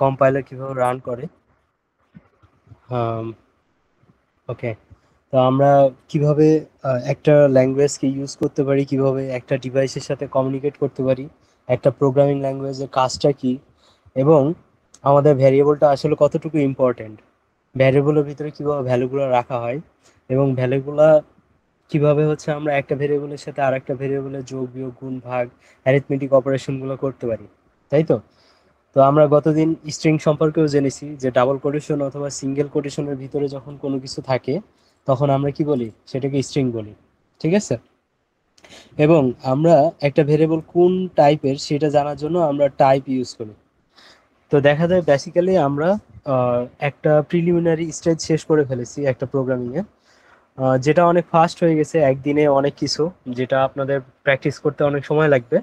Compiler কিভাবে run করে। ওকে, তো আমরা কিভাবে একটা ল্যাঙ্গুয়েজকে ইউজ করতে পারি, কিভাবে একটা ডিভাইসের সাথে কমিউনিকেট করতে পারি, একটা প্রোগ্রামিং ল্যাঙ্গুয়েজের কাজটা কি, এবং আমাদের ভ্যারিয়েবলটা আসলে কতটুকু ইম্পর্ট্যান্ট, ভ্যারিয়েবলের ভিতরে কিভাবে ভ্যালুগুলো রাখা হয়, এবং ভ্যালুগুলা কিভাবে হচ্ছে আমরা একটা ভেরিয়েবলের সাথে আর একটা ভেরিয়েবলের যোগ বিয়োগ গুণ ভাগ অ্যারিথমেটিক অপারেশনগুলো করতে পারি, তাই তো। তো আমরা গতদিন স্ট্রিং সম্পর্কেও জেনেছি যে ডাবল কোটেশন অথবা সিঙ্গেল কোটেশনের ভিতরে যখন কোনো কিছু থাকে তখন আমরা কি বলি, সেটাকে স্ট্রিং বলি, ঠিক আছে। এবং আমরা একটা ভেরিয়েবল কোন টাইপের সেটা জানার জন্য আমরা টাইপ ইউজ করি। তো দেখা যায় বেসিক্যালি আমরা একটা প্রিলিমিনারি স্টেজ শেষ করে ফেলেছি একটা প্রোগ্রামিংয়ে, যেটা অনেক ফাস্ট হয়ে গেছে, একদিনে অনেক কিছু, যেটা আপনাদের প্র্যাকটিস করতে অনেক সময় লাগবে।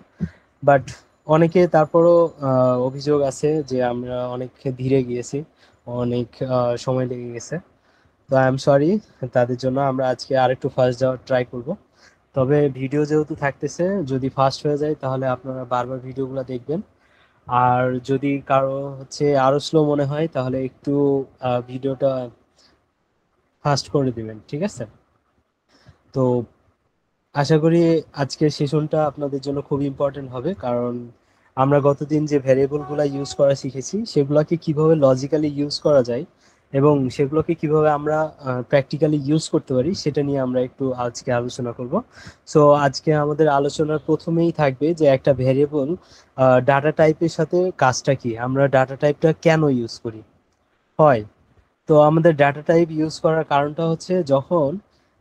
বাট অনেকে তারপরও অভিযোগ আছে যে আমরা অনেক ধীরে গিয়েছি, অনেক সময় লেগে গেছে। তো আই এম সরি, তাদের জন্য আমরা আজকে আরেকটু ফাস্ট যাওয়ার ট্রাই করব। তবে ভিডিও যেহেতু থাকতেছে, যদি ফাস্ট হয়ে যায় তাহলে আপনারা বারবার ভিডিওগুলো দেখবেন। আর যদি কারো হচ্ছে আরো স্লো মনে হয় তাহলে একটু ভিডিওটা ফাস্ট করে দিবেন, ঠিক আছে। তো আশা করি আজকের সেশনটা আপনাদের জন্য খুব ইম্পর্টেন্ট হবে, কারণ আমরা গতদিন যে ভ্যারিয়েবলগুলো ইউজ করা শিখেছি সেগুলোকে কিভাবে লজিক্যালি ইউজ করা যায় এবং সেগুলোকে কিভাবে আমরা প্র্যাকটিক্যালি ইউজ করতে পারি সেটা নিয়ে আমরা একটু আজকে আলোচনা করব। সো আজকে আমাদের আলোচনার প্রথমেই থাকবে যে একটা ভ্যারিয়েবল ডাটা টাইপের সাথে কাজটা কি, আমরা ডাটা টাইপটা কেন ইউজ করি হয়। তো আমাদের ডাটা টাইপ ইউজ করার কারণটা হচ্ছে যখন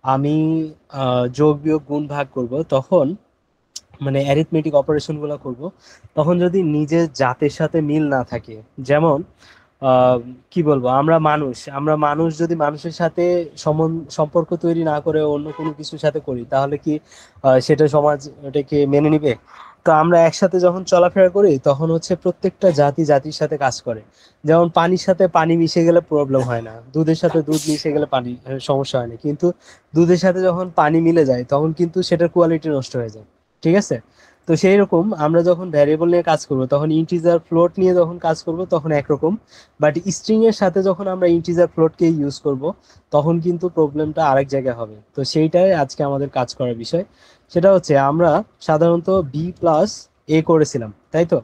আমি যোগ বিয়োগ গুণ ভাগ করব তখন, মানে অ্যারিথমেটিক অপারেশনগুলো করব, তখন যদি নিজের জাতের সাথে মিল না থাকে। যেমন আহ, কি বলবো, আমরা মানুষ যদি মানুষের সাথে সম্পর্ক তৈরি না করে অন্য কোনো কিছুর সাথে করি তাহলে কি সেটা সমাজ এটাকে মেনে নিবে? তো আমরা একসাথে যখন চলাফেরা করি তখন হচ্ছে প্রত্যেকটা জাতি জাতির সাথে কাজ করে। যেমন পানির সাথে পানি মিশে গেলে প্রবলেম হয় না, দুধের সাথে দুধ মিশে গেলে পানি সমস্যা হয় না, কিন্তু দুধের সাথে যখন পানি মিলে যায় তখন কিন্তু সেটার কোয়ালিটি নষ্ট হয়ে যায়, ঠিক আছে। তো সেই রকম আমরা যখন ভ্যারিয়েবল নিয়ে কাজ করব তখন ইন্টিজার ফ্লোট নিয়ে যখন কাজ করব তখন একরকম, বাট স্ট্রিং এর সাথে যখন আমরা ইন্টিজার ফ্লোটকে ইউজ করব তখন কিন্তু প্রবলেমটা আরেক জায়গায় হবে। তো সেইটাই আজকে আমাদের কাজ করার বিষয়। সেটা হচ্ছে আমরা সাধারণত বি প্লাস এ করেছিলাম, তাই তো।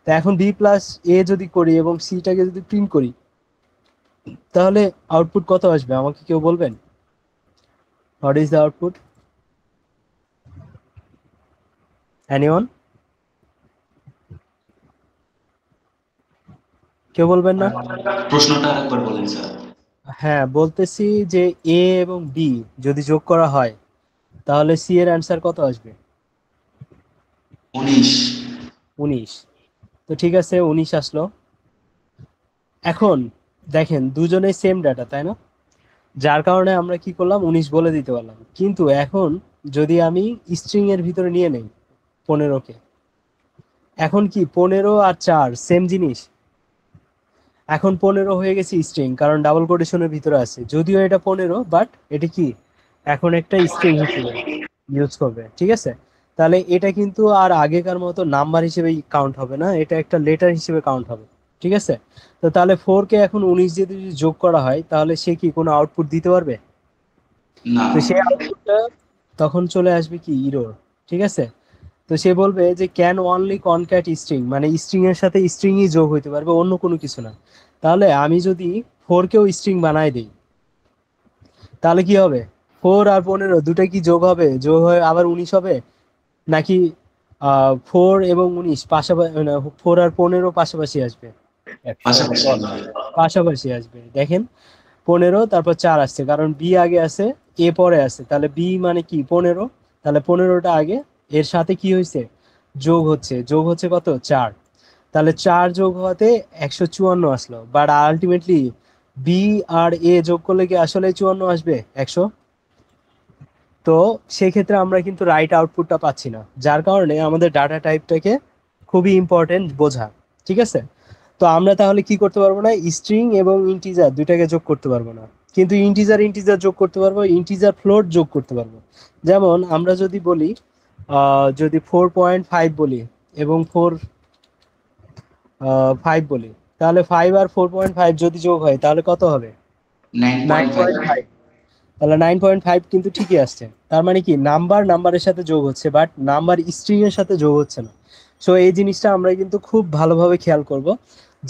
তো এখন বি প্লাস এ যদি করি এবং সিটাকে যদি প্রিন্ট করি তাহলে আউটপুট কত আসবে আমাকে কেউ বলবেন? What is the output? Anyone? কেউ বলবেন না? প্রশ্নটা আরেকবার বলেন স্যার। হ্যাঁ, বলতেছি যে এ এবং বি যদি যোগ করা হয় তাহলে সি এর অ্যান্সার কত আসবে? 19। 19। তো ঠিক আছে, 19 আসলো। এখন দেখেন দুজনেই সেম ডাটা, তাই না? যার কারণে আমরা কি করলাম, 19 বলে দিতে পারলাম। কিন্তু এখন যদি আমি স্ট্রিং এর ভিতরে নিয়ে নেই 15কে, এখন কি 15 আর 4 সেম জিনিস? এখন 15 হয়ে গেছে স্ট্রিং, কারণ ডাবল কোটেশনের ভিতরে আছে, যদিও এটা 15 বাট এটা কি এখন একটা স্ট্রিং হিসেবে ইউজ করবে, ঠিক আছে। তাহলে এটা কিন্তু আর আগেকার মতো নাম্বার হিসেবে কাউন্ট হবে না, এটা একটা লেটার হিসেবে কাউন্ট হবে, ঠিক আছে। তো তাহলে 4কে এখন 19 দিয়ে যদি যোগ করা হয় তাহলে সে কি কোনো আউটপুট দিতে পারবে? না। তো সেই আউটপুটটা তখন চলে আসবে কি ইরর, ঠিক আছে। তো সে বলবে যে ক্যান অনলি কনক্যাট স্ট্রিং, মানে স্ট্রিং এর সাথে স্ট্রিংই যোগ হইতে পারবে, অন্য কোনো কিছু না। তাহলে আমি যদি 4কেও স্ট্রিং বানাই দিই তাহলে কি হবে? 4 আর 15 দুটো কি যোগ হবে, যোগ হয়ে আবার 19 হবে? নাকি 4 এবং 19 পাশাপাশি, 4 আর 15 পাশাপাশি আসবে? পাশাপাশি। পাশাপাশি আসবে, দেখেন। 15 তারপর 4 আসছে কারণ বি আগে আছে, এ পরে আছে, তাহলে বি মানে কি 15, তাহলে 15টা আগে, এর সাথে কি হয়েছে যোগ হচ্ছে কত 4। তাহলে 4 যোগ হওয়াতে 154 আসলো, বাট আলটিমেটলি বি আর এ যোগ করলে কি আসলে 54 আসবে 100? তো সেক্ষেত্রে আমরা কিন্তু রাইট আউটপুটটা পাচ্ছি না, যার কারণে আমাদের ডাটা টাইপটাকে খুবই ইম্পর্টেন্ট বোঝা, ঠিক আছে। তো আমরা তাহলে কি করতে পারবো না, স্ট্রিং এবং ইন্টিজার দুইটাকে যোগ করতে পারবো না, কিন্তু ইন্টিজার ইন্টিজার যোগ করতে পারবো, ইন্টিজার ফ্লোট যোগ করতে পারবো। যেমন আমরা যদি বলি যদি 4.5 বলি এবং 4.5 বলি, তাহলে 5 আর 4.5 যদি যোগ হয় তাহলে কত হবে? 9.5। 9.5। তাহলে 9.5 কিন্তু ঠিকই আসছে। তার মানে কি নাম্বার নাম্বারের সাথে যোগ হচ্ছে, বাট নাম্বার স্ট্রিং এর সাথে যোগ হচ্ছে না। সো এই জিনিসটা আমরা কিন্তু খুব ভালোভাবে খেয়াল করব,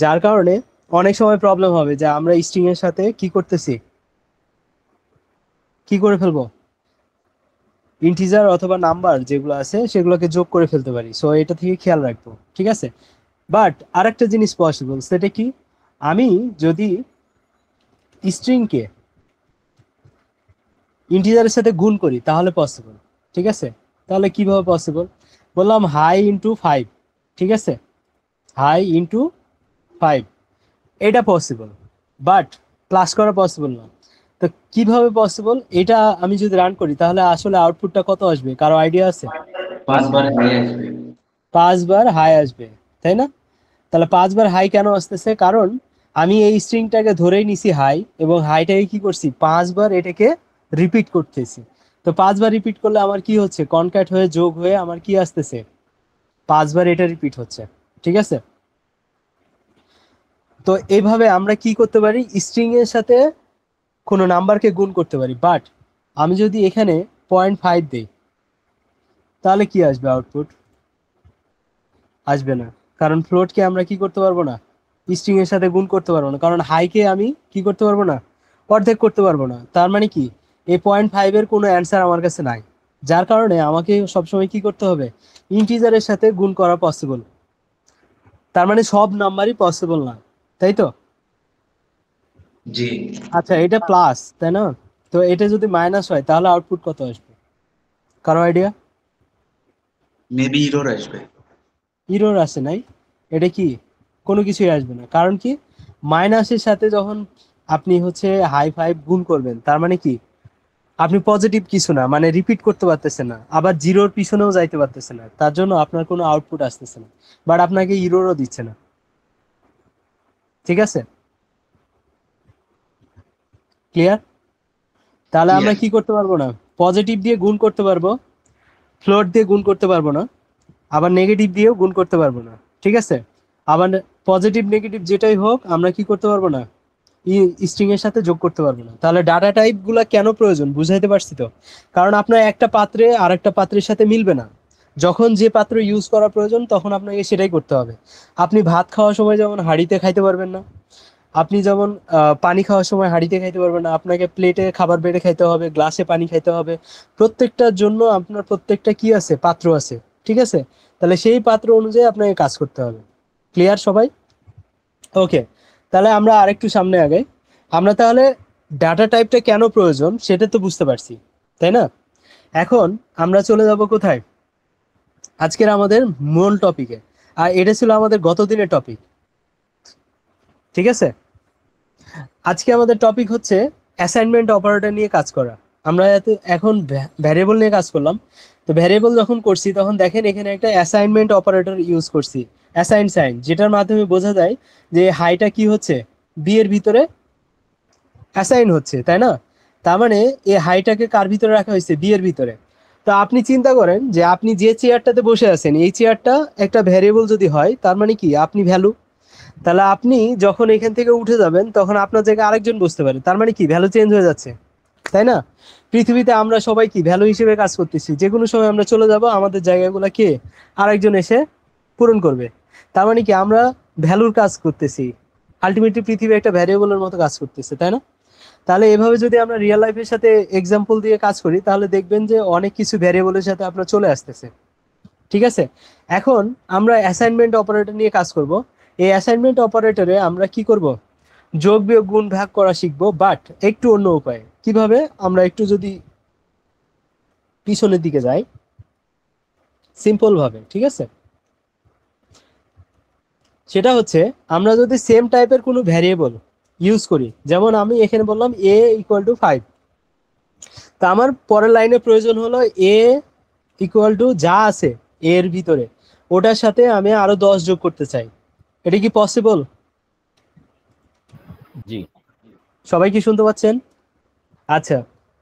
যার কারণে অনেক সময় প্রবলেম হবে যে আমরা স্ট্রিং এর সাথে কি করতেছি, কি করে ফেলবো, ইন্টিজার অথবা নাম্বার যেগুলো আছে সেগুলোকে যোগ করে ফেলতে পারি। সো এটা থেকে খেয়াল রাখবো, ঠিক আছে? বাট আরেকটা জিনিস পসিবল, সেটা কি, আমি যদি স্ট্রিংকে ইন্টিজারের সাথে গুণ করি তাহলে পসিবল, ঠিক আছে? তাহলে কিভাবে পসিবল? বললাম হাই ইন্টু 5, ঠিক আছে? হাই ইন্টু 5, এটা পসিবল, বাট প্লাস করা পসিবল না। তো কিভাবে পসিবল, এটা আমি যদি রান করি তাহলে আসলে আউটপুটটা কত আসবে, কারো আইডিয়া আছে? 5 বার হাই আসবে। 5 বার হাই আসবে, তাই না? তাহলে 5 বার হাই কেন আসতেছে? কারণ আমি এই স্ট্রিংটাকে ধরেই নিছি হাই, এবং হাইটাকে কি করছি, 5 বার এটাকে রিপিট করতেছি। তো 5 বার রিপিট করলে আমার কি হচ্ছে, কনক্যাট হয়ে যোগ হয়ে আমার কি আসতেছে, 5 বার এটা রিপিট হচ্ছে, ঠিক আছে? তো এইভাবে আমরা কি করতে পারি, স্ট্রিং এর সাথে কোনো নাম্বারকে গুণ করতে পারি। বাট আমি যদি এখানে 0.5 দিই তাহলে কি আসবে আউটপুট? আসবে না, কারণ ফ্লোটকে আমরা কি করতে পারবো না, স্ট্রিং এর সাথে গুণ করতে পারবো না, কারণ হাইকে আমি কি করতে পারবো না, অর্ধেক করতে পারবো না। তার মানে কি, এই 0.5-এর কোনো অ্যান্সার আমার কাছে নাই, যার কারণে আমাকে সবসময় কি করতে হবে, ইন্টিজারের সাথে গুণ করা পসিবল। তার মানে সব নাম্বারই পসিবল না, তাই তো? জি। আচ্ছা, এটা প্লাস, তাই না? তো এটা যদি মাইনাস হয় তাহলে আউটপুট কত আসবে, কারো আইডিয়া? মেবি ইরর আসবে। ইরর আসে নাই, এটা কি, কোনো কিছুই আসবে না। কারণ কি, মাইনাসের সাথে যখন আপনি হচ্ছে হাই 5 গুণ করবেন, তার মানে কি, আপনি পজিটিভ কিছু না, মানে রিপিট করতে পারতেছেন না, আবার জিরোর পিছনেও যাইতে পারতেছেন না, তার জন্য আপনার কোনো আউটপুট আসতেছে না, বাট আপনাকে ইররও দিচ্ছে না, ঠিক আছে? ক্লিয়ার? তাহলে আমরা ক্লিয়ার। কি করতে পারবো না, পজিটিভ দিয়ে গুণ করতে পারবো, ফ্লোট দিয়ে গুণ করতে পারবো না, আবার নেগেটিভ দিয়েও গুণ করতে পারবো না, ঠিক আছে? আবার পজিটিভ নেগেটিভ যেটাই হোক আমরা কি করতে পারবো না, স্ট্রিং এর সাথে যোগ করতে পারবো না। তাহলে ডাটা টাইপ গুলা কেন প্রয়োজন, বুঝাইতে পারছি তো? কারণ আপনার একটা পাত্রে আর একটা পাত্রের সাথে মিলবে না, যখন যে পাত্র ইউজ করা প্রয়োজন তখন আপনাকে সেটাই করতে হবে। আপনি ভাত খাওয়ার সময় যেমন হাঁড়িতে খাইতে পারবেন না, আপনি যেমন পানি খাওয়ার সময় হাঁড়িতে খাইতে পারবেন না, আপনাকে প্লেটে খাবার বেড়ে খাইতে হবে, গ্লাসে পানি খাইতে হবে। প্রত্যেকটার জন্য আপনার প্রত্যেকটা কি আছে, পাত্র আছে, ঠিক আছে? তাহলে সেই পাত্র অনুযায়ী আপনাকে কাজ করতে হবে। ক্লিয়ার সবাই? ওকে, তাহলে আমরা আরেকটু সামনে আগে, আমরা তাহলে ডাটা টাইপটা কেন প্রয়োজন সেটা তো বুঝতে পারছি, তাই না? এখন আমরা চলে যাব কোথায়, আজকের আমাদের মূল টপিকে। আর এটা ছিল আমাদের গত দিনের টপিক, ঠিক আছে? আজকে আমাদের টপিক হচ্ছে অ্যাসাইনমেন্ট অপারেটর নিয়ে কাজ করা। আমরা এখন ভ্যারিয়েবল নিয়ে কাজ করলাম। তো ভ্যারিয়েবল যখন করছি তখন দেখেন এখানে একটা অ্যাসাইনমেন্ট অপারেটর ইউজ করছি, অ্যাসাইন সাইন, যেটার মাধ্যমে বোঝা যায় যে হাইটা কি হচ্ছে, বি এর ভিতরে অ্যাসাইন হচ্ছে, তাই না? তার মানে এই হাইটাকে কার ভিতরে রাখা হয়েছে, বি এর ভিতরে। তো আপনি চিন্তা করেন যে আপনি যে চেয়ারটাতে বসে আছেন এই চেয়ারটা একটা ভ্যারিয়েবল যদি হয়, তার মানে কি, আপনি ভ্যালু। তাহলে আপনি যখন এখান থেকে উঠে যাবেন তখন আপনার জায়গায় আরেকজন বসতে পারে, তার মানে কি, ভ্যালু চেঞ্জ হয়ে যাচ্ছে, তাই না? পৃথিবীতে আমরা সবাই কি ভ্যালু হিসেবে কাজ করতেছি, যে কোনো সময় আমরা চলে যাব, আমাদের জায়গাগুলো কে, আরেকজন এসে পূরণ করবে। তার মানে কি, আমরা ভ্যালুর কাজ করতেছি, আলটিমেটলি পৃথিবী একটা ভ্যারিয়েবলের মতো কাজ করতেছে, তাই না? তাহলে এভাবে যদি আমরা রিয়েল লাইফের সাথে এক্সাম্পল দিয়ে কাজ করি তাহলে দেখবেন যে অনেক কিছু ভ্যারিয়েবলের সাথে আপনার চলে আসতেছে, ঠিক আছে? এখন আমরা অ্যাসাইনমেন্ট অপারেটর নিয়ে কাজ করব। এই অ্যাসাইনমেন্ট অপারেটরে আমরা কি করব, যোগ বিয়োগ গুণ ভাগ করা শিখবো, বাট একটু অন্য উপায়ে। কিভাবে, আমরা একটু যদি পিছনের দিকে যাই, সিম্পল ভাবে, ঠিক আছে? সেটা হচ্ছে, আমরা যদি সেম টাইপের কোনো ভ্যারিয়েবল ইউজ করি, যেমন আমি এখানে বললাম এ ইকুয়াল টু 5, তা আমার পরের লাইনে প্রয়োজন হলো এ ইকুয়াল টু যা আছে এর ভিতরে ওটার সাথে আমি আরো 10 যোগ করতে চাই। এটা কি পসিবল? জি। সবাই কি শুনতে পাচ্ছেন? আচ্ছা,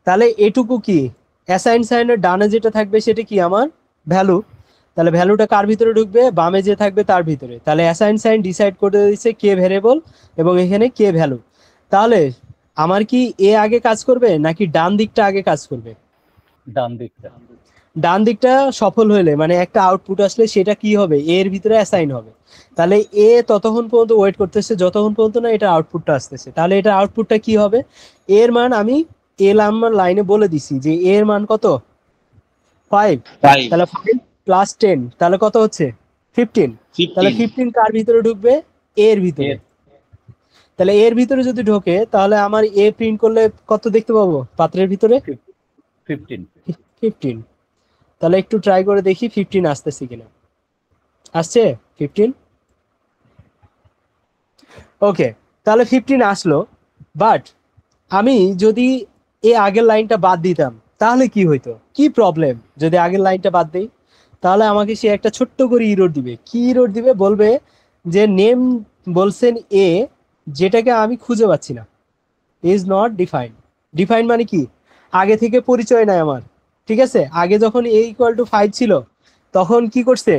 তাহলে এটুকু কি, অ্যাসাইন সাইনের ডানে যেটা থাকবে সেটা কি আমার ভ্যালু, তাহলে ভ্যালুটা কার ভিতরে ঢুকবে, বামে যে থাকবে তার ভিতরে। তাহলে অ্যাসাইন সাইন ডিসাইড করে দিচ্ছে কে ভ্যারিয়েবল এবং এখানে কে ভ্যালু। তাহলে আমার কি এ আগে কাজ করবে নাকি ডান দিকটা আগে কাজ করবে? ডান দিকটা। ডান দিকটা সফল হলে মানে একটা আউটপুট আসলে সেটা কি হবে, এর ভিতরে অ্যাসাইন হবে। তাহলে এ ততক্ষণ পর্যন্ত ওয়েট করতেছে যতক্ষণ পর্যন্ত না এটা আউটপুটটা আসতেছে। তাহলে এটা আউটপুটটা কি হবে, এর মান আমি আমার লাইনে বলে দিছি যে এর মান কত, 5। 5 তাহলে 5 প্লাস 10 তাহলে কত হচ্ছে 15। তাহলে 15 15 কার ভিতরে ঢুকবে, এর ভিতরে। তাহলে এর ভিতরে যদি ঢোকে তাহলে আমার এ প্রিন্ট করলে কত দেখতে পাবো পাত্রের ভিতরে, 15। 15। তাহলে একটু ট্রাই করে দেখি 15 আসতেছে কিনা। আসছে 15। ওকে, তাহলে 15 আসলো। বাট আমি যদি আগের লাইনটা বাদ দিতাম তাহলে কি হইতো, কি প্রবলেম যদি আগের লাইনটা বাদ দেই? তাহলে আমাকে সে একটা ছোট্ট করে ইরর দিবে। কি ইরর দিবে, বলবে যে নেম বলছেন এ, যেটাকে আমি খুঁজে পাচ্ছি না, ইজ নট ডিফাইন্ড। ডিফাইন মানে কি, আগে থেকে পরিচয় নাই আমার। ঠিক আছে, আগে যখন এ ইকুয়াল টু 5 ছিল তখন কি করছে,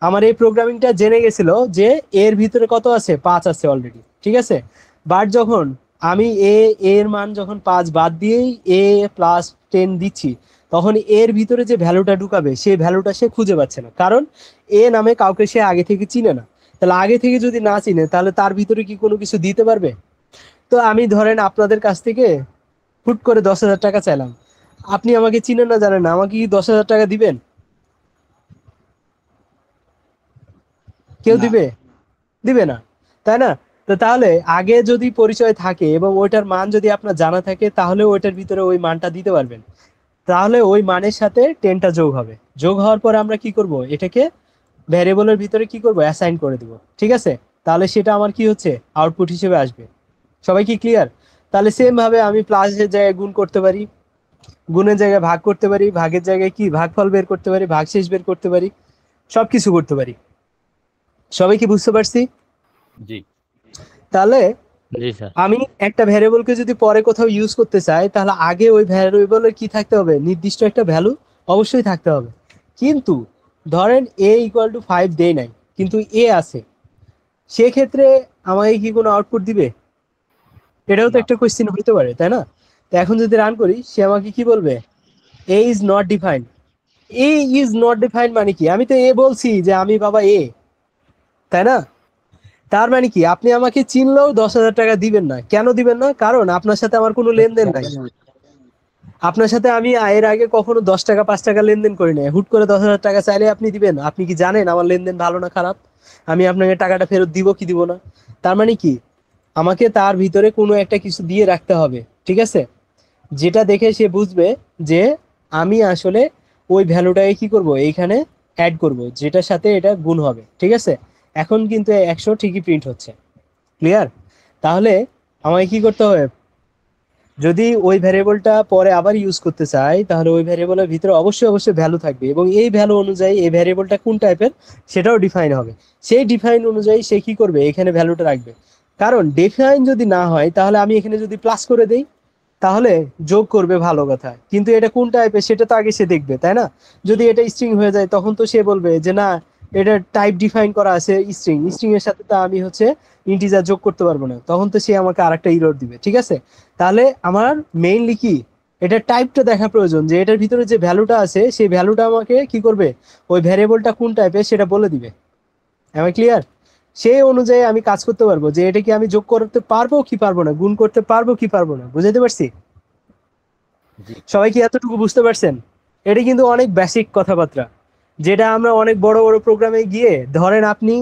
আমার এই প্রোগ্রামিংটা জেনে গেছিল যে এর ভিতরে কত আছে, 5 আছে অলরেডি। ঠিক আছে, বাট যখন আমি এর মান যখন 5 বাদ দিয়েই এ প্লাস 10 দিচ্ছি, তখন এর ভিতরে যে ভ্যালুটা ঢুকাবে সেই ভ্যালুটা সে খুঁজে পাচ্ছে না, কারণ এ নামে কাউকে সে আগে থেকে চিনে না। তাহলে আগে থেকে যদি না চিনে তাহলে তার ভিতরে কি কোনো কিছু দিতে পারবে? তো আমি ধরেন আপনাদের কাছ থেকে হুট করে 10,000 টাকা চাইলাম, আপনি আমাকে চিনেন না জানেন না, আমাকে কি 10,000 টাকা দিবেন? কেউ না। দিবে? দিবে না, তাই না? তো তাহলে আগে যদি পরিচয় থাকে এবং ওইটার মান যদি আপনার জানা থাকে তাহলে ওইটার ভিতরে ওই মানটা দিতে পারবেন। তাহলে ওই মানের সাথে 10টা যোগ হবে, যোগ হওয়ার পরে আমরা কি করব, এটাকে ভ্যারিয়েবলের ভিতরে কি করব, অ্যাসাইন করে দিব। ঠিক আছে, তাহলে সেটা আমার কি হচ্ছে, আউটপুট হিসেবে আসবে। সবাই কি ক্লিয়ার? তাহলে সেম ভাবে আমি প্লাসের জায়গায় গুণ করতে পারি, গুণের জায়গায় ভাগ করতে পারি, ভাগের জায়গায় কি ভাগফল বের করতে পারি, ভাগশেষ বের করতে পারি, সবকিছু করতে পারি। সবাই কি বুঝতে পারছি? জি। তাহলে জি স্যার। আমি একটা ভ্যারিয়েবলকে যদি পরে কোথাও ইউজ করতে চাই তাহলে আগে ওই ভ্যারিয়েবলের কি থাকতে হবে, নির্দিষ্ট একটা ভ্যালু অবশ্যই থাকতে হবে। কিন্তু ধরেন এ ইকুয়াল টু 5 দেই নাই, কিন্তু এ আছে, সেক্ষেত্রে আমাকে কি কোনো আউটপুট দিবে? এটাও তো না। একটা কোয়েশ্চেন হতে পারে, তাই না? তো এখন যদি রান করি সে আমাকে কি বলবে, a is not defined. A is not defined মানে কি, আমি তো এ বলছি যে আমি বাবা এ, তাই না? তার মানে কি আপনি আমাকে চিনলেও 10,000 টাকা দিবেন না। কেন দিবেন না? কারণ আপনার সাথে আমার কোনো লেনদেন নাই। আপনার সাথে আমি এর আগে কখনো 10 টাকা 5 টাকা লেনদেন করি নাই। হুট করে 10,000 টাকা চাইলে আপনি দিবেন? আপনি কি জানেন আমার লেনদেন ভালো না খারাপ? আমি আপনাকে টাকাটা ফেরত দিব কি দিব না? তার মানে কি আমাকে তার ভিতরে কোনো একটা কিছু দিয়ে রাখতে হবে। ঠিক আছে, যেটা দেখে সে বুঝবে যে আমি আসলে ওই ভ্যালুটাকে কি করব, এইখানে অ্যাড করব, যেটার সাথে এটা গুণ হবে। ঠিক আছে, এখন কিন্তু 100 ঠিকই প্রিন্ট হচ্ছে। ক্লিয়ার? তাহলে আমাকে কি করতে হবে, যদি ওই ভ্যারিয়েবলটা পরে আবার ইউজ করতে চাই তাহলে ওই ভ্যারিয়েবলের ভিতরে অবশ্যই অবশ্যই ভ্যালু থাকবে এবং এই ভ্যালু অনুযায়ী এই ভ্যারিয়েবলটা কোন টাইপের সেটাও ডিফাইন হবে। সেই ডিফাইন অনুযায়ী সে কি করবে, এখানে ভ্যালুটা রাখবে। কারণ ডিফাইন যদি না হয় তাহলে আমি এখানে যদি প্লাস করে দেই তাহলে যোগ করবে, ভালো কথা, কিন্তু এটা কোন টাইপের সেটা তো আগে সে দেখবে, তাই না? যদি এটা স্ট্রিং হয়ে যায় তখন তো সে বলবে যে না, এটা টাইপ ডিফাইন করা আছে স্ট্রিং, স্ট্রিং এর সাথে তো আমি হচ্ছে ইন্টিজার যোগ করতে পারবো না, তখন তো সে আমাকে আরেকটা এরর দিবে। ঠিক আছে, তাহলে আমার মেইনলি কি, এটা টাইপটা দেখা প্রয়োজন, যে এটার ভিতরে যে ভ্যালুটা আছে সেই ভ্যালুটা আমাকে কি করবে, ওই ভ্যারিয়েবলটা কোন টাইপের সেটা বলে দিবে। আমি ক্লিয়ার? সেই অনুযায়ী আমি কাজ করতে পারবো যে এটা কি আমি যোগ করতে পারবো কি পারবো না, গুণ করতে পারবো কি পারবো না। বুঝাতে পারছি? জি। সবাই কি এতটুকু বুঝতে পারছেন? এটা কিন্তু অনেক বেসিক কথাবার্তা, যেটা আমরা অনেক বড় বড় প্রোগ্রামে গিয়ে ধরেন আপনি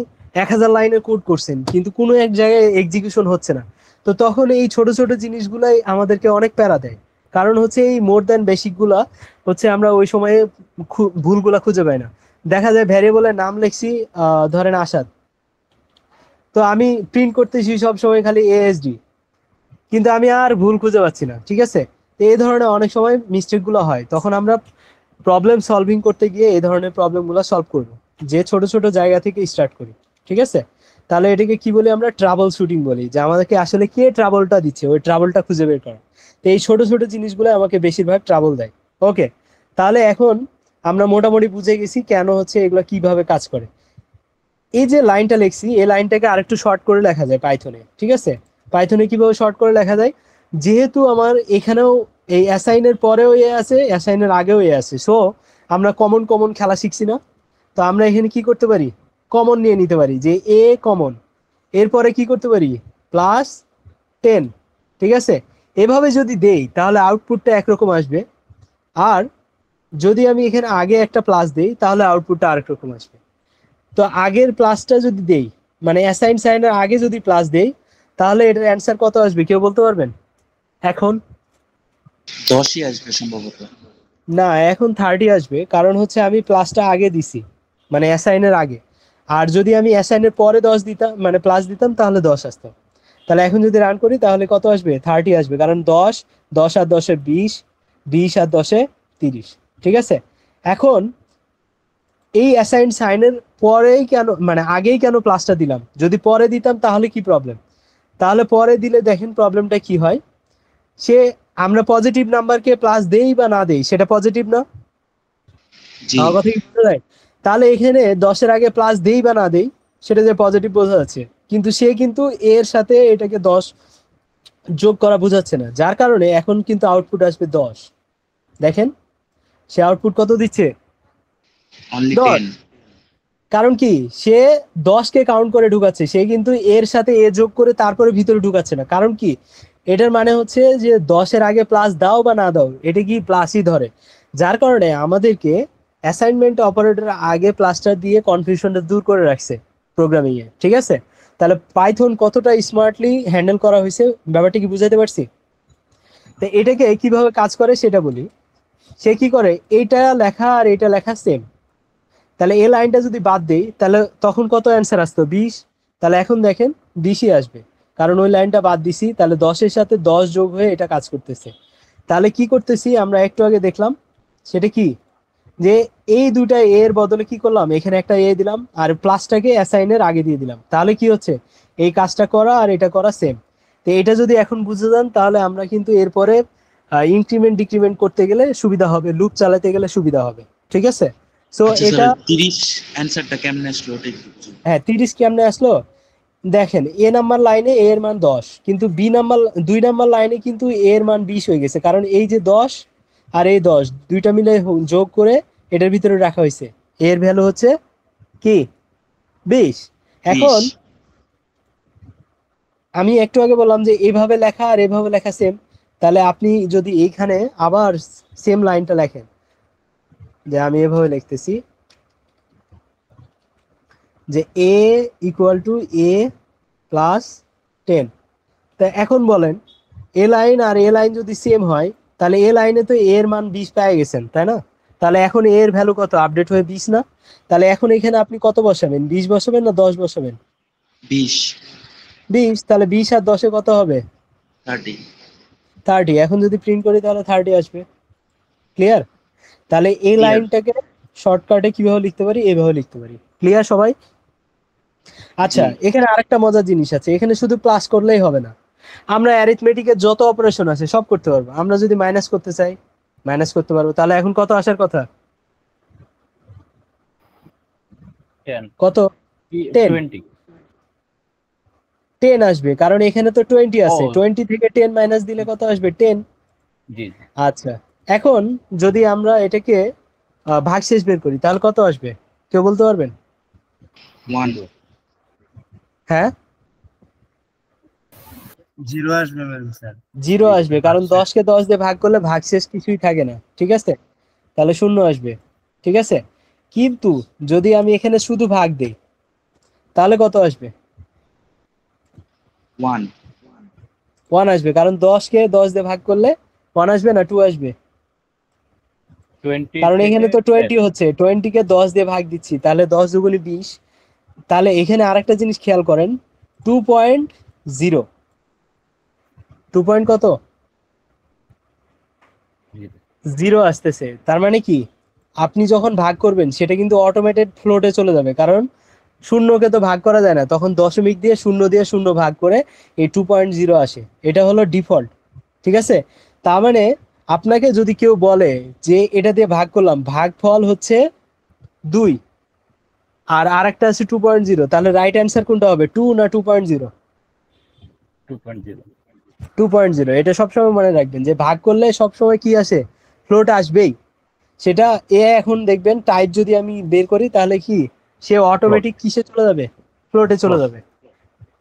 1,000 লাইনের কোড করছেন কিন্তু কোনো এক জায়গায় এক্সিকিউশন হচ্ছে না, তো তখন এই ছোট ছোট জিনিসগুলাই আমাদেরকে অনেক প্যারা দেয়। কারণ হচ্ছে এই মোর দ্যান বেসিক গুলা হচ্ছে আমরা ওই সময়ে ভুলগুলা খুঁজে পাই না। দেখা যায় ভ্যারিয়েবলের নাম লিখছি ধরেন আসাদ, তো আমি প্রিন্ট করতেছি সব সময় খালি এএসডি, কিন্তু আমি আর ভুল খুঁজে পাচ্ছি না। ঠিক আছে, তো এই ধরনের অনেক সময় মিস্টেক গুলো হয়, তখন আমরা প্রবলেম সলভিং করতে গিয়ে এই ধরনের প্রবলেম গুলো সলভ করবো, যে ছোট ছোট জায়গা থেকে স্টার্ট করি। ঠিক আছে, তাহলে এটাকে কি বলি, আমরা ট্রাবল শুটিং বলি, যে আমাদেরকে আসলে কে ট্রাবলটা দিচ্ছে ওই ট্রাবলটা খুঁজে বের করা। তো এই ছোট ছোট জিনিসগুলো আমাকে বেশিরভাগ ট্রাবল দেয়। ওকে, তাহলে এখন আমরা মোটামুটি বুঝে গেছি কেন হচ্ছে এগুলো কিভাবে কাজ করে। এই যে লাইনটা লিখছি এই লাইনটাকে আরেকটু শর্ট করে লেখা যায় পাইথনে, ঠিক আছে? পাইথনে কিভাবে শর্ট করে লেখা যায়, যেহেতু আমার এখানেও এই অ্যাসাইনের পরেও এ আছে অ্যাসাইনের আগেও এ আছে, সো আমরা কমন কমন খেলা শিখছি না? তো আমরা এখানে কি করতে পারি, কমন নিয়ে নিতে পারি, যে এ কমন, এরপরে কি করতে পারি +10, ঠিক আছে? এভাবে যদি দেই তাহলে আউটপুটটা একরকম আসবে, আর যদি আমি এখানে আগে একটা প্লাস দেই তাহলে আউটপুটটা আরেক রকম আসবে। তো আগের প্লাসটা যদি দেই, মানে অ্যাসাইন সাইনের আগে যদি প্লাস দেই, তাহলে এটার অ্যান্সার কত আসবে কেউ বলতে পারবেন এখন? 10ই আসবে সম্ভবত। না, এখন 30 আসবে, কারণ হচ্ছে আমি প্লাসটা আগে দিছি, মানে অ্যাসাইনের আগে। আর যদি আমি অ্যাসাইনের পরে 10 দিতাম, মানে প্লাস দিতাম, তাহলে 10 আসতো। তাহলে এখন যদি রান করি তাহলে কত আসবে, 30 আসবে, কারণ 10, 10 আর 10-এ 20, 20 আর 10-এ 30, ঠিক আছে? এখন এই অ্যাসাইন সাইনের পরেই কেন, মানে আগেই কেন প্লাসটা দিলাম, যদি পরে দিতাম তাহলে কি প্রবলেম? তাহলে পরে দিলে দেখেন প্রবলেমটা কি হয়, সে আমরা পজিটিভ নাম্বারকে প্লাস দেই বা না দেই সেটা পজিটিভ না, জি আমার কথা কি বোঝা যায়? তাহলে এখানে 10-এর আগে প্লাস দেই বা না দেই সেটা যে পজিটিভ বোঝা যাচ্ছে, কিন্তু সে কিন্তু এর সাথে এটাকে 10 যোগ করা বোঝাচ্ছে না, যার কারণে এখন কিন্তু আউটপুট আসবে 10। দেখেন সে আউটপুট কত দিচ্ছে, অনলি 10। 10। কারণ কি, সে 10কে কাউন্ট করে ঢুকাচ্ছে, সে কিন্তু এর সাথে এ যোগ করে তারপরে ভিতরে ঢুকাচ্ছে না। কারণ কি, এটার মানে হচ্ছে যে 10-এর আগে প্লাস দাও বা না দাও এটা কি প্লাসই ধরে, যার কারণে আমাদেরকে অ্যাসাইনমেন্ট অপারেটর আগে প্লাসটা দিয়ে কনফিউশনটা দূর করে রাখছে প্রোগ্রামিং এ, ঠিক আছে? তাহলে পাইথন কতটা স্মার্টলি হ্যান্ডেল করা হয়েছে, ব্যাপারটা কি বুঝাতে পারছি? তো এটাকে কিভাবে কাজ করে সেটা বলি। সে কি করে, এইটা লেখা আর এটা লেখা সেম, তাহলে এই লাইনটা যদি বাদ দেই তাহলে তখন কত অ্যান্সার আসতো, 20। তাহলে এখন দেখেন 20ই আসবে, কারণ ওই লাইনটা বাদ দিছি, তাহলে 10-এর সাথে 10 যোগ হয়ে এটা কাজ করতেছে। তাহলে কি করতেছি আমরা একটু আগে দেখলাম, সেটা কি, যে এই দুটা এর বদলে কি করলাম, এখানে একটা এ দিলাম আর প্লাসটাকে অ্যাসাইনের আগে দিয়ে দিলাম, তাহলে কি হচ্ছে, এই কাজটা করা আর এটা করা সেম। তো এটা যদি এখন বুঝে যান তাহলে আমরা কিন্তু এরপরে ইনক্রিমেন্ট ডিক্রিমেন্ট করতে গেলে সুবিধা হবে, লুপ চালাতে গেলে সুবিধা হবে, ঠিক আছে? সো আচ্ছা স্যার, এটা, 30 অ্যান্সারটা কেমনে আসলো ওটা একটু বুঝুন। হ্যাঁ 30 কেমনে আসলো, দেখেন এ নাম্বার লাইনে এ এর মান 10, কিন্তু বি নাম্বার 2 নাম্বার লাইনে কিন্তু এ এর মান 20 হয়ে গেছে, কারণ এই যে 10 আর এই 10 দুইটা মিলে যোগ করে এটার ভিতরে রাখা হয়েছে, এর ভ্যালু হচ্ছে কি 20। 20। এখন আমি একটু আগে বললাম যে এইভাবে লেখা আর এভাবে লেখা সেম, তাহলে আপনি যদি এইখানে আবার সেম লাইনটা লেখেন, যে আমি এভাবে লিখতেছি যে এ ইকুয়াল টু এ প্লাস 10। তা এখন বলেন এ লাইন আর এ লাইন যদি সেম হয়, তাহলে এ লাইনে তো এ এর মান 20 পেয়ে গেছেন, তাই না? তাহলে এখন এ এর ভ্যালু কত, আপডেট হয়ে 20 না? তাহলে এখন এখানে আপনি কত বসাবেন, 20 বসাবেন না 10 বসাবেন? 20। 20, তাহলে 20 আর 10-এ কত হবে, 30। 30। এখন যদি প্রিন্ট করি তাহলে 30 আসবে। ক্লিয়ার? তাহলে এই ক্লিয়ার। লাইনটাকে শর্টকাটে কিভাবে লিখতে পারি, এইভাবে লিখতে পারি। ক্লিয়ার সবাই? জি আচ্ছা, এখানে আরেকটা মজার জিনিস আছে, এখানে শুধু প্লাস করলেই হবে না, আমরা অ্যারিথমেটিকের যত অপারেশন আছে সব করতে পারবো। আমরা যদি মাইনাস করতে চাই মাইনাস করতে পারবো। তাহলে এখন কত আসার কথা, 10, কত, 10। 20। 10 আসবে, কারণ এখানে তো 20 ও আছে, 20 থেকে 10 মাইনাস দিলে কত আসবে, 10। জি আচ্ছা, এখন যদি আমরা এটাকে ভাগশেষ বের করি তাহলে কত আসবে কেউ বলতে পারবেন? 1। 0। হ্যাঁ, 0 আসবে ম্যাম স্যার। 0 আসবে, কারণ 10-কে 10 দিয়ে ভাগ করলে ভাগশেষ কিছুই থাকে না, ঠিক আছে? তাহলে 0 আসবে, ঠিক আছে? কিন্তু যদি আমি এখানে শুধু ভাগ দেই তাহলে কত আসবে, 1। 1 আসবে, কারণ 10-কে 10 দিয়ে ভাগ করলে 1 আসবে না 2 আসবে, 20 কারণ থেকে এখানে তো 10। 20 হচ্ছে, 20-কে 10 দিয়ে ভাগ দিচ্ছি, তাহলে 10 দুগুণে 20। তাহলে এখানে আরেকটা জিনিস খেয়াল করেন, 2.0, 2 পয়েন্ট কত, জি 0 আসতেছে। তার মানে কি, আপনি যখন ভাগ করবেন সেটা কিন্তু অটোমেটেড ফ্লোটে চলে যাবে, কারণ শূন্যকে তো ভাগ করা যায় না, তখন দশমিক দিয়ে শূন্য ভাগ করে এই 2.0 আসে, এটা হলো ডিফল্ট, ঠিক আছে? তার মানে আপনাকে যদি কেউ বলে যে এটা দিয়ে ভাগ করলাম, ভাগফল হচ্ছে 2, আর আরেকটা আছে 2.0, তাহলে রাইট অ্যান্সার কোনটা হবে, 2 না 2.0? 2.0। 2.0। এটা সবসময় মনে রাখবেন যে ভাগ করলে সবসময় কি আসে, ফ্লোট আসবেই। সেটা এখন দেখবেন টাইপ যদি আমি বের করি তাহলে কি সে অটোমেটিক কিসে চলে যাবে, ফ্লোটে চলে Float। যাবে।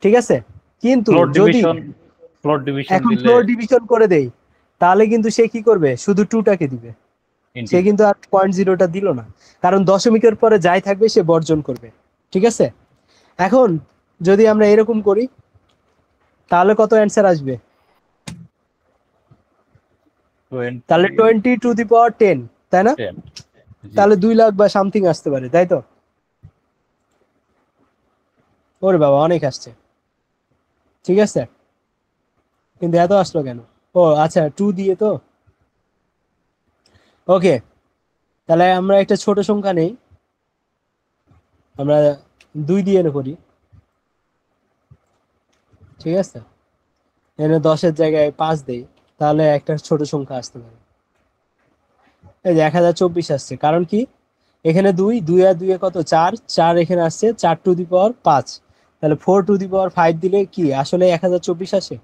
ঠিক আছে, কিন্তু ফ্লোট যদি ডিভিশন এখন দিলে ফ্লোর ডিভিশন করে দেই তাহলে কিন্তু সে কি করবে, শুধু 2টাকে দিবে, সে ইন্টিজার। কিন্তু আর 0.0টা দিল না, কারণ দশমিকের পরে যাই থাকবে সে বর্জন করবে। ঠিক আছে, এখন যদি আমরা এরকম করি তাহলে কত অ্যান্সার আসবে, তাহলে 20^10, তাই না? 10। জি। তাহলে 2 লাখ বা সামথিং আসতে পারে, তাই তো? ওরে বাবা, অনেক আসছে। ঠিক আছে, কিন্তু এত আসলো কেন? ও আচ্ছা, 2 দিয়ে তো। ওকে, তাহলে আমরা একটা ছোট সংখ্যা নেই, আমরা 2 দিয়ে করি। ঠিক আছে, এখানে 10-এর জায়গায় 5 দেই, তাহলে একটা ছোট সংখ্যা আসতে পারে। এই যে 1024 আসছে, কারণ কি এখানে 2, 2 আর 2 কত, 4, 4 এখানে আসছে, 4^5, তাহলে 4^5 দিলে কি আসলে 1024 আসে?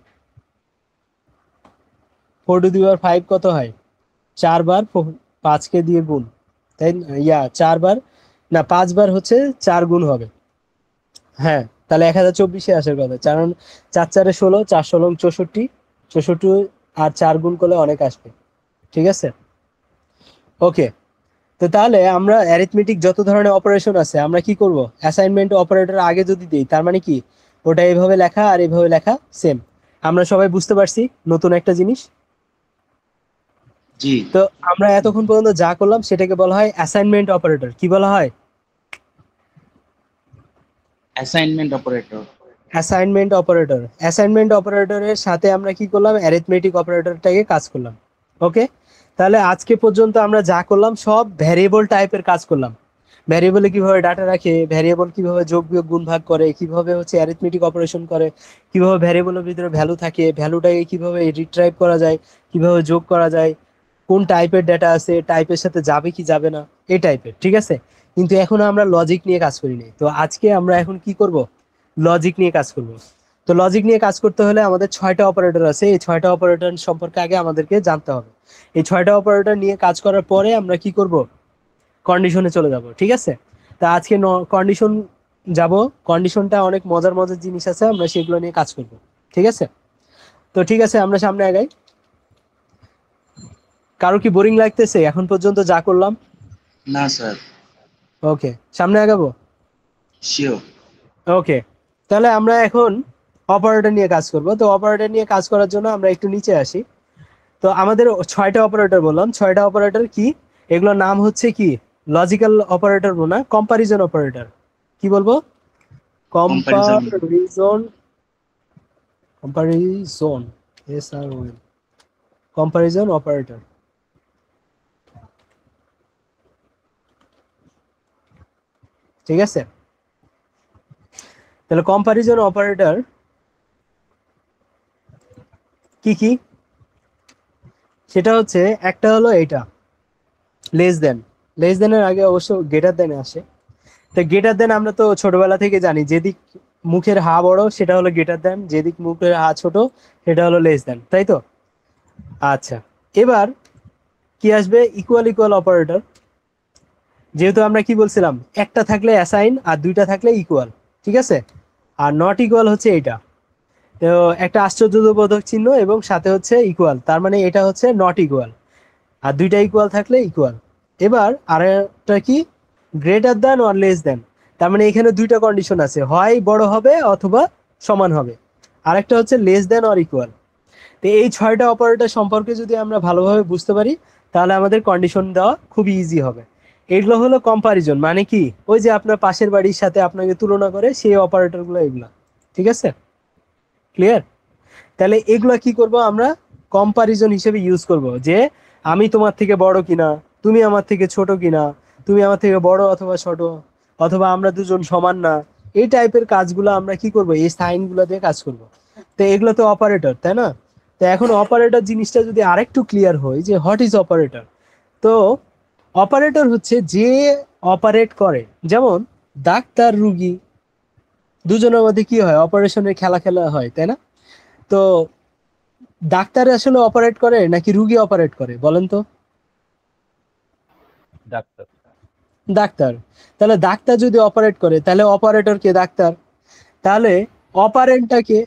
4^5 কত হয়, 4 বার 5কে দিয়ে গুণ, তাই না? 4 বার না, 5 বার হচ্ছে 4 গুণ হবে। হ্যাঁ, তাহলে 1024-এ আসার কথা, কারণ 4×4 = 16, 4×16 = 64, 64 আর 4 গুণ করলে অনেক আসবে। ঠিক আছে, ওকে। তো তাহলে আমরা অ্যারিথমেটিক যত ধরনের অপারেশন আছে আমরা কি করব, অ্যাসাইনমেন্ট অপারেটর আগে যদি দেই তার মানে কি ওটা এইভাবে লেখা আর এইভাবে লেখা সেম। আমরা সবাই বুঝতে পারছি নতুন একটা জিনিস। জি। তো আমরা এতক্ষণ পর্যন্ত যা করলাম সেটাকে বলা হয় অ্যাসাইনমেন্ট অপারেটর। কি বলা হয়? Assignment operator. Assignment operator. Assignment অপারেটরের সাথে আমরা কি করলাম, অ্যারিথমেটিক অপারেটরটাকে কাজ করলাম। ওকে, তাহলে আজকে পর্যন্ত আমরা যা করলাম সব ভ্যারিয়েবল টাইপের কাজ করলাম। ভ্যারিয়েবলে কিভাবে ডাটা রাখে, ভ্যারিয়েবল কিভাবে যোগ বিয়োগ গুণ ভাগ করে, কিভাবে হচ্ছে অ্যারিথমেটিক অপারেশন করে, কিভাবে ভ্যারিয়েবলের ভিতরে ভ্যালু থাকে, ভ্যালুটাকে কিভাবে রিট্রাইভ করা যায়, কিভাবে যোগ করা যায়, কোন টাইপের ডেটা আছে, টাইপের সাথে যাবে কি যাবে না, এই টাইপের। ঠিক আছে, কিন্তু এখন আমরা লজিক নিয়ে কাজ করিনি, তো আজকে আমরা এখন কি করব, লজিক নিয়ে কাজ করব। তো লজিক নিয়ে কাজ করতে হলে আমাদের 6টা অপারেটর আছে, এই 6টা অপারেটর সম্পর্কে আগে আমাদেরকে জানতে হবে। এই 6টা অপারেটর নিয়ে কাজ করার পরে আমরা কি করব, কন্ডিশনে চলে যাব। ঠিক আছে, তা আজকে কন্ডিশন যাব। কন্ডিশনটা অনেক মজার মজার জিনিস আছে, আমরা সেগুলো নিয়ে কাজ করব। ঠিক আছে, তো ঠিক আছে, আমরা সামনে আগাই। কারো কি বোরিং লাগতেছে এখন পর্যন্ত যা করলাম? না স্যার। ওকে, সামনে আগাবো। শিওর। ওকে, তাহলে আমরা এখন অপারেটর নিয়ে কাজ করব। তো অপারেটর নিয়ে কাজ করার জন্য আমরা একটু নিচে আসি। তো আমাদের 6টা অপারেটর বললাম, 6টা অপারেটর কি, এগুলোর নাম হচ্ছে কি, লজিক্যাল অপারেটর বলবো না, কম্পারিজন অপারেটর। কি বলবো, comparison. Comparison. Comparison, SRON, comparison operator. ঠিক আছে, তাহলে কম্পারিজন অপারেটর কি কি, সেটা হচ্ছে একটা হলো এটা লেস দেন। লেস দেনের আগে অবশ্য গ্রেটার দেন আসে। তো গ্রেটার দেন আমরা তো ছোটবেলা থেকে জানি, যেদিক মুখের হা বড় সেটা হলো গ্রেটার দেন, যেদিক মুখের হা ছোট সেটা হলো লেস দেন, তাই তো? আচ্ছা, এবার কি আসবে, ইকুয়াল ইকুয়াল অপারেটর। যেহেতু আমরা কি বলছিলাম, একটা থাকলে অ্যাসাইন আর 2টা থাকলে ইকুয়াল। ঠিক আছে, আর নট ইকুয়াল হচ্ছে এটা। তো একটা আশ্চর্যবোধক চিহ্ন এবং সাথে হচ্ছে ইকুয়াল, তার মানে এটা হচ্ছে নট ইকুয়াল। আর 2টা ইকুয়াল থাকলে ইকুয়াল। এবার আর একটা কি, greater than or less than. তার মানে এখানে 2টা কন্ডিশন আছে, হয় বড় হবে অথবা সমান হবে। আরেকটা হচ্ছে লেস দ্যান অর ইকুয়াল। তো এই 6টা অপারেটর সম্পর্কে যদি আমরা ভালোভাবে বুঝতে পারি তাহলে আমাদের কন্ডিশন দেওয়া খুবই ইজি হবে। এগুলো হলো কম্পারিজন, মানে কি, ওই যে আপনার পাশের বাড়ির সাথে আপনাকে তুলনা করে সেই অপারেটরগুলো এগুলা। ঠিক আছে, ক্লিয়ার? তাহলে এগুলা কি করব, আমরা কম্পারিজন হিসেবে ইউজ করব, যে আমি তোমার থেকে বড় কিনা, তুমি আমার থেকে ছোট কিনা, তুমি আমার থেকে বড় অথবা ছোট, অথবা আমরা দুজন সমান না, এই টাইপের কাজগুলো আমরা কি করব, এই সাইনগুলো দিয়ে কাজ করব। তো এগুলো তো অপারেটর, তাই না? তো এখন অপারেটর জিনিসটা যদি আরেকটু ক্লিয়ার হয় যে হোয়াট ইজ অপারেটর, তো অপারেটর হচ্ছে যে অপারেট করে, যেমন ডাক্তার রুগী দুজনের মধ্যে কি হয়, অপারেশনের খেলা খেলা হয়, তাই না? তো ডাক্তার আসলে অপারেট করে নাকি রুগী অপারেট করে বলেন তো? ডাক্তার। ডাক্তার। তাহলে ডাক্তার যদি অপারেট করে তাহলে অপারেটর কে? ডাক্তার। তাহলে অপারেন্টটা কে?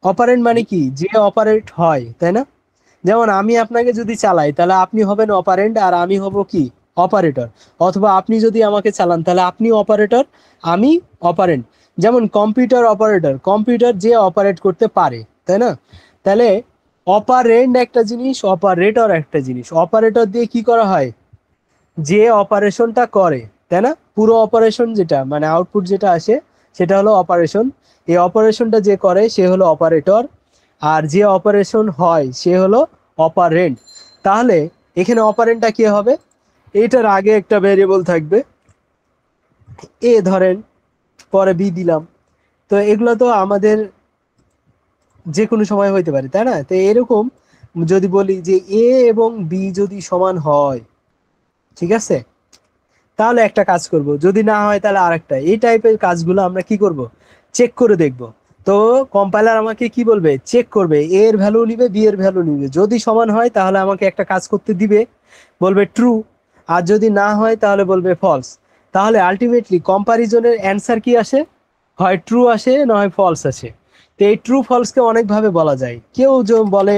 অপারেন্ট মানে কি? যে অপারেট হয়, তাই না? যেমন আমি আপনাকে যদি চালাই তাহলে আপনি হবেন অপারেন্ট আর আমি হব কি? অপারেটর। অথবা আপনি যদি আমাকে চালান তাহলে আপনি অপারেটর, আমি অপারেন্ট। যেমন কম্পিউটার অপারেটর, কম্পিউটার যে অপারেট করতে পারে, তাই না? তাহলে অপারেন্ট একটা জিনিস, অপারেটর একটা জিনিস। অপারেটর দিয়ে কি করা হয়? যে অপারেশনটা করে, তাই না? পুরো অপারেশন যেটা মানে আউটপুট যেটা আসে সেটা হলো অপারেশন। এই অপারেশনটা যে করে সে হলো অপারেটর, আর যে অপারেশন হয় সে হলো অপারেন্ট। তাহলে এখানে অপারেন্টটা কি হবে? এটার আগে একটা ভেরিয়েবল থাকবে, এ ধরেন, পরে বি দিলাম। তো এগুলো তো আমাদের যে কোনো সময় হইতে পারে, তাই না? তো এরকম যদি বলি যে এ এবং বি যদি সমান হয়, ঠিক আছে, তাহলে একটা কাজ করব, যদি না হয় তাহলে আরেকটা। এই টাইপের কাজগুলো আমরা কি করব? চেক করে দেখব। তো কম্পাইলার আমাকে কি বলবে? চেক করবে, এ এর ভ্যালু নিবে, বি এর ভ্যালু নিবে। যদি সমান হয় তাহলে আমাকে একটা কাজ করতে দিবে, বলবে ট্রু। আর যদি না হয় তাহলে বলবে ফলস। তাহলে আলটিমেটলি কম্পারিজনের অ্যান্সার কি আসে? হয় ট্রু আসে, না হয় ফলস আসে। তো এই ট্রু ফলসকে অনেকভাবে বলা যায়। কেউ বলে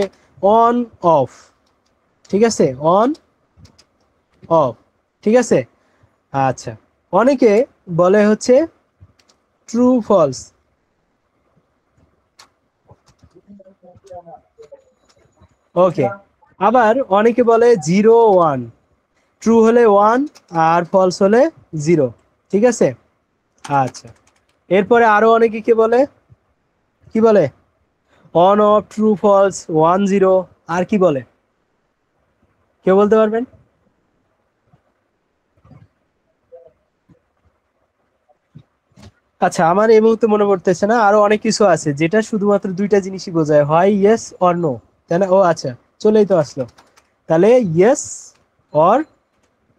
অন অফ, ঠিক আছে, অন অফ, ঠিক আছে। আচ্ছা, অনেকে বলে হচ্ছে ট্রু ফলস। ওকে, আবার অনেকে বলে 0 1, ট্রু হলে 1 আর ফলস হলে 0, ঠিক আছে। আচ্ছা, এরপরে আরো অনেকে কি বলে? কি বলে? অন অফ, ট্রু ফলস, 1 0, আর কি বলে? কেউ বলতে পারবেন? আচ্ছা, আমার এই মুহূর্তে মনে পড়তেছে না। আরো অনেক কিছু আছে যেটা শুধুমাত্র দুইটা জিনিসই বোঝায়, হয় ইয়েস অর নো, তাই না? ও আচ্ছা, চলেই তো আসলো। তাহলে ইয়েস অর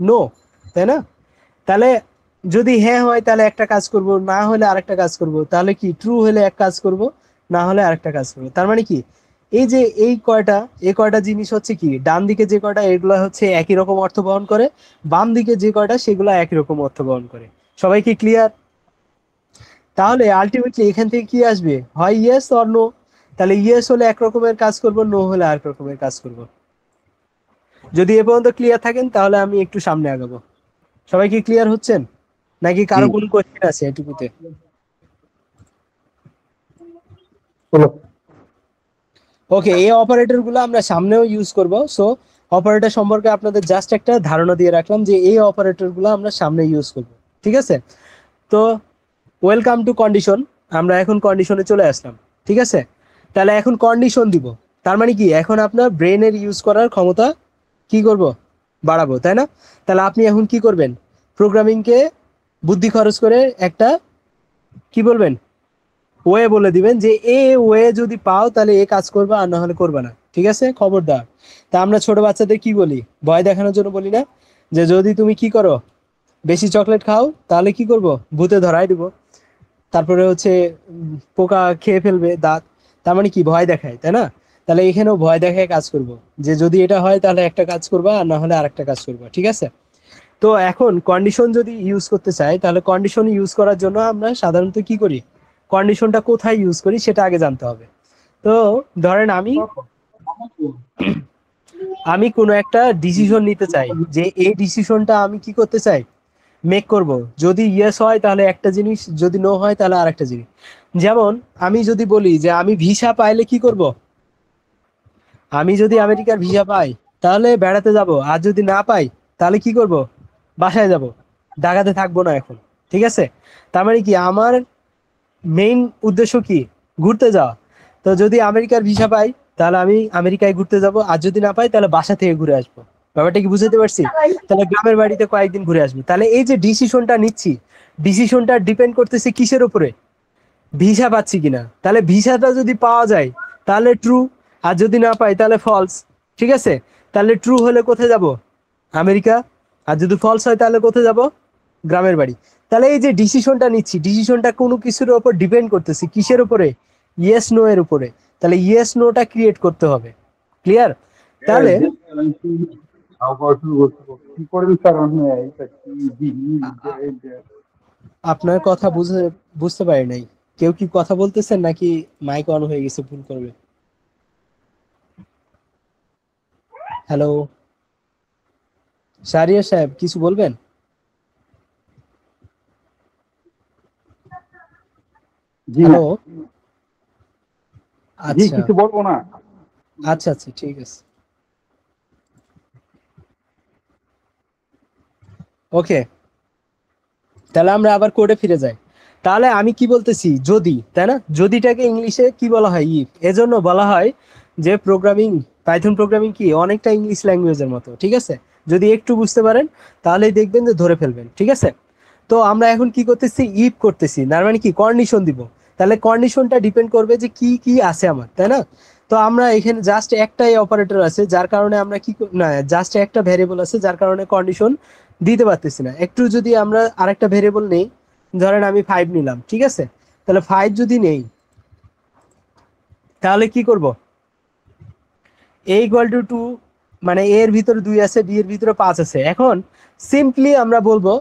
নো, তাই না? তাহলে যদি হ্যাঁ হয় তাহলে একটা কাজ করব, না হলে আরেকটা কাজ করব। তাহলে কি ট্রু হলে এক কাজ করব, না হলে আরেকটা কাজ করব। তার মানে কি, এই যে এই কয়টা জিনিস হচ্ছে কি, ডান দিকে যে কয়টা এগুলো হচ্ছে একই রকম অর্থ বহন করে, বাম দিকে যে কয়টা সেগুলো একই রকম অর্থ বহন করে। সবাই কি ক্লিয়ার? তাহলে আলটিমেটলি এখান থেকে কি আসবে? হয় ইয়েস অর নো। তাহলে ইয়েস হলে এক রকমের কাজ করব, নো হলে আরেক রকমের কাজ করব। যদি এ পর্যন্ত ক্লিয়ার থাকেন তাহলে আমি একটু সামনে আগাবো। সবাই কি ক্লিয়ার হচ্ছেন, নাকি কারো কোনো কোয়েশ্চেন আছে এটুকুতে? ওকে, এই অপারেটর গুলো আমরা সামনেও ইউজ করব। সো অপারেটর সম্পর্কে আপনাদের জাস্ট একটা ধারণা দিয়ে রাখলাম যে এই অপারেটর গুলো আমরা সামনে ইউজ করব, ঠিক আছে। তো ওয়েলকাম টু কন্ডিশন। আমরা এখন কন্ডিশনে চলে আসলাম, ঠিক আছে। তাহলে এখন কন্ডিশন দিব, তার মানে কি, এখন আপনার ব্রেনের ইউজ করার ক্ষমতা কি করব? বাড়াবো, তাই না? তাহলে আপনি এখন কি করবেন? প্রোগ্রামিংকে বুদ্ধি খরচ করে একটা কি বলবেন? ওয়ে বলে দিবেন যে এ ওয়ে যদি পাও তাহলে এ কাজ করবে, আর না হলে করবে না, ঠিক আছে, খবরদার। তা আমরা ছোট বাচ্চাদের কি বলি? ভয় দেখানোর জন্য বলি না যে যদি তুমি কি করো, বেশি চকলেট খাও তাহলে কি করব? ভূতে ধরাই দিব। তারপরে হচ্ছে পোকা খেয়ে ফেলবে দাঁত। তার মানে কি, ভয় দেখায়, তাই না? তাহলে এখানেও ভয় দেখায় কাজ করব, যে যদি এটা হয় তাহলে একটা কাজ করবা, আর না হলে আরেকটা কাজ করবা, ঠিক আছে। তো এখন কন্ডিশন যদি ইউজ করতে চাই তাহলে কন্ডিশন ইউজ করার জন্য আমরা সাধারণত কি করি? কন্ডিশনটা কোথায় ইউজ করি সেটা আগে জানতে হবে। তো ধরেন আমি কোনো একটা ডিসিশন নিতে চাই, যে এই ডিসিশনটা আমি কি করতে চাই? মেক করব। যদি ইয়েস হয় তাহলে একটা জিনিস, যদি নো হয় তাহলে আরেকটা জিনিস। যেমন আমি যদি বলি যে আমি ভিসা পাইলে কি করব? আমি যদি আমেরিকার ভিসা পাই তাহলে বেড়াতে যাব, আর যদি না পাই তাহলে কি করব? বাসায় যাব, ঢাকাতে থাকবো না এখন, ঠিক আছে। তার মানে কি, আমার মেইন উদ্দেশ্য কি? ঘুরতে যাওয়া। তো যদি আমেরিকার ভিসা পাই তাহলে আমি আমেরিকায় ঘুরতে যাব, আর যদি না পাই তাহলে বাসা থেকে ঘুরে আসবো। ব্যাপারটা কি বুঝতে পারছি? তাহলে গ্রামের বাড়িতে কয়েকদিন ঘুরে আসবো। তাহলে এই যে ডিসিশনটা নিচ্ছি, ডিসিশনটা ডিপেন্ড করতেছে কিসের উপরে? ভিসা পাচ্ছি কিনা। তাহলে ভিসাটা যদি পাওয়া যায় তাহলে ট্রু, আর যদি না পাই তাহলে ফলস। ঠিক আছে, তাহলে ট্রু হলে কোথায় যাব? আমেরিকা। আর যদি ফলস হয় তাহলে কোথায় যাব? গ্রামের বাড়ি। তাহলে এই যে ডিসিশনটা নিচ্ছি, ডিসিশনটা কোনো কিছুর উপর ডিপেন্ড করতেছি, কিসের উপরে? ইয়েস নো এর উপরে। তাহলে ইয়েস নোটা ক্রিয়েট করতে হবে। ক্লিয়ার? তাহলে আপনার কথা বুঝতে পারি নাই। কেউ কি কথা বলতেছেন নাকি মাইক অন হয়ে গেছে ভুল করবে? হ্যালো শাহরিয়ার সাহেব, কিছু বলবেন? হ্যালো। আচ্ছা কিছু বলবো না। আচ্ছা আচ্ছা, ঠিক আছে, ওকে। তাহলে আমরা আবার কোডে ফিরে যাই। তাহলে আমি কি বলতেছি, যদি, তাই না? যদিটাকে ইংলিশে কি বলা হয়? ইফ। এজন্য বলা হয় যে প্রোগ্রামিং, পাইথন প্রোগ্রামিং কি অনেকটা ইংলিশ ল্যাঙ্গুয়েজের মতো। ঠিক আছে, যদি একটু বুঝতে পারেন তাহলেই দেখবেন যে ধরে ফেলবেন। ঠিক আছে, তো আমরা এখন কি করতেছি? ইফ করতেছি, তার মানে কি কন্ডিশন দিব। তাহলে কন্ডিশনটা ডিপেন্ড করবে যে কি কি আছে আমার, তাই না? তো আমরা এখানে জাস্ট একটাই অপারেটর আছে, যার কারণে আমরা কি না, জাস্ট একটা ভ্যারিয়েবল আছে যার কারণে কন্ডিশন দিতে পারতেছি না। একটু যদি আমরা আরেকটা ভেরিয়েবল নেই, ধরেন আমি 5 নিলাম। ঠিক আছে, তাহলে 5 যদি নেই তাহলে কি করব? a ইকুয়াল টু 2, মানে a এর ভিতরে 2 আছে, b এর ভিতরে 5 আছে। এখন সিম্পলি আমরা বলবো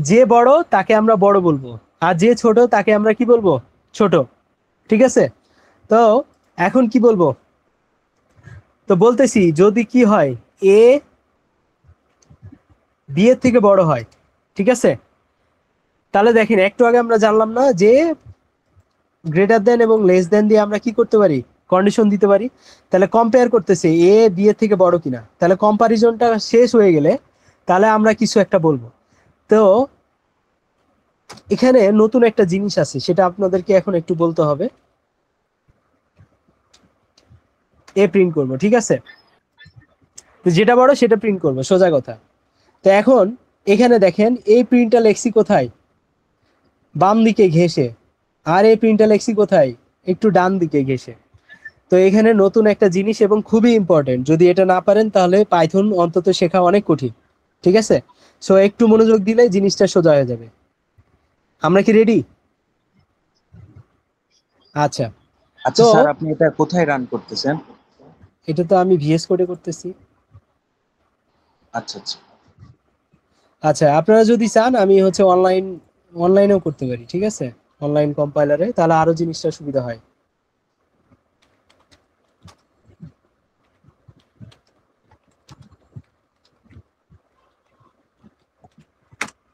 যে বড় তাকে আমরা বড় বলবো, আর যে ছোট তাকে আমরা কি বলবো? ছোট। ঠিক আছে, তো এখন কি বলবো? তো বলতেছি যদি কি হয়, a b এর থেকে বড় হয়। ঠিক আছে, তাহলে দেখেন একটু আগে আমরা জানলাম না যে গ্রেটার দেন এবং লেস দেন দিয়ে আমরা কি করতে পারি? কন্ডিশন দিতে পারি। তাহলে কম্পেয়ার করতেছে এ বি এর থেকে বড় কিনা। তাহলে কম্পারিজনটা শেষ হয়ে গেলে তাহলে আমরা কিছু একটা বলবো। তো এখানে নতুন একটা জিনিস আছে, সেটা আপনাদেরকে এখন একটু বলতে হবে। এ প্রিন্ট করব। ঠিক আছে, তো যেটা বড় সেটা প্রিন্ট করবো, সোজা কথা। তো এখন এখানে দেখেন এই প্রিন্টটা লেখছি কোথায়? বাম দিকে ঘেঁষে। আর এই প্রিন্টটা লেখছি কোথায়? একটু ডান দিকে ঘেঁষে। তো এখানে নতুন একটা জিনিস এবং খুবই ইম্পর্টেন্ট, যদি এটা না পারেন তাহলে পাইথন অন্তত শেখা অনেক কঠিন। ঠিক আছে, সো একটু মনোযোগ দিলে জিনিসটা সোজা হয়ে যাবে। আমরা কি রেডি? আচ্ছা, আচ্ছা তো স্যার, আপনি এটা কোথায় রান করতেছেন? এটা তো আমি ভিএস কোডে করতেছি। আচ্ছা আচ্ছা। আচ্ছা, আপনারা যদি চান আমি হচ্ছে অনলাইনেও করতে পারি। ঠিক আছে, অনলাইন কম্পাইলারে, তাহলে আরো জিনিসটা সুবিধা হয়।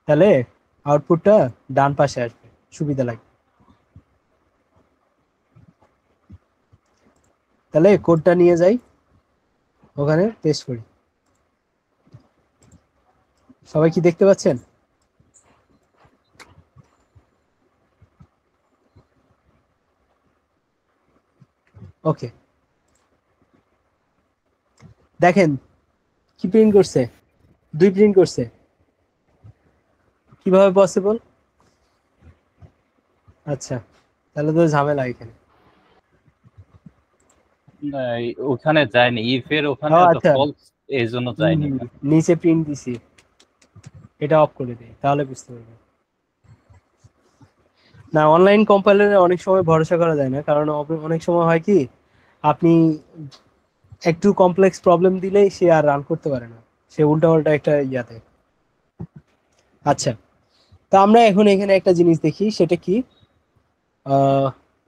তাহলে আউটপুটটা ডান পাশে আসবে, সুবিধা লাগে। তাহলে কোডটা নিয়ে যাই, ওখানে পেস্ট করি। সবাই কি দেখতে পাচ্ছেন? ওকে, দেখেন কি প্রিন্ট করছে? 2 প্রিন্ট করছে। কিভাবে পসিবল? আচ্ছা, তাহলে তো ঝামেলা এখানে। না, ওখানে যায়নি, ইফ এর ওখানে ও তো আচ্ছা, ফলস, এই জন্য যায়নি এখানে। নিচে প্রিন্ট দিছি, এটা অফ করে দিই তাহলে বুঝতে পারবে। না, অনলাইন কম্পাইলারে অনেক সময় ভরসা করা যায় না, কারণ অনেক সময় হয় কি, আপনি একটু কমপ্লেক্স প্রবলেম দিলেই সে আর রান করতে পারে না, সে উল্টাপাল্টা একটা ইয়াতে। আচ্ছা, তো আমরা এখন এখানে একটা জিনিস দেখি, সেটা কি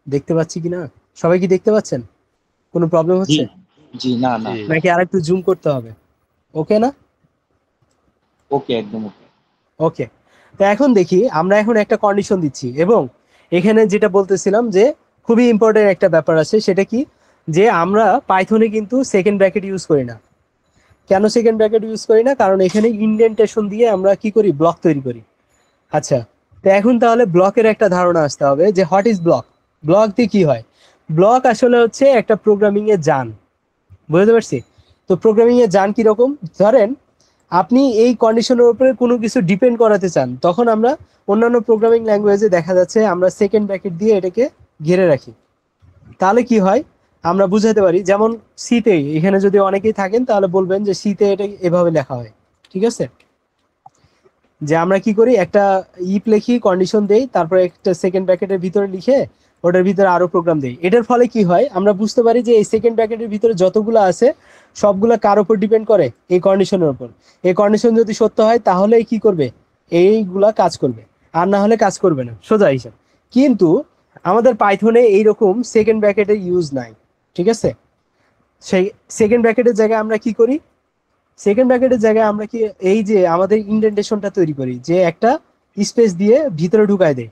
দেখতে পাচ্ছি কিনা? সবাই কি দেখতে পাচ্ছেন? কোনো প্রবলেম জি হচ্ছে জি, না না, জি। নাকি আর একটু জুম করতে হবে? ওকে না? ওকে, একদম ওকে। ওকে, তো এখন দেখি, আমরা এখন একটা কন্ডিশন দিচ্ছি এবং এখানে যেটা বলতেছিলাম যে খুবই ইম্পর্টেন্ট একটা ব্যাপার আছে, সেটা কি, যে আমরা পাইথনে কিন্তু সেকেন্ড ব্র্যাকেট ইউজ করি না। কেন সেকেন্ড ব্র্যাকেট ইউজ করি না? কারণ এখানে ইনডেন্টেশন দিয়ে আমরা কি করি? ব্লক তৈরি করি। আচ্ছা, তো এখন তাহলে ব্লকের একটা ধারণা আসতে হবে যে হোয়াট ইজ ব্লক। ব্লক দিয়ে কি হয়? ব্লক আসলে হচ্ছে একটা প্রোগ্রামিং এর যান। বুঝতে পারছি? তো প্রোগ্রামিং এর যান কিরকম? ধরেন আপনি এই কন্ডিশনের উপরে কোনো কিছু ডিপেন্ড করাতে চান, তখন আমরা অন্যান্য প্রোগ্রামিং ল্যাঙ্গুয়েজে দেখা যাচ্ছে আমরা সেকেন্ড ব্র্যাকেট দিয়ে এটাকে ঘিরে রাখি। তাহলে কি হয়? আমরা বুঝাতে পারি, যেমন সিতে এখানে যদি অনেকেই থাকেন তাহলে বলবেন যে সিতে এটা এভাবে লেখা হয়, ঠিক আছে? যে আমরা কি করি, একটা ইফ লিখি, কন্ডিশন দেই, তারপরে একটা সেকেন্ড ব্র্যাকেটের ভিতরে লিখে ওটার ভিতরে আরো প্রোগ্রাম দেই। এটার ফলে কি হয়, আমরা বুঝতে পারি যে এই সেকেন্ড ব্র্যাকেটের ভিতরে যতগুলো আছে সবগুলো কার উপর ডিপেন্ড করে, এই কন্ডিশনের উপর। এই কন্ডিশন যদি সত্য হয় তাহলে কি করবে, এইগুলা কাজ করবে, আর না হলে কাজ করবে না, সোজা হিসাব। কিন্তু আমাদের পাইথনে এইরকম সেকেন্ড ব্র্যাকেটের ইউজ নাই, ঠিক আছে? সেই সেকেন্ড ব্র্যাকেটের জায়গায় আমরা কি করি, সেকেন্ড ব্র্যাকেটের জায়গায় আমরা কি, এই যে আমাদের ইন্ডেন্টেশনটা তৈরি করি, যে একটা স্পেস দিয়ে ভিতরে ঢুকায় দেয়।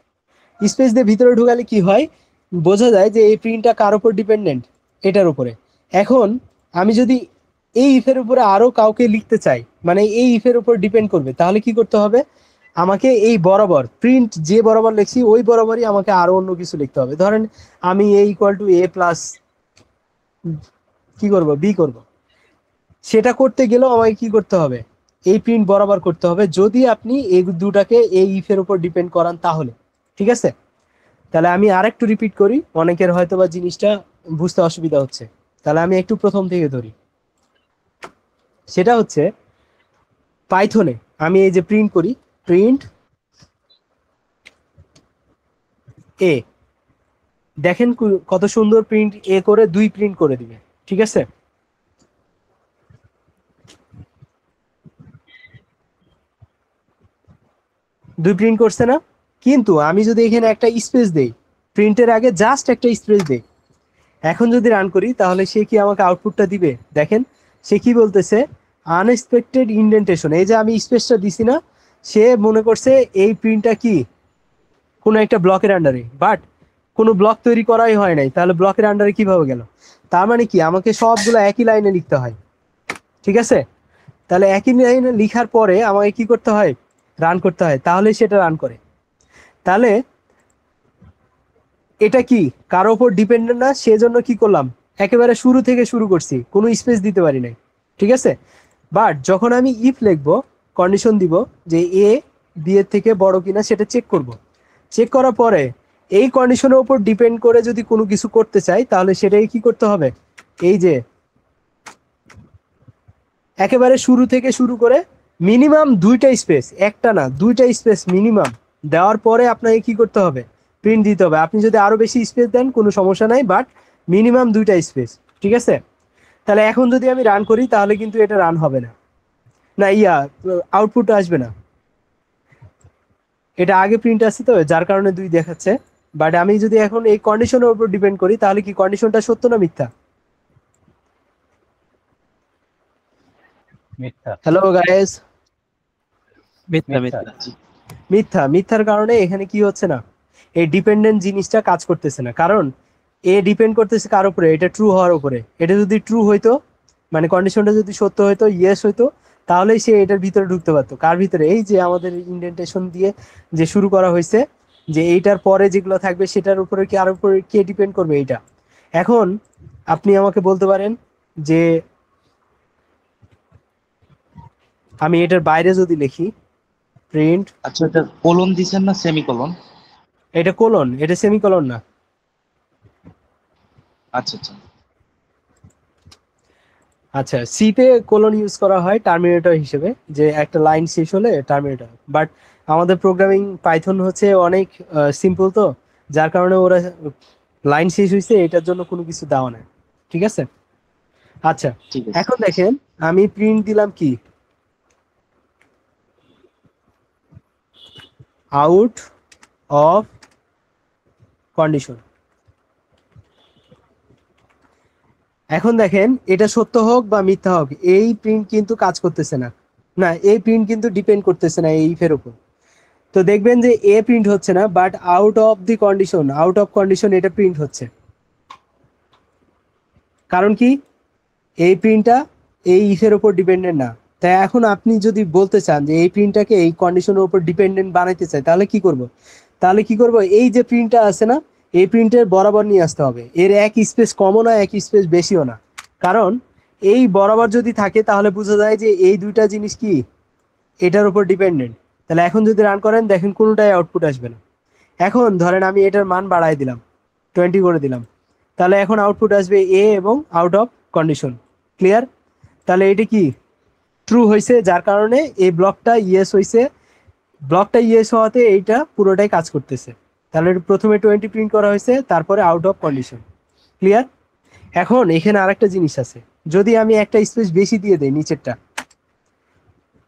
স্পেস দিয়ে ভিতরে ঢুকালে কি হয়, বোঝা যায় যে এই প্রিন্টটা কার উপর ডিপেন্ডেন্ট, এটার উপরে। এখন আমি যদি এই ইফের উপরে আরো কাউকে লিখতে চাই, মানে এই ইফের উপর ডিপেন্ড করবে, তাহলে কি করতে হবে, আমাকে এই বরাবর প্রিন্ট যে বরাবর লিখছি ওই বরাবরই আমাকে আরো অন্য কিছু লিখতে হবে। ধরেন আমি এ ইকুয়াল টু এ প্লাস কি করব, বি করব। সেটা করতে গেলেও আমাকে কি করতে হবে, এই প্রিন্ট বরাবর করতে হবে, যদি আপনি এই দুটাকে এই ইফের উপর ডিপেন্ড করান তাহলে, ঠিক আছে? তাহলে আমি আরেকটু রিপিট করি, অনেকের হয়তো বা জিনিসটা বুঝতে অসুবিধা হচ্ছে। তাহলে আমি একটু প্রথম থেকে ধরি। সেটা হচ্ছে পাইথনে আমি এই যে প্রিন্ট করি, প্রিন্ট এ, দেখেন কত সুন্দর প্রিন্ট এ করে 2 প্রিন্ট করে দিবে, ঠিক আছে? দুই প্রিন্ট করছে না? কিন্তু আমি যদি এখানে একটা স্পেস দেই, প্রিন্টের আগে জাস্ট একটা স্পেস দেই, এখন যদি রান করি তাহলে সে কি আমাকে আউটপুটটা দিবে? দেখেন সে কি বলতেছে, আনএক্সপেক্টেড ইন্ডেন্টেশন। এই যে আমি স্পেসটা দিছি না, সে মনে করছে এই প্রিন্টটা কি কোনো একটা ব্লকের আন্ডারে, বাট কোনো ব্লক তৈরি করাই হয় নাই, তাহলে ব্লকের আন্ডারে কিভাবে গেল? তার মানে কি, আমাকে সবগুলো একই লাইনে লিখতে হয়, ঠিক আছে? তাহলে একই লাইনে লিখার পরে আমাকে কি করতে হয়, রান করতে হয়, তাহলে সেটা রান করে। তাহলে এটা কি কারো উপর ডিপেন্ডেন্ট না, সেজন্য কি করলাম, একেবারে শুরু থেকে শুরু করছি, কোনো স্পেস দিতে পারি নাই, ঠিক আছে? বাট যখন আমি ইফ লিখবো, কন্ডিশন দিব যে এ বি এর থেকে বড় কিনা সেটা চেক করব। চেক করার পরে এই কন্ডিশনের উপর ডিপেন্ড করে যদি কোনো কিছু করতে চাই, তাহলে সেটাই কি করতে হবে, এই যে একেবারে শুরু থেকে শুরু করে মিনিমাম 2টা স্পেস, একটা না 2টা স্পেস মিনিমাম দেওয়ার পরে আপনাকে কি করতে হবে, প্রিন্ট দিতে হবে। আপনি যদি আরো বেশি স্পেস দেন কোনো সমস্যা নাই, বাট মিনিমাম 2টা স্পেস, ঠিক আছে? তাহলে এখন যদি আমি রান করি তাহলে কিন্তু এটা রান হবে না, না আউটপুট আসবে না। এটা আগে প্রিন্ট আসছে তো, যার কারণে 2 দেখাচ্ছে। বাট আমি যদি এখন এই কন্ডিশনের উপর ডিপেন্ড করি, তাহলে কি কন্ডিশনটা সত্য না মিথ্যা? মিথ্যা। হ্যালো গাইস, মিথ্যা মিথ্যা। মিথ্যা মিথ্যা। মিথ্যার কারণে এখানে কি হচ্ছে না, এই ডিপেন্ডেন্ট জিনিসটা কাজ করতেছে না, কারণ এ ডিপেন্ড করতেছে কার উপরে, এটা ট্রু হওয়ার উপরে। এটা যদি ট্রু হইতো, মানে কন্ডিশনটা যদি সত্য হইতো, ইয়েস হইতো, তাহলেই সে এটার ভিতরে ঢুকতে পারতো। কার ভিতরে, এই যে আমাদের ইন্ডেন্টেশন দিয়ে যে শুরু করা হয়েছে, যে এইটার পরে যেগুলো থাকবে সেটার উপরে কি, আর উপরে কে ডিপেন্ড করবে, এইটা। এখন আপনি আমাকে বলতে পারেন যে আমি এটার বাইরে যদি লিখি প্রিন্ট, আচ্ছা, এটা কোলন দিছেন না সেমিকোলন? এটা কোলন, এটা সেমিকোলন না। আচ্ছা আচ্ছা। আচ্ছা, সিতে কোলন ইউজ করা হয় টার্মিনেটর হিসেবে, যে একটা লাইন শেষ হলে টার্মিনেটর। বাট আমাদের প্রোগ্রামিং পাইথন হচ্ছে অনেক সিম্পল, তো যার কারণে ওরা লাইন শেষ হয়েছে এটার জন্য কোনো কিছু দেওয়া নাই, ঠিক আছে? আচ্ছা, ঠিক আছে। এখন দেখেন আমি প্রিন্ট দিলাম কি, আউট অফ কন্ডিশন। এখন দেখেন এটা সত্য হোক বা মিথ্যা হোক, এই প্রিন্ট কিন্তু কাজ করতেছে না, না এই প্রিন্ট কিন্তু ডিপেন্ড করতেছে না এই ইফের উপর। তো দেখবেন যে এ প্রিন্ট হচ্ছে না, but out of the condition, out of condition এটা প্রিন্ট হচ্ছে। কারণ কি, এই প্রিন্টটা এই ইফের উপর ডিপেন্ডেন্ট না। তাই এখন আপনি যদি বলতে চান যে এই প্রিন্টটাকে এই কন্ডিশনের উপর ডিপেন্ডেন্ট বানাইতে চাই, তাহলে কি করব, এই যে প্রিন্টটা আছে না, এই প্রিন্টের বরাবর নিয়ে আসতে হবে। এর এক স্পেস কমও না, এক স্পেস বেশিও না। কারণ এই বরাবর যদি থাকে তাহলে বোঝা যায় যে এই দুইটা জিনিস কি এটার উপর ডিপেন্ডেন্ট। তাহলে এখন যদি রান করেন দেখেন কোনোটাই আউটপুট আসবে না। এখন ধরেন আমি এটার মান বাড়াই দিলাম, 20 করে দিলাম, তাহলে এখন আউটপুট আসবে এ এবং আউট অফ কন্ডিশন। ক্লিয়ার? তাহলে এটা কি ট্রু হয়েছে, যার কারণে এই ব্লকটা ইয়েস হয়েছে। ব্লকটা ইয়েস হওয়াতে এইটা পুরোটাই কাজ করতেছে। তাহলে প্রথমে 20 প্রিন্ট করা হয়েছে, তারপরে আউট অফ কন্ডিশন। ক্লিয়ার? এখন এখানে আরেকটা জিনিস আছে, যদি আমি একটা স্পেস বেশি দিয়ে দেই নিচেরটা,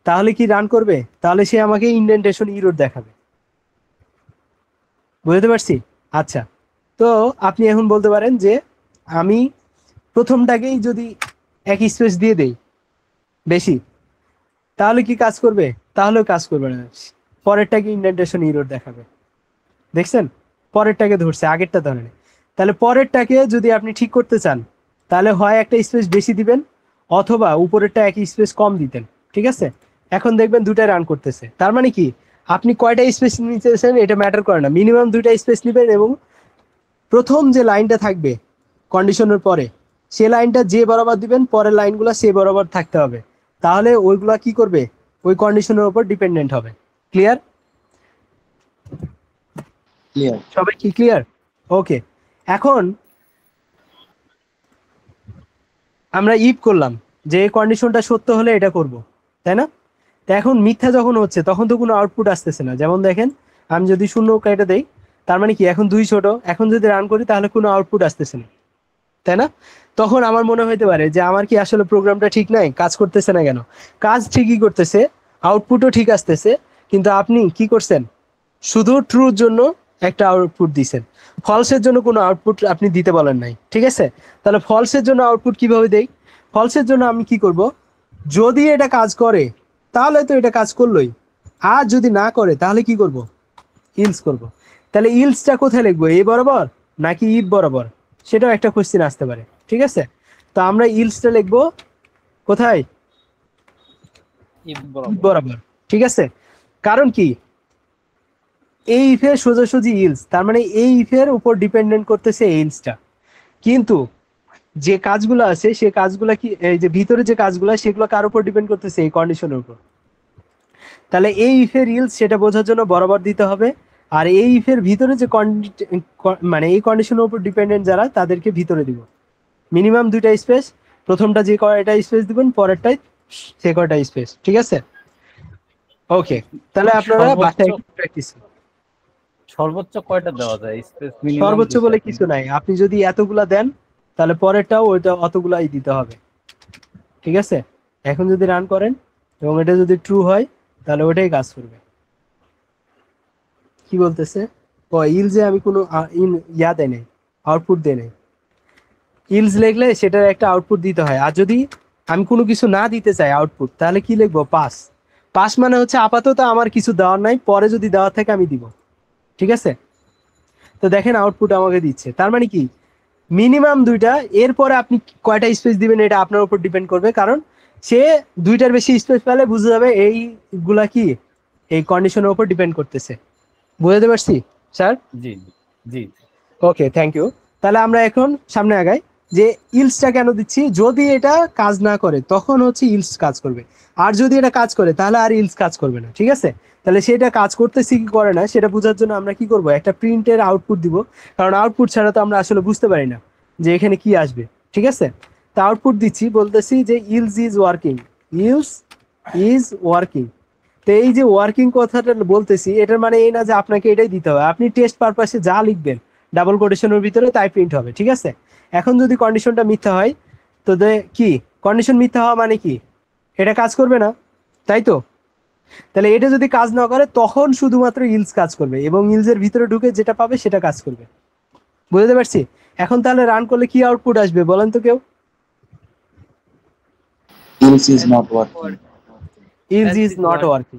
তাহলে কি রান করবে? তাহলে সে আমাকে ইন্ডেন্টেশন ইরর দেখাবে। বুঝতে পারছি? আচ্ছা, তো আপনি এখন বলতে পারেন যে আমি প্রথমটাকেই যদি এক স্পেস দিয়ে দেই বেশি, তাহলে কি কাজ করবে? তাহলেও কাজ করবে না, পরেরটাকে ইন্ডেন্টেশন ইরর দেখাবে। দেখছেন? পরেরটাকে ধরছে, আগেরটা ধরে নেই। তাহলে পরেরটাকে যদি আপনি ঠিক করতে চান, তাহলে হয় একটা স্পেস বেশি দিবেন, অথবা উপরেরটা এক স্পেস কম দিতেন। ঠিক আছে? এখন দেখবেন দুটাই রান করতেছে। তার মানে কি, আপনি কয়টা স্পেস নিতেছেন এটা ম্যাটার করে না, মিনিমাম দুইটা স্পেস নেবেন, এবং প্রথম যে লাইনটা থাকবে কন্ডিশনের পরে, সে লাইনটা যে বরাবর দিবেন, পরের লাইনগুলো সে বরাবর থাকতে হবে। তাহলে ওইগুলা কি করবে? ওই কন্ডিশনের উপর ডিপেন্ডেন্ট হবে। ক্লিয়ার? ক্লিয়ার। সবাই কি ক্লিয়ার? ওকে, এখন আমরা ইফ করলাম যে এই কন্ডিশনটা সত্য হলে এটা করব, তাই না? তো এখন মিথ্যা যখন হচ্ছে তখন তো কোনো আউটপুট আসতেছে না। যেমন দেখেন, আমি যদি শূন্য কেটে দেই, তার মানে কি এখন 2 ছোট, এখন যদি রান করি তাহলে কোনো আউটপুট আসতেছে না, তাই না? তখন আমার মনে হইতে পারে যে আমার কি আসলে প্রোগ্রামটা ঠিক নাই, কাজ করতেছে না কেন? কাজ ঠিকই করতেছে, আউটপুটও ঠিক আসতেছে, কিন্তু আপনি কি করছেন? শুধু ট্রুর জন্য একটা আউটপুট দিছেন, ফলসের জন্য কোনো আউটপুট আপনি দিতে বলেন নাই। ঠিক আছে? তাহলে ফলসের জন্য আউটপুট কিভাবে দেই? ফলসের জন্য আমি কি করব? যদি এটা কাজ করে তাহলে তো এটা কাজ করলোই, আর যদি না করে তাহলে কি করব? ইলস করব। তাহলে ইলসটা কোথায় লিখবো? এ বরাবর নাকি ইফ বরাবর? সেটাও একটা কোশ্চেন আসতে পারে। ঠিক আছে? তো আমরা ইলসটা লিখবো কোথায়? if ইফ বরাবর। ঠিক আছে? কারণ কি, এই ইফের সোজাসুজি ইলস, তার মানে এই ইফের উপর ডিপেন্ডেন্ট করতেছে এই ইলসটা। কিন্তু যে কাজগুলো আছে সে কাজগুলো কি, এই যে ভিতরে যে কাজগুলো, সেগুলো কার উপর ডিপেন্ড করতেছে? এই কন্ডিশনের উপর। তাহলে এই ইফের ইলস সেটা বোঝার জন্য বরাবর দিতে হবে, আর এই ইফের ভিতরে যে মানে এই কন্ডিশনের উপর ডিপেন্ডেন্ট যারা, তাদেরকে ভিতরে দিব। মিনিমাম দুইটা স্পেস, প্রথমটা যে কয়টা স্পেস দিবেন, পরেরটাই সে কয়টা স্পেস। ঠিক আছে? ওকে, তাহলে আপনারা বাসায় প্র্যাকটিস। সর্বোচ্চ কয়টা দেওয়া যায় স্পেস? মিনিমাম সর্বোচ্চ বলে কিছু নাই, আপনি যদি এতগুলা দেন তাহলে পরেরটাও ওইটা অতগুলাই দিতে হবে। ঠিক আছে? এখন যদি রান করেন এবং এটা যদি ট্রু হয়, তাহলে ওটাই কাজ করবে। কি বলতেছে? ও ইলসে আমি কোনো ইয়া দেয় নাই, আউটপুট দেয় নাই। ইলস লিখলে সেটার একটা আউটপুট দিতে হয়, আর যদি আমি কোনো কিছু না দিতে চাই আউটপুট, তাহলে কি লিখবো? পাস। পাস মানে হচ্ছে আপাতত আমার কিছু দেওয়ার নাই, পরে যদি দেওয়ার থাকে আমি দিব। ঠিক আছে? তো দেখেন আউটপুট আমাকে দিচ্ছে, তার মানে কি মিনিমাম দুইটা, এরপরে আপনি কয়টা স্পেস দিবেন এটা আপনার উপর ডিপেন্ড করবে, কারণ সে দুইটার বেশি স্পেস পেলে বুঝে যাবে এইগুলা কি এই কন্ডিশনের উপর ডিপেন্ড করতেছে। বুঝতে পারছি স্যার? জি জি। Okay, thank you. তাহলে আমরা এখন সামনে আগাই, যে ইলসটা কেন দিচ্ছি? যদি এটা কাজ না করে তখন হচ্ছে ইলস কাজ করবে, আর যদি এটা কাজ করে তাহলে আর ইলস কাজ করবে না। ঠিক আছে? তাহলে সেটা কাজ করতেছি কি করে না সেটা বোঝার জন্য আমরা কি করব? একটা প্রিন্টের আউটপুট দিব, কারণ আউটপুট ছাড়া তো আমরা আসলে বুঝতে পারি না যে এখানে কি আসবে। ঠিক আছে? তা আউটপুট দিচ্ছি, বলতেছি যে else is working, else is working. তো এই যে ওয়ার্কিং কথাটা বলতেছি, এটার মানে এই না যে আপনাকে এটাই দিতে হবে, আপনি টেস্ট পারপাসে যা লিখবেন ডাবল কোটেশনের ভিতরে তাই প্রিন্ট হবে। ঠিক আছে? এখন যদি কন্ডিশনটা মিথ্যা হয়, তো কি কন্ডিশন মিথ্যা হওয়া মানে কি? এটা কাজ করবে না, তাই তো? তাহলে এটা যদি কাজ না করে তখন শুধুমাত্র ইলস কাজ করবে, এবং ইলসের ভিতরে ঢুকে যেটা পাবে সেটা কাজ করবে। বুঝতে পারছি? এখন তাহলে রান করলে কি আউটপুট আসবে বলেন তো কেউ? Else is not working. Else is not working.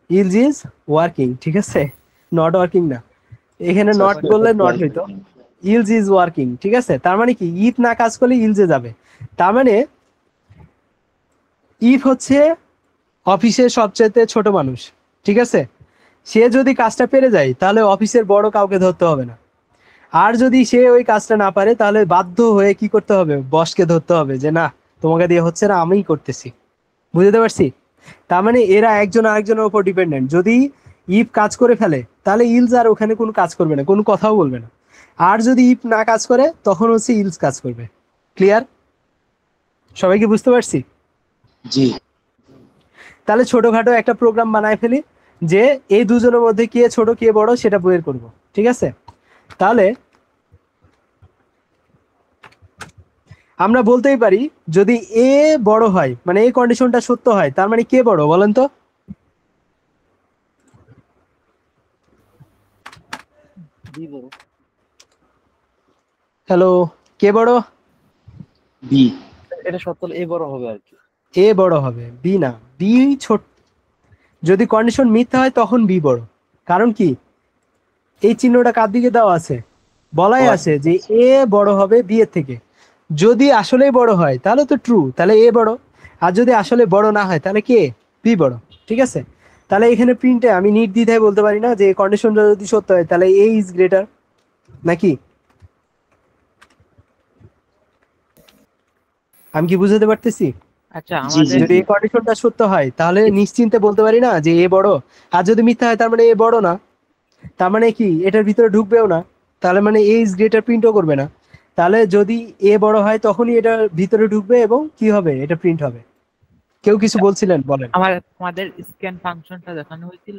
Else is working. ঠিক আছে? নট ওয়ার্কিং না, এখানে নট করলে নট হইতো, ইলস ইজ ওয়ার্কিং। ঠিক আছে? তার মানে কি ইফ না কাজ করলে ইলসে যাবে। তার মানে ইফ হচ্ছে অফিসের সবচেয়ে ছোট মানুষ। ঠিক আছে? সে যদি কাজটা পেরে যায় তাহলে অফিসের বড় কাউকে ধরতে হবে না, আর যদি সে ওই কাজটা না পারে তাহলে বাধ্য হয়ে কি করতে হবে? বসকে ধরতে হবে যে না, তোমাকে দিয়ে হচ্ছে না, আমিই করতেছি। বুঝতে পারছি? তার মানে এরা একজন আরেকজনের উপর ডিপেন্ডেন্ট। যদি ইফ কাজ করে ফেলে তাহলে ইলস আর ওখানে কোনো কাজ করবে না, কোনো কথাও বলবে না। আর যদি ইফ না কাজ করে তখন হচ্ছে ইলস কাজ করবে। ক্লিয়ার? সবাইকে বুঝতে পারছি? জি। তাহলে ছোটখাটো একটা প্রোগ্রাম বানায় ফেলি যে এই দুজনের মধ্যে কে ছোট কে বড় সেটা বের করব। ঠিক আছে? তাহলে আমরা বলতেই পারি যদি এ বড় হয়, মানে এই কন্ডিশনটা সত্য হয়, তার মানে কে বড় বলেন তো? হ্যালো, কে বড়? বি। এটা সত্য হলে এ বড় হবে আর কি। এ বড় হবে, বি না। বি ছোট। যদি কন্ডিশন মিথ্যা হয় তখন বি বড়। কারণ কি, এই চিহ্নটা কার দিকে দেওয়া আছে? বলাই আছে যে এ বড় হবে বি এর থেকে। যদি আসলেই বড় হয় তাহলে তো ট্রু, তাহলে এ বড়। আর যদি আসলে বড় না হয় তাহলে কে? বি বড়। ঠিক আছে? তাহলে এখানে প্রিন্টে আমি নির্দ্বিধায় বলতে পারি না যে কন্ডিশনটা যদি সত্য হয় তাহলে এ ইজ গ্রেটার, নাকি? আমি কি বুঝাতে পারতেছি? আচ্ছা জি জি আমাদের যদি জি। এই কন্ডিশনটা সত্য হয় তাহলে নিশ্চিন্তে বলতে পারি না যে এ বড়। আর যদি মিথ্যা হয় তার মানে এ বড় না। তার মানে কি, এটার ভিতরে ঢুকবেও না। তাহলে মানে এ ইজ গ্রেটার প্রিন্টও করবে না। তাহলে যদি এ বড় হয় তখনই এটা ভিতরে ঢুকবে এবং কি হবে, এটা প্রিন্ট হবে। কেউ কিছু বলছিলেন, বলেন। আমাদের স্ক্যান ফাংশনটা দেখানো হয়েছিল।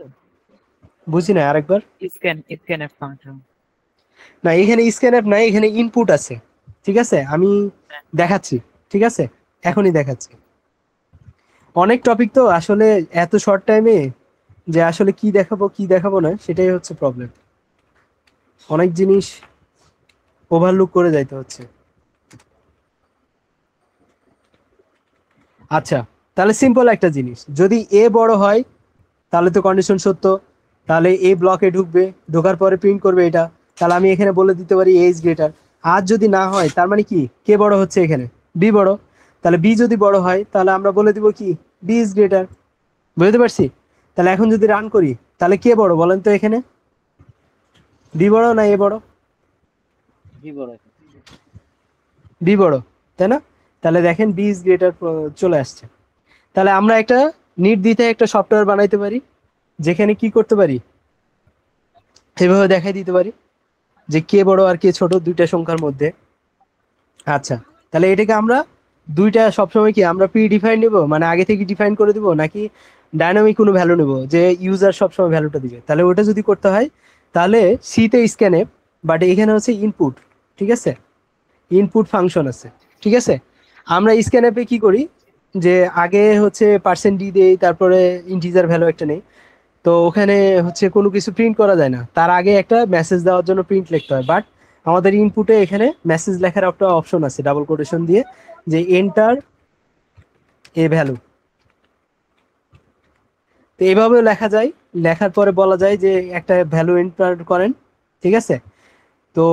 বুঝি না, আরেকবার। Scanf function. না, এখানে স্ক্যানএফ নাই, এখানে ইনপুট আছে। ঠিক আছে, আমি দেখাচ্ছি। ঠিক আছে, এখনই দেখাচ্ছি। অনেক টপিক তো আসলে এত শর্ট টাইমে যে আসলে কি দেখাবো কি দেখাবো না সেটাই হচ্ছে প্রবলেম। অনেক জিনিস ওভারলুক করে যাইতে হচ্ছে। আচ্ছা, তাহলে সিম্পল একটা জিনিস, যদি এ বড় হয় তাহলে তো কন্ডিশন সত্য। তাহলে এ ব্লকে ঢুকবে, ঢোকার পরে প্রিন্ট করবে এটা। তাহলে আমি এখানে বলে দিতে পারি এ ইজ গ্রেটার। আর যদি না হয় তার মানে কি, কে বড় হচ্ছে এখানে? বি বড়। তাহলে বি যদি বড় হয় তাহলে আমরা বলে দিব কি, বি ইজ গ্রেটার। বুঝতে পারছি? তাহলে এখন যদি রান করি তাহলে কে বড় বলেন তো এখানে? বি বড় না এ বড়? বি বড়। বি বড়, তাই না? তাহলে দেখেন বি ইজ গ্রেটার চলে আসছে। তাহলে আমরা একটা নির্দ্বিধায় একটা সফটওয়্যার বানাইতে পারি যেখানে কি করতে পারি, এভাবে দেখাই দিতে পারি যে কে বড় আর কে ছোট দুইটা সংখ্যার মধ্যে। আচ্ছা, তাহলে এটাকে আমরা দুইটা সবসময় কি আমরা প্রি ডিফাইন নেব, মানে আগে থেকে ডিফাইন করে দিব, নাকি ডাইনামিক কোনো ভ্যালু নেব যে ইউজার সবসময় ভ্যালুটা দিবে? তাহলে ওটা যদি করতে হয় তাহলে সিতে স্ক্যানএফ, বাট এখানে হচ্ছে ইনপুট। ঠিক আছে, ইনপুট ফাংশন আছে। ঠিক আছে, আমরা স্ক্যানএফে কি করি যে আগে হচ্ছে পার্সেন্ট ডি দেই, তারপরে ইন্টিজার ভ্যালু একটা নেই। তো ওখানে হচ্ছে কোনো কিছু প্রিন্ট করা যায় না, তার আগে একটা মেসেজ দেওয়ার জন্য প্রিন্ট লিখতে হয়। বাট আমাদের ইনপুটে এখানে মেসেজ লেখার একটা অপশন আছে ডাবল কোটেশন দিয়ে, যে এন্টার এ ভ্যালু। তো এভাবেও লেখা যায়। লেখার পরে বলা যায় যে একটা ভ্যালু এন্টার করেন। ঠিক আছে, তো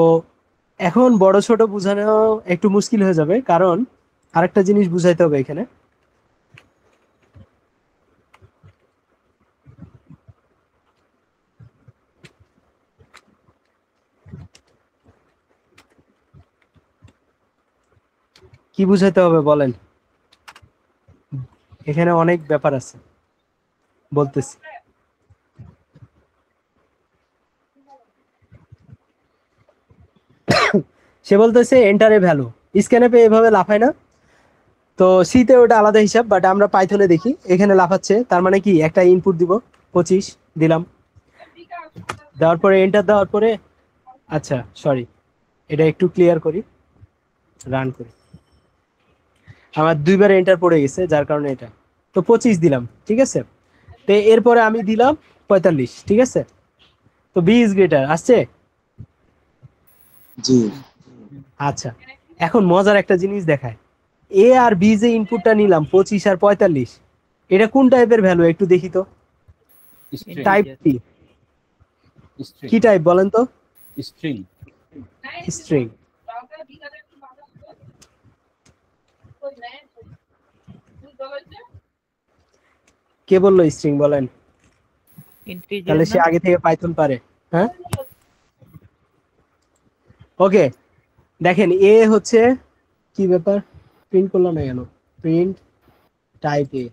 এখন বড় ছোট বোঝানো একটু মুশকিল হয়ে যাবে, কারণ আরেকটা জিনিস বুঝাইতে হবে এখানে। কি বুঝাইতে হবে বলেন? এখানে অনেক ব্যাপার আছে, বলতেছি। সে বলতেছে এন্টার এ ভ্যালু। স্ক্যানএপে এভাবে লাফায় না, তো সিতে ওটা আলাদা হিসাব। বাট আমরা পাইথনে দেখি এখানে লাফাচ্ছে, তার মানে কি একটা ইনপুট দিব, 25 দিলাম। দেওয়ার পরে এন্টার দেওয়ার পরে, আচ্ছা সরি, এটা একটু ক্লিয়ার করি, রান করি। আমার দুইবার এন্টার পড়ে গেছে যার কারণে এটা। তো 25 দিলাম। ঠিক আছে, তো এরপরে আমি দিলাম 45। ঠিক আছে, তো বি ইজ গ্রেটার আসছে। জি। আচ্ছা, এখন মজার একটা জিনিস দেখায়। এ আর বি যে ইনপুটটা নিলাম 25 আর 45, এটা কোন টাইপের ভ্যালু একটু দেখি তো। স্ট্রিং। টাইপ কি, স্ট্রিং। কি টাইপ বলেন তো? স্ট্রিং। স্ট্রিং। কে বললো স্ট্রিং বলেন? ইন্টিজার তাহলে সে না। আগে থেকে পাইথন পারে। হ্যাঁ, ওকে। দেখেন এ হচ্ছে কি ব্যাপার, প্রিন্ট করলাম না কেন? প্রিন্ট টাইপ এ।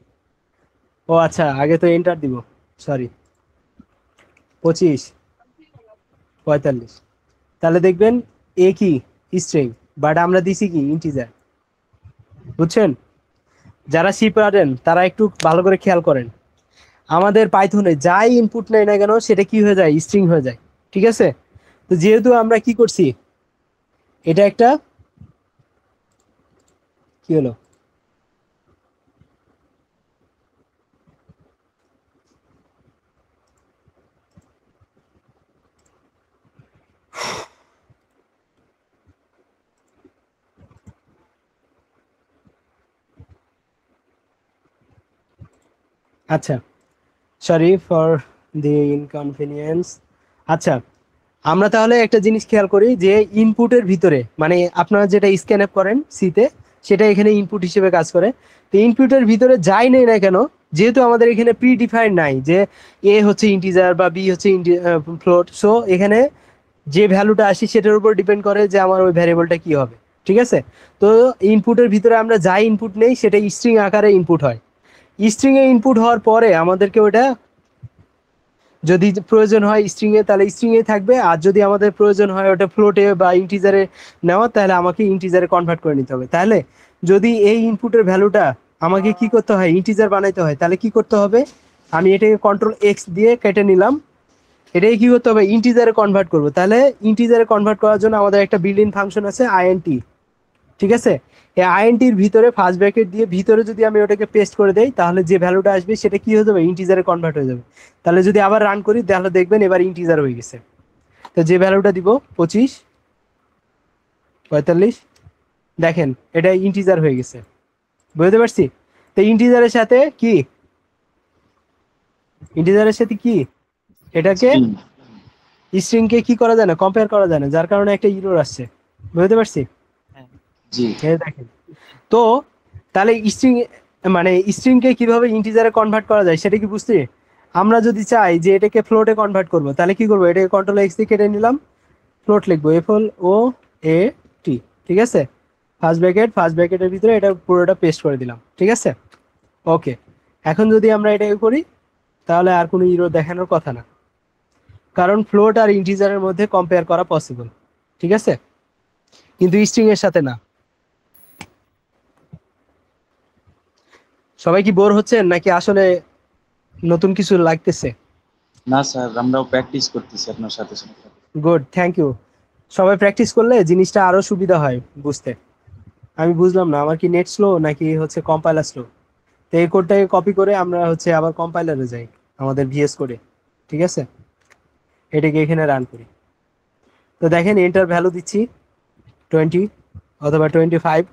ও আচ্ছা, আগে তো এন্টার দিব, সরি। 25, 45। তাহলে দেখবেন এ কি স্ট্রিং, বাট আমরা দিছি কি ইন্টিজার। বুঝছেন? যারা সি পারেন তারা একটু ভালো করে খেয়াল করেন, আমাদের পাইথনে যাই ইনপুট নেয় না কেন সেটা কি হয়ে যায়, স্ট্রিং হয়ে যায়। ঠিক আছে? তো যেহেতু আমরা কি করছি, এটা একটা কি হলো, আচ্ছা সরি ফর দি ইনকনভিনিয়েন্স। আচ্ছা, আমরা তাহলে একটা জিনিস খেয়াল করি যে ইনপুটের ভিতরে, মানে আপনারা যেটা স্ক্যান অ্যাপ করেন সিতে, সেটা এখানে ইনপুট হিসেবে কাজ করে। তো ইনপুটের ভিতরে যাই নেই না কেন, যেহেতু আমাদের এখানে প্রি ডিফাইন্ড নাই যে এ হচ্ছে ইন্টিজার বা বি হচ্ছে ফ্লোট, সো এখানে যে ভ্যালুটা আসে সেটার উপর ডিপেন্ড করে যে আমার ওই ভ্যারিয়েবলটা কি হবে। ঠিক আছে? তো ইনপুটের ভিতরে আমরা যাই ইনপুট নেই সেটা স্ট্রিং আকারে ইনপুট হয়। স্ট্রিং এ ইনপুট হওয়ার পরে আমাদেরকে ওটা যদি প্রয়োজন হয় স্ট্রিং এ তাহলে স্ট্রিং এ থাকবে, আর যদি আমাদের প্রয়োজন হয় ওটা ফ্লোটে বা ইন্টিজারে নেওয়া তাহলে আমাকে ইন্টিজারে কনভার্ট করে নিতে হবে। তাহলে যদি এই ইনপুটের ভ্যালুটা আমাকে কি করতে হয়, ইন্টিজার বানাইতে হয়, তাহলে কি করতে হবে, আমি এটাকে কন্ট্রোল এক্স দিয়ে কেটে নিলাম, এটাকে কি করতে হবে, ইন্টিজারে কনভার্ট করবো। তাহলে ইন্টিজারে কনভার্ট করার জন্য আমাদের একটা বিল্ট ইন ফাংশন আছে আইএনটি। ঠিক আছে? এই আইএনটির ভিতরে ফার্স্ট ব্র্যাকেট দিয়ে ভিতরে যদি আমি ওটাকে পেস্ট করে দেই তাহলে যে ভ্যালুটা আসবে সেটা কি হয়ে যাবে, ইন্টিজারে কনভার্ট হয়ে যাবে। তাহলে যদি আবার রান করি তাহলে দেখবেন এবার ইন্টিজার হয়ে গেছে। তো যে ভ্যালুটা দিব 25, 45, দেখেন এটা ইন্টিজার হয়ে গেছে। বুঝতে পারছি? তো ইন্টিজারের সাথে কি, ইন্টিজারের সাথে কি এটাকে স্ট্রিং। স্ট্রিংকে কি করা যায় না, কম্পেয়ার করা যায় না, যার কারণে একটা ইরর আসছে। বুঝতে পারছি? হ্যাঁ। জি এই দেখেন। তো তাহলে স্ট্রিং, মানে স্ট্রিংকে কিভাবে ইন্টিজারে কনভার্ট করা যায় সেটা কি বুঝছি? আমরা যদি চাই যে এটাকে ফ্লোটে কনভার্ট করব তাহলে কি করব, এটাকে কন্ট্রোল এক্স দিয়ে কেটে নিলাম, ফ্লোট লিখবো এফ এল ও এ টি। ঠিক আছে? ফার্স্ট ব্র্যাকেটের ভিতরে এটা পুরোটা পেস্ট করে দিলাম। ঠিক আছে? ওকে, এখন যদি আমরা এটাকে করি তাহলে আর কোনো ইরো দেখানোর কথা না, কারণ ফ্লোট আর ইন্টিজারের মধ্যে কম্পেয়ার করা পসিবল। ঠিক আছে? কিন্তু স্ট্রিং এর সাথে না। সবাই কি বোর হচ্ছেন নাকি আসলে নতুন কিছু লাগতেছে? না স্যার, আমরাও প্র্যাকটিস করতেছি আপনার সাথে সাথে। Good, thank you. সবাই প্র্যাকটিস করলে জিনিসটা আরো সুবিধা হয় বুঝতে। আমি বুঝলাম না আমার কি নেট স্লো নাকি হচ্ছে কম্পাইলার স্লো। তো এই কোডটাকে কপি করে আমরা হচ্ছে আবার কম্পাইলারে যাই আমাদের ভিএস কোডে। ঠিক আছে? এটাকে এখানে রান করি। তো দেখেন এন্টার ভ্যালু দিচ্ছি 20 অথবা 25,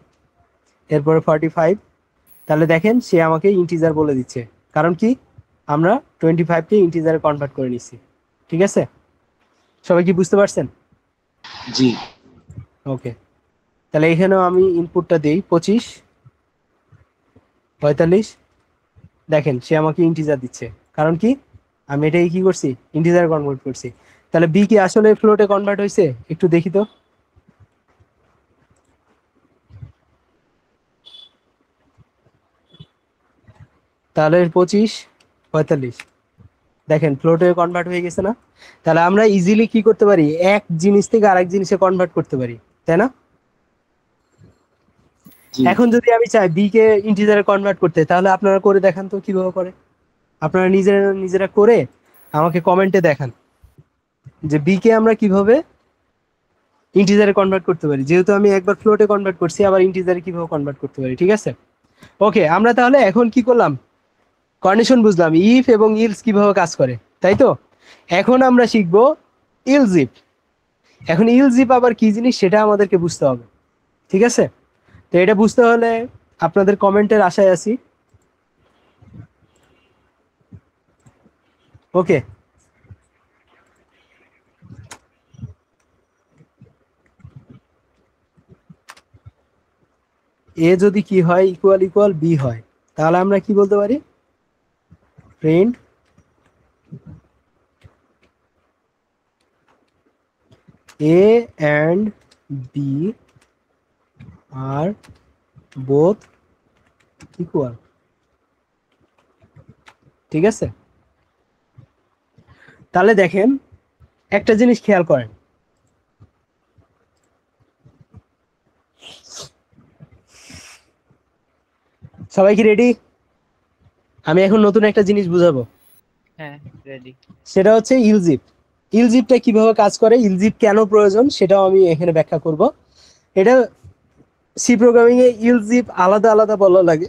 এরপরে 45। তাহলে দেখেন সে আমাকে ইন্টিজার বলে দিচ্ছে, কারণ কি আমরা 25কে ইন্টিজারে কনভার্ট করে নিচ্ছি। ঠিক আছে? সবাই কি বুঝতে পারছেন? জি ওকে, তাহলে এখানেও আমি ইনপুটটা দিই 25, 45। দেখেন সে আমাকে ইন্টিজার দিচ্ছে, কারণ কি আমি এটাকে কি করছি, ইন্টিজার কনভার্ট করছি। তাহলে বি কি আসলে ফ্লোটে কনভার্ট হয়েছে একটু দেখি তো। তাহলে 25, 45, দেখেন ফ্লোটে কনভার্ট হয়ে গেছে না? তাহলে আমরা ইজিলি কি করতে পারি, এক জিনিস থেকে আরেক জিনিসে কনভার্ট করতে পারি, তাই না? জি এখন যদি আমি চাই বি কে ইন্টিজারে কনভার্ট করতে, তাহলে আপনারা করে দেখান তো কিভাবে করে। আপনারা নিজেরা নিজেরা করে আমাকে কমেন্টে দেখান যে বি কে আমরা কিভাবে ইন্টিজারে কনভার্ট করতে পারি, যেহেতু আমি একবার ফ্লোটে কনভার্ট করছি, আবার ইন্টিজারে কিভাবে কনভার্ট করতে পারি। ঠিক আছে? ওকে, আমরা তাহলে এখন কি করলাম, কন্ডিশন বুঝলাম, ইফ এবং ইলস কিভাবে কাজ করে, তাই তো? এখন আমরা শিখবো ইলস ইফ। এখন ইলস ইফ আবার কি জিনিস সেটা আমাদেরকে বুঝতে হবে। ঠিক আছে? তো এটা বুঝতে হলে আপনাদের কমেন্টের আশায় আছি। ওকে, এ যদি কি হয়, ইকুয়াল ইকুয়াল বি হয়, তাহলে আমরা কি বলতে পারি, প্রিন্ট এ অ্যান্ড বি আর বোথ ইকুয়াল। ঠিক আছে? তাহলে দেখেন একটা জিনিস খেয়াল করেন, সবাই কি রেডি? আমি এখন নতুন একটা জিনিস বুঝাবো, হ্যাঁ, রেডি। সেটা হচ্ছে ইলজিপ। ইলজিপটা কিভাবে কাজ করে, ইলজিপ কেন প্রয়োজন সেটাও আমি এখানে ব্যাখ্যা করব। এটা সি প্রোগ্রামিং এ ইলজিপ আলাদা আলাদা বলা লাগে,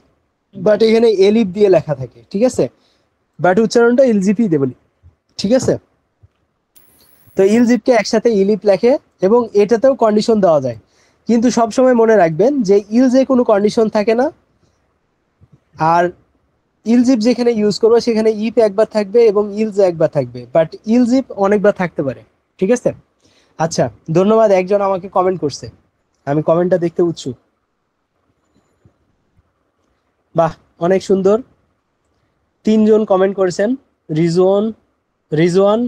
বাট এখানে এলিপ দিয়ে লেখা থাকে, ঠিক আছে? বাট উচ্চারণটা ইলজিপই দেবো, ঠিক আছে? তো ইলজিপকে একসাথে ইলিপ লেখে এবং এটাতেও কন্ডিশন দেওয়া যায়, কিন্তু সবসময় মনে রাখবেন যে ইলজে কোনো কন্ডিশন থাকে না, আর ইলজিপ যেখানে ইউজ করবো সেখানে ইফ একবার থাকবে এবং ইলজে একবার থাকবে, বাট ইলজিপ অনেকবার থাকতে পারে, ঠিক আছে? আচ্ছা, ধন্যবাদ, একজন আমাকে কমেন্ট করছে, আমি কমেন্টটা দেখতে উৎসুক। বাহ, অনেক সুন্দর, 3জন কমেন্ট করেছেন, রিজওয়ান রিজওয়ান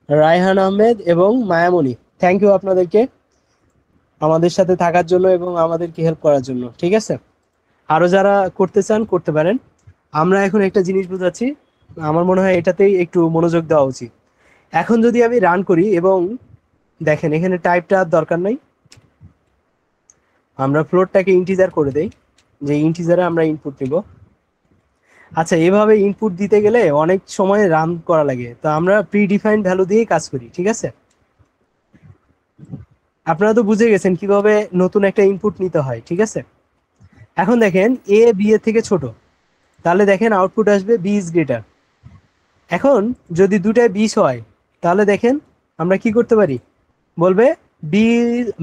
রায়হান আহমেদ এবং মায়ামণি। থ্যাংক ইউ আপনাদেরকে আমাদের সাথে থাকার জন্য এবং আমাদেরকে হেল্প করার জন্য, ঠিক আছে? আরো যারা করতে চান করতে পারেন। আমরা এখন একটা জিনিস বুঝাচ্ছি, আমার মনে হয় এটাতেই একটু মনোযোগ দেওয়া উচিত। এখন যদি আমি রান করি এবং দেখেন এখানে টাইপটা আর দরকার নাই, আমরা ফ্লোটটাকে ইন্টিজার করে দেই, যে ইন্টিজারে আমরা ইনপুট নিব। আচ্ছা, এভাবে ইনপুট দিতে গেলে অনেক সময় রান করা লাগে, তো আমরা প্রি ডিফাইন্ড ভ্যালু দিয়েই কাজ করি, ঠিক আছে? আপনারা তো বুঝে গেছেন কিভাবে নতুন একটা ইনপুট নিতে হয়, ঠিক আছে? এখন দেখেন এ বি এর থেকে ছোট, তাহলে দেখেন আউটপুট আসবে বি ইজ গ্রেটার। এখন যদি দুটায় 20 হয়, তাহলে দেখেন আমরা কি করতে পারি, বলবে বি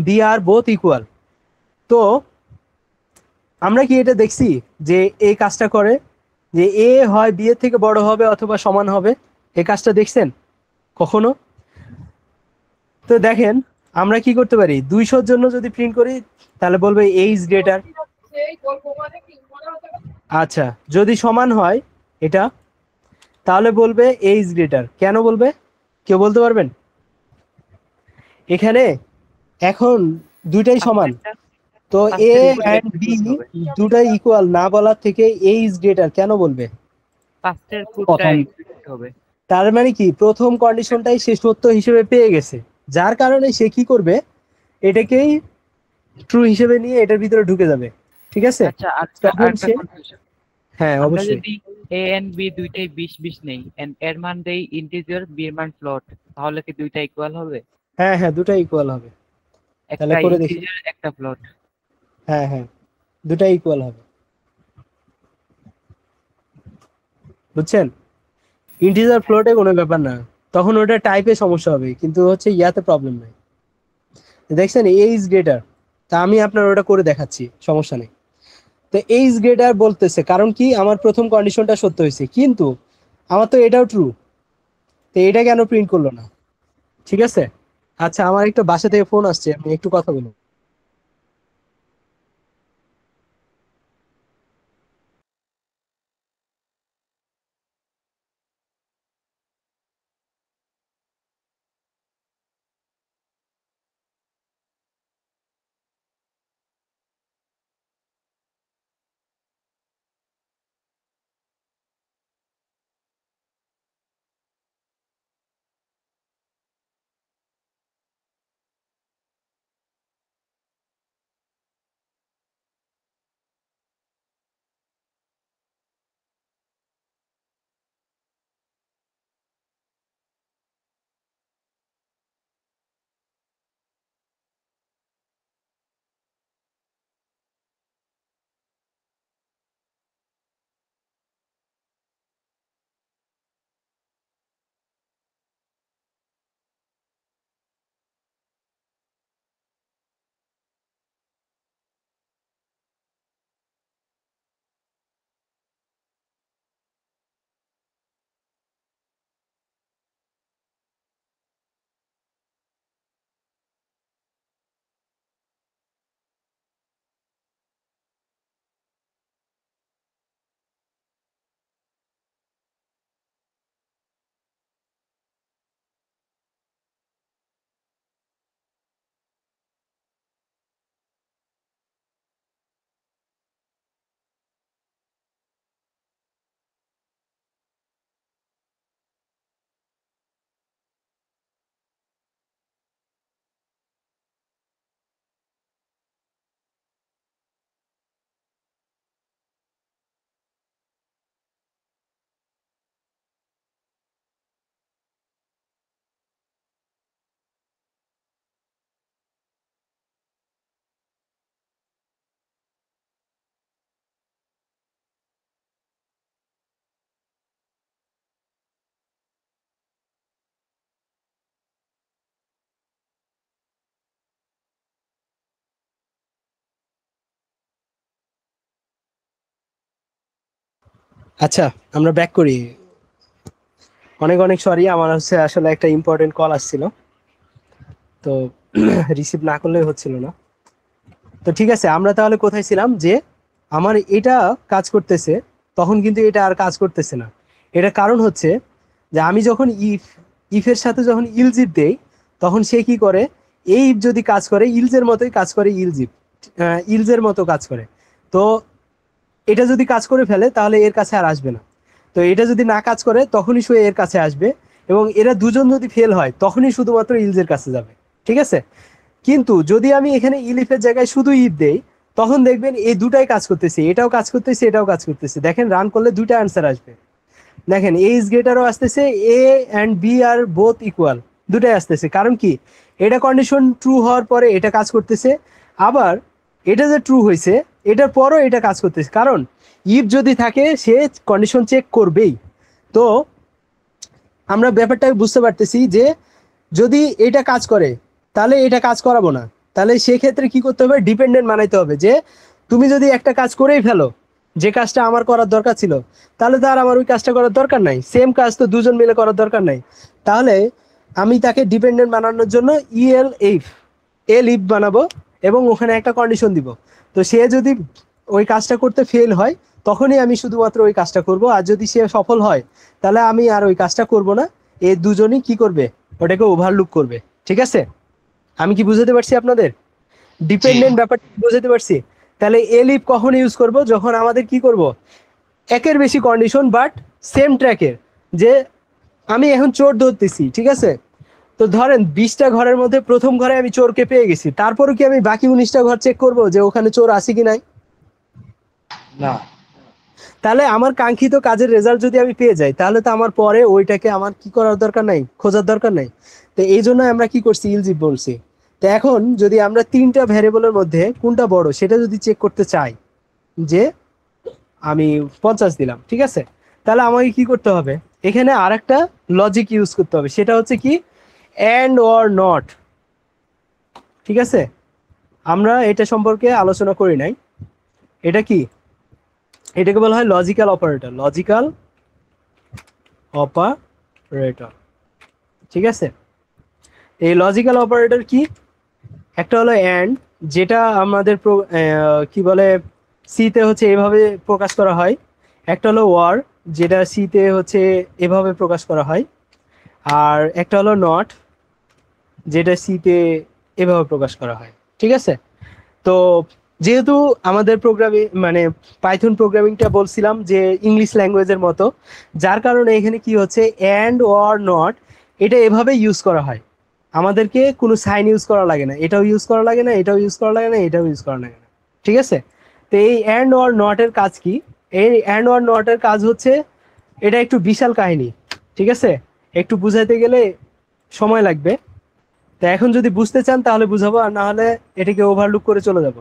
বি আর বোথ ইকুয়াল। তো আমরা কি এটা দেখছি যে এই কাজটা করে, যে এ হয় বি এর থেকে বড় হবে অথবা সমান হবে, এই কাজটা দেখছেন কখনো? তো দেখেন আমরা কি করতে পারি, 200 জন্য যদি প্রিন্ট করি তাহলে বলবে এ ইজ গ্রেটার। আচ্ছা, যদি সমান হয় এটা, তাহলে বলবে এ ইজ গ্রেটার। কেন বলবে, কেউ বলতে পারবেন? এখানে এখন দুইটাই সমান, ফার্স্টেরটা তো এ ফার্স্টের উপর অ্যান্ড বি এক্সিকিউট হবে। দুটাই ইকুয়াল না বলার থেকে এ ইজ গ্রেটার কেন বলবে? ফার্স্টের কোডটা প্রথম এক্সিকিউট হবে। তার মানে কি প্রথম কন্ডিশনটাই সে সত্য হিসেবে পেয়ে গেছে, যার কারণে সে কি করবে, এটাকেই ট্রু হিসেবে নিয়ে এটার ভিতরে ঢুকে যাবে, ঠিক আছে? আচ্ছা, তখন আরেকটা সে, কনফিউশন। হ্যাঁ আমরা অবশ্যই, যদি এ এন্ড বি দুইটাই 20 নেই এন্ড এর মান দেই ইন্টিজার, বি এর মান ফ্লোট, তাহলে কি দুইটা ইকুয়াল হবে? হ্যাঁ হ্যাঁ দুটাই ইকুয়াল হবে। তাহলে একটা করে দেখি, ইন্টিজার, একটা ফ্লোট। হ্যাঁ হ্যাঁ দুটাই ইকুয়াল হবে, বুঝছেন? ইন্টিজার ফ্লোটে কোনো ব্যাপার না, তখন ওটা টাইপে সমস্যা হবে, কিন্তু হচ্ছে ইয়াতে প্রবলেম নাই। দেখছেন এ ইজ গ্রেটার, তা আমি আপনার ওটা করে দেখাচ্ছি, সমস্যা নেই। তো এ ইজ গ্রেটার বলতেছে কারণ কি, আমার প্রথম কন্ডিশনটা সত্য হয়েছে, কিন্তু আমার তো এটাও ট্রু, তো এটা কেন প্রিন্ট করলো না? ঠিক আছে। আচ্ছা, আমার একটা বাসা থেকে ফোন আসছে, আমি একটু কথা বলবো। আচ্ছা, আমরা ব্যাক করি। অনেক অনেক সরি, আমার হচ্ছে আসলে একটা ইম্পর্টেন্ট কল আসছিল, তো রিসিভ না করলে হচ্ছিল না। তো ঠিক আছে, আমরা তাহলে কোথায় ছিলাম, যে আমার এটা কাজ করতেছে, তখন কিন্তু এটা আর কাজ করতেছে না। এটা কারণ হচ্ছে যে আমি যখন ইফের সাথে যখন ইলজিপ দেই, তখন সে কি করে, এই ইফ যদি কাজ করে ইলজের মতোই কাজ করে, ইলজের মতো কাজ করে। তো এটা যদি কাজ করে ফেলে তাহলে এর কাছে আর আসবে না। তো এটা যদি না কাজ করে তখনই সে এর কাছে আসবে, এবং এরা দুজন যদি ফেল হয় তখনই শুধুমাত্র ইলজের কাছে যাবে। ঠিক আছে, কিন্তু যদি আমি এখানে ইলিফের জায়গায় শুধু ইফ দেই, তখন দেখবেন এই দুটাই কাজ করতেছে, এটাও কাজ করতেছে এটাও কাজ করতেছে। দেখেন রান করলে দুইটা অ্যান্সার আসবে। দেখেন এ ইজ গ্রেটারও আসতেছে, এ অ্যান্ড বি আর বোথ ইকুয়াল, দুটাই আসতেছে। কারণ কি, এটা কন্ডিশন ট্রু হওয়ার পরে এটা কাজ করতেছে, আবার এটা যে ট্রু হয়েছে এটার পরও এটা কাজ করতেছে। কারণ ইফ যদি থাকে সে কন্ডিশন চেক করবেই। তো আমরা ব্যাপারটা বুঝতে পারতেছি যে যদি এটা কাজ করে তাহলে এটা কাজ করাবো না, তাহলে সেক্ষেত্রে কি করতে হবে, ডিপেন্ডেন্ট বানাইতে হবে। যে তুমি যদি একটা কাজ করেই ফেলো, যে কাজটা আমার করার দরকার ছিল, তাহলে তো আর আমার ওই কাজটা করার দরকার নাই, সেম কাজ তো দুজন মিলে করার দরকার নাই। তাহলে আমি তাকে ডিপেন্ডেন্ট বানানোর জন্য এল ইফ বানাবো, এবং ওখানে একটা কন্ডিশন দিব। তো সে যদি ওই কাজটা করতে ফেল হয় তখনই আমি শুধুমাত্র ওই কাজটা করব, আর যদি সে সফল হয় তাহলে আমি আর ওই কাজটা করব না। এই দুজনই কি করবে, ওটাকে ওভারলুক করবে। ঠিক আছে, আমি কি বুঝাতে পারছি আপনাদের জি। ডিপেন্ডেন্ট ব্যাপারটা বুঝাতে পারছি? তাহলে এলিফ কখন ইউজ করব, যখন আমাদের কি করব, একের বেশি কন্ডিশন বাট সেম ট্র্যাকের। যে আমি এখন চোর ধরতেছি, ঠিক আছে, তো ধরেন 20টা ঘরের মধ্যে প্রথম ঘরে আমি চোরকে পেয়ে গেছি, তারপরে কি আমি বাকি 19টা ঘর চেক করব যে ওখানে চোর আছে কি নাই? না। তাহলে আমার কাঙ্ক্ষিত কাজের রেজাল্ট যদি আমি পেয়ে যাই, তাহলে তো আমার পরে ওইটাকে আমার কি করার দরকার নাই, খোঁজার দরকার নাই। তো এই জন্য আমরা কি করছি, ইলজিভ বলছি। তো এখন যদি আমরা 3টা ভ্যারিয়েবলের মধ্যে কোনটা বড় সেটা যদি চেক করতে চাই, যে আমি 50 দিলাম, ঠিক আছে, তাহলে আমাকে কি করতে হবে, এখানে আর একটা লজিক ইউজ করতে হবে, সেটা হচ্ছে কি, অ্যান্ড অর নট। ঠিক আছে, আমরা এটা সম্পর্কে আলোচনা করি নাই। এটা কি, এটাকে বলা হয় লজিক্যাল অপারেটর, লজিক্যাল অপারেটর। ঠিক আছে, এই লজিক্যাল অপারেটর কি, একটা হলো অ্যান্ড, যেটা আমাদের কি বলে, সিতে হচ্ছে এভাবে প্রকাশ করা হয়। একটা হলো ওয়ার, যেটা সিতে হচ্ছে এভাবে প্রকাশ করা হয়। আর একটা হলো নট, যেটা সিতে এভাবে প্রকাশ করা হয়। ঠিক আছে, তো যেহেতু আমাদের প্রোগ্রামিং মানে পাইথন প্রোগ্রামিংটা বলছিলাম যে ইংলিশ ল্যাঙ্গুয়েজের মতো, যার কারণে এখানে কি হচ্ছে, অ্যান্ড অর নট এটা এভাবে ইউজ করা হয়। আমাদেরকে কোনো সাইন ইউজ করা লাগে না, এটাও ইউজ করা লাগে না, এটাও ইউজ করা লাগে না, এটাও ইউজ করা লাগে না। ঠিক আছে, তো এই অ্যান্ড অর নট এর কাজ কি, এই অ্যান্ড অর নট এর কাজ হচ্ছে, এটা একটু বিশাল কাহিনী। ঠিক আছে, একটু বুঝাইতে গেলে সময় লাগবে। তো এখন যদি বুঝতে চান তাহলে বুঝাবো, আর না হলে এটাকে ওভারলুক করে চলে যাব।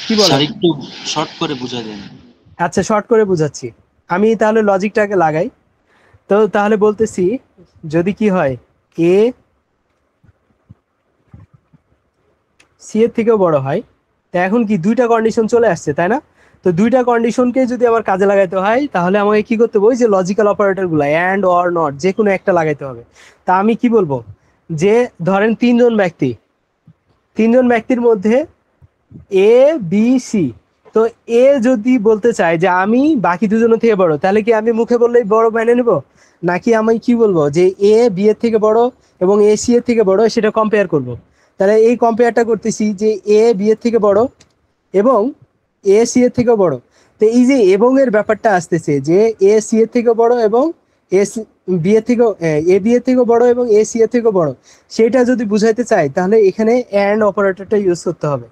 কি বলেন? স্যার একটু শর্ট করে বুঝাই দেন। আচ্ছা, শর্ট করে বুঝাচ্ছি। আমি তাহলে লজিকটাকে লাগাই। তো তাহলে বলতেছি, যদি কি হয়, এ সি এর থেকেও বড় হয়, তা এখন কি দুইটা কন্ডিশন চলে আসছে, তাই না? তো দুইটা কন্ডিশনকে যদি আমার কাজে লাগাইতে হয়, তাহলে আমাকে কি করতে হবে, ওই যে লজিক্যাল অপারেটর গুলা অ্যান্ড অর নট যে কোনো একটা লাগাইতে হবে। তা আমি কি বলবো, যে ধরেন তিনজন ব্যক্তির মধ্যে এ বি সি, তো এ যদি বলতে চায় যে আমি বাকি দুজনের থেকে বড়, তাহলে কি আমি মুখে বললেই বড় মেনে নেব, নাকি আমি কি বলবো, যে এ বি এর থেকে বড় এবং এ সি এর থেকে বড়, সেটা কম্পেয়ার করব? তাহলে এই কম্পেয়ারটা করতেছি যে এ বি এর থেকে বড় এবং এ সি এর থেকেও বড়। তো এই যে এবং এর ব্যাপারটা আসতেছে, যে এ সি এর থেকে বড় এবং এ বি এর থেকেও, এ বি এর থেকেও বড় এবং এ সি এর থেকেও বড়, সেটা যদি বুঝাইতে চাই তাহলে এখানে অ্যান্ড অপারেটরটা ইউজ করতে হবে।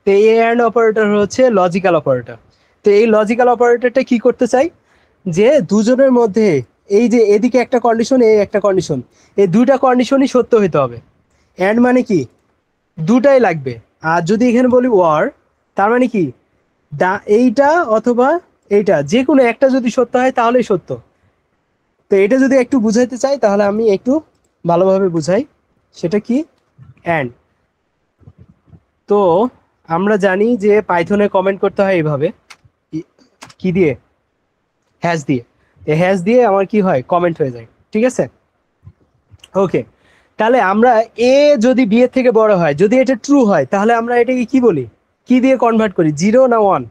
তো এই অ্যান্ড অপারেটর হচ্ছে লজিক্যাল অপারেটর। তো এই লজিক্যাল অপারেটরটা কি করতে চাই, যে দুজনের মধ্যে এই যে এদিকে একটা কন্ডিশন, এই একটা কন্ডিশন, এই দুইটা কন্ডিশনই সত্য হইতে হবে। অ্যান্ড মানে কি, দুটাই লাগবে। আর যদি এখানে বলি ওয়ার, তার মানে কি, এইটা অথবা এইটা যে কোনো একটা যদি সত্য হয় তাহলেই সত্য। তো এটা যদি একটু বুঝাইতে চাই তাহলে আমি একটু ভালোভাবে বুঝাই, সেটা কি, অ্যান্ড। তো আমরা জানি যে পাইথনে কমেন্ট করতে হয় এইভাবে, কি দিয়ে, হ্যাশ দিয়ে। এই হ্যাশ দিয়ে আমার কি হয়, কমেন্ট হয়ে যায়। ঠিক আছে, ওকে। তাহলে আমরা এ যদি বি এর থেকে বড় হয়, যদি এটা ট্রু হয়, তাহলে আমরা এটাকে কি বলি, কি দিয়ে কনভার্ট করি, 0 না 1?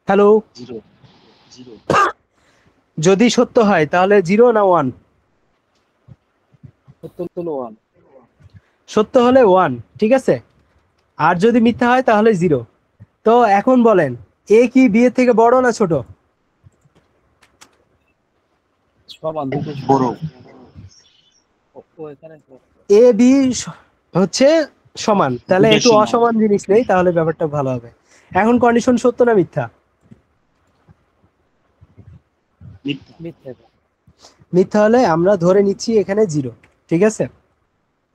Hello, zero. জিরো। যদি সত্য হয় তাহলে 0 না 1? সত্য হলে 1, ঠিক আছে। আর যদি মিথ্যা হয় তাহলে 0। তো এখন বলেন, এ কি বি এর থেকে বড় না ছোট? বড়। এ বি হচ্ছে সমান, তাহলে দুইটা একটু সমান। অসমান জিনিস নেই, তাহলে ব্যাপারটা ভালো হবে। এখন কন্ডিশন সত্য না মিথ্যা? মিথ্যা। মিথ্যা হলে আমরা ধরে নিচ্ছি এখানে 0। ঠিক আছে,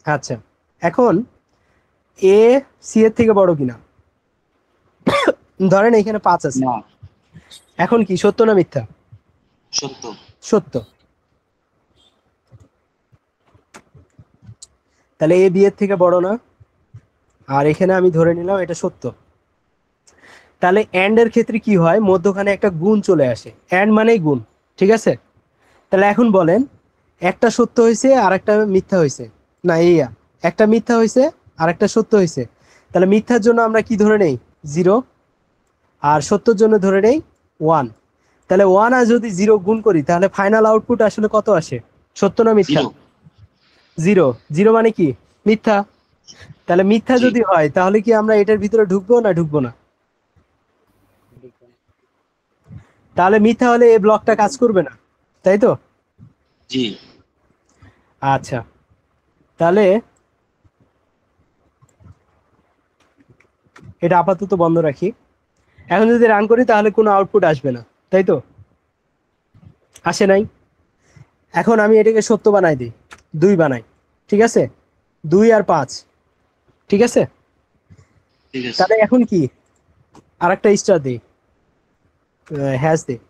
আচ্ছা। এখন এ সি এর থেকে বড় কিনা, ধরেন এখানে 5 আছে। না, এখন কি সত্য না মিথ্যা? সত্য। সত্য। তাহলে এ বি এর থেকে বড় না, আর এখানে আমি ধরে নিলাম এটা সত্য। তাহলে অ্যান্ড এর ক্ষেত্রে কি হয়, মধ্যখানে একটা গুণ চলে আসে, অ্যান্ড মানেই গুণ। ঠিক আছে, তাহলে এখন বলেন, একটা সত্য হয়েছে আর একটা মিথ্যা হয়েছে, না ইয়া, একটা মিথ্যা হয়েছে আর একটা সত্য হয়েছে। তাহলে মিথ্যার জন্য আমরা কি ধরে নেই, 0, আর সত্যর জন্য ধরে নেই 1। তাহলে 1 আর যদি 0 গুণ করি, তাহলে ফাইনাল আউটপুট আসলে কত আসে, সত্য না মিথ্যা? জিরো। 0। 0 মানে কি, মিথ্যা। তাহলে মিথ্যা জি। যদি হয়, তাহলে কি আমরা এটার ভিতরে ঢুকবো না ঢুকবো না? তাহলে মিথ্যা হলে এই ব্লকটা কাজ করবে না, তাই তো? জি। আচ্ছা, তাহলে এটা আপাতত বন্ধ রাখি। এখন যদি রান করি তাহলে কোনো আউটপুট আসবে না, তাই তো? আসে নাই। এখন আমি এটাকে সত্য বানাই দিই, 2 বানাই। ঠিক আছে, 2 আর 5। ঠিক আছে, ঠিক আছে। তাহলে এখন কি, আরেকটা স্টার দিই, হ্যাশ দিই।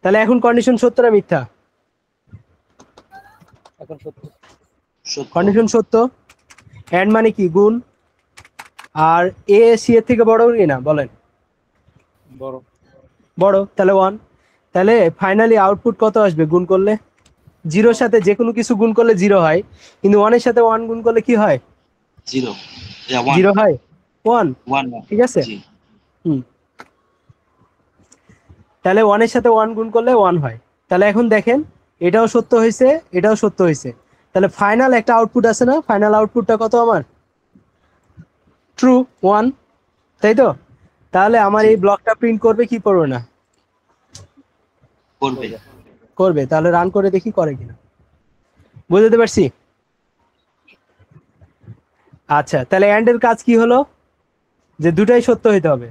তাহলে এখন কন্ডিশন সত্য না মিথ্যা? সত্য। কন্ডিশন সত্য। অ্যান্ড মানে কি, গুণ। আর এ সি এর থেকে বড় কিনা বলেন? বড়, তাহলে 1। তাহলে ফাইনালি আউটপুট কত আসবে গুণ করলে? 0-র সাথে যে কোনো কিছু গুণ করলে 0 হয়, কিন্তু 1-এর সাথে 1 গুণ করলে কি হয়, জিরো। ওয়ান। 0 হয়। 1, ওয়ান। ঠিক আছে। জি। হুম, তাহলে 1-এর সাথে 1 গুণ করলে 1 হয়। তাহলে এখন দেখেন, এটাও সত্য হয়েছে, এটাও সত্য হয়েছে। তাহলে ফাইনাল একটা আউটপুট আছে না, ফাইনাল আউটপুটটা কত আমার, ট্রু, 1, তাই তো? তাহলে আমার জি। এই ব্লকটা প্রিন্ট করবে কি করবে না? করবে। করবে। তাহলে রান করে দেখি করে কিনা, বুঝতে পারছি। আচ্ছা, তাহলে অ্যান্ড এর কাজ কি হলো, যে দুটাই সত্য হইতে হবে।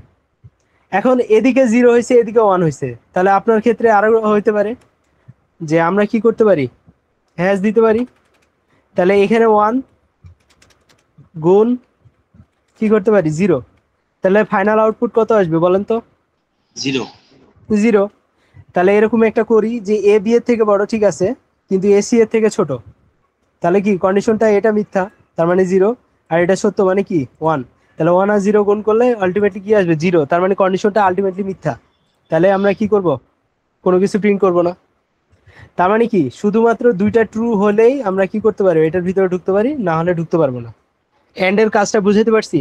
এখন এদিকে 0 হয়েছে, এদিকে 1 হয়েছে, তাহলে আপনার ক্ষেত্রে আরো হইতে পারে যে আমরা কি করতে পারি, হ্যাশ দিতে পারি। তাহলে এখানে 1 গুণ কি করতে পারি, 0। তাহলে ফাইনাল আউটপুট কত আসবে বলেন তো? জিরো। 0। তাহলে এরকম একটা করি যে এ বি এর থেকে বড়, ঠিক আছে, কিন্তু এ সি এর থেকে ছোট। তাহলে কি কন্ডিশনটা, এটা মিথ্যা, তার মানে 0, আর এটা সত্য মানে কি 1। তাহলে 1 আর 0 গুণ করলে আলটিমেটলি কি আসবে, 0, তার মানে কন্ডিশনটা আলটিমেটলি মিথ্যা। তাহলে আমরা কি করব, কোনো কিছু প্রিন্ট করব না। তার মানে কি, শুধুমাত্র দুইটা ট্রু হলেই আমরা কি করতে পারি, এটার ভিতরে ঢুকতে পারি, না হলে ঢুকতে পারবো না। এন্ড এর কাজটা বুঝাতে পারছি।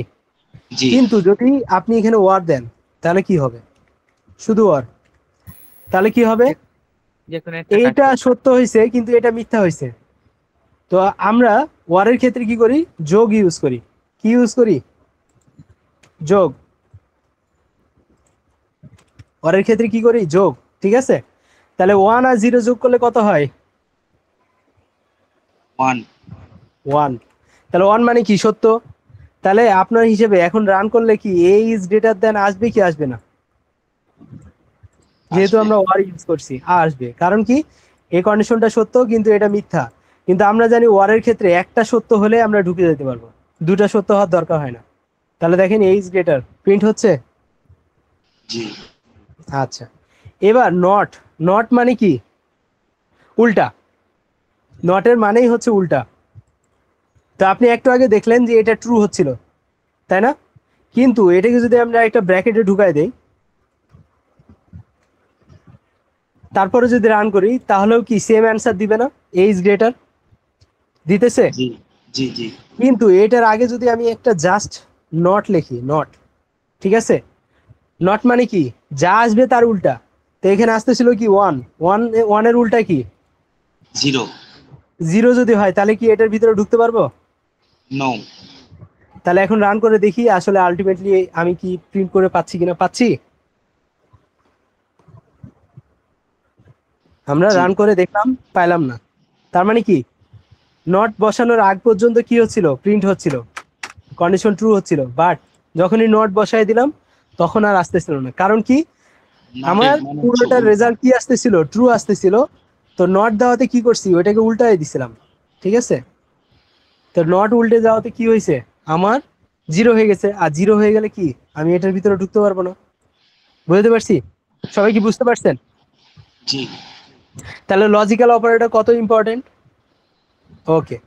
জি। কিন্তু যদি আপনি এখানে ওয়ার দেন, তাহলে কি হবে, শুধু ওয়ার, তাহলে কি হবে, যে কোনো একটা কাজ এইটা করতে। সত্য হয়েছে কিন্তু এটা মিথ্যা হয়েছে। তো আমরা ওয়ারের ক্ষেত্রে কি করি, যোগ ইউজ করি। কি ইউজ করি, যোগ। ওয়ারের ক্ষেত্রে কি করি, যোগ। ঠিক আছে, তাহলে 1 আর 0 যোগ করলে কত হয়, ওয়ান। 1। তাহলে 1 মানে কি, সত্য। তাহলে আপনার হিসেবে এখন রান করলে কি এ ইজ গ্রেটার দেন আসবে কি আসবে না? যেহেতু আসবে। আমরা ওয়ার ইউজ করছি, আসবে। কারণ কি, এই কন্ডিশনটা সত্য কিন্তু এটা মিথ্যা। কিন্তু আমরা জানি ওয়ারের ক্ষেত্রে একটা সত্য হলে আমরা ঢুকে যেতে পারবো, দুটা সত্য হওয়ার দরকার হয় না। তাহলে দেখেন এ ইজ গ্রেটার প্রিন্ট হচ্ছে। জি। আচ্ছা, এবার নট। নট মানে কি, উল্টা। নটের মানেই হচ্ছে উল্টা। তো আপনি একটু আগে দেখলেন যে এটা ট্রু হচ্ছিল, তাই না? কিন্তু এটাকে যদি আমরা একটা ব্র্যাকেটে ঢুকাই দেই, তারপরে যদি রান করি তাহলেও কি সেম অ্যান্সার দিবে না? এ ইজ গ্রেটার দিতেছে। জি জি জি কিন্তু এটার আগে যদি আমি একটা জাস্ট নট লিখি, নট, ঠিক আছে, নট মানে কি যা আসবে তার উল্টা। তো এখানে আসতেছিল কি ওয়ান, ওয়ানের উল্টা কি? জিরো। জিরো যদি হয় তাহলে কি এটার ভিতরে ঢুকতে পারবো? নো। তাহলে এখন রান করে দেখি আসলে আলটিমেটলি আমি কি প্রিন্ট করে পাচ্ছি কিনা। পাচ্ছি। আমরা জি রান করে দেখলাম, পাইলাম না। তার মানে কি নট বসানোর আগ পর্যন্ত কি হচ্ছিল? প্রিন্ট হচ্ছিল, কন্ডিশন ট্রু হচ্ছিল। বাট যখনই নট বসায় দিলাম তখন আর আসতেছিল না। কারণ কি নটের আমার মানে হচ্ছে পুরোটার উল্টা। রেজাল্ট কি আসতেছিল? ট্রু আসতেছিল। তো নট দেওয়াতে কি করছি? ওইটাকে উল্টাই দিছিলাম, ঠিক আছে। তো নট উল্টে যাওয়াতে কি হয়েছে? আমার জিরো হয়ে গেছে। আর জিরো হয়ে গেলে কি আমি এটার ভিতরে ঢুকতে পারবো না। বুঝতে পারছি? সবাই কি বুঝতে পারছেন? জি তাহলে লজিক্যাল অপারেটর কত ইম্পর্টেন্ট। ওকে,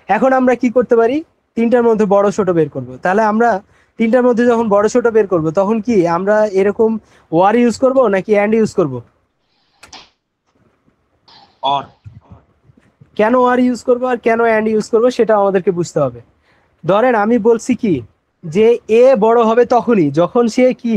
এখন আমরা কি করতে পারি? তিনটার মধ্যে বড় ছোট বের করব। তাহলে আমরা তিনটার মধ্যে যখন বড় ছোট বের করব তখন কি আমরা এরকম ওয়ার ইউজ করব নাকি অ্যান্ড ইউজ করব? অর। কেন ওয়ার ইউজ করব আর কেন অ্যান্ড ইউজ করব সেটা আমাদেরকে বুঝতে হবে। ধরেন আমি বলছি কি যে এ বড় হবে তখনই যখন সে কি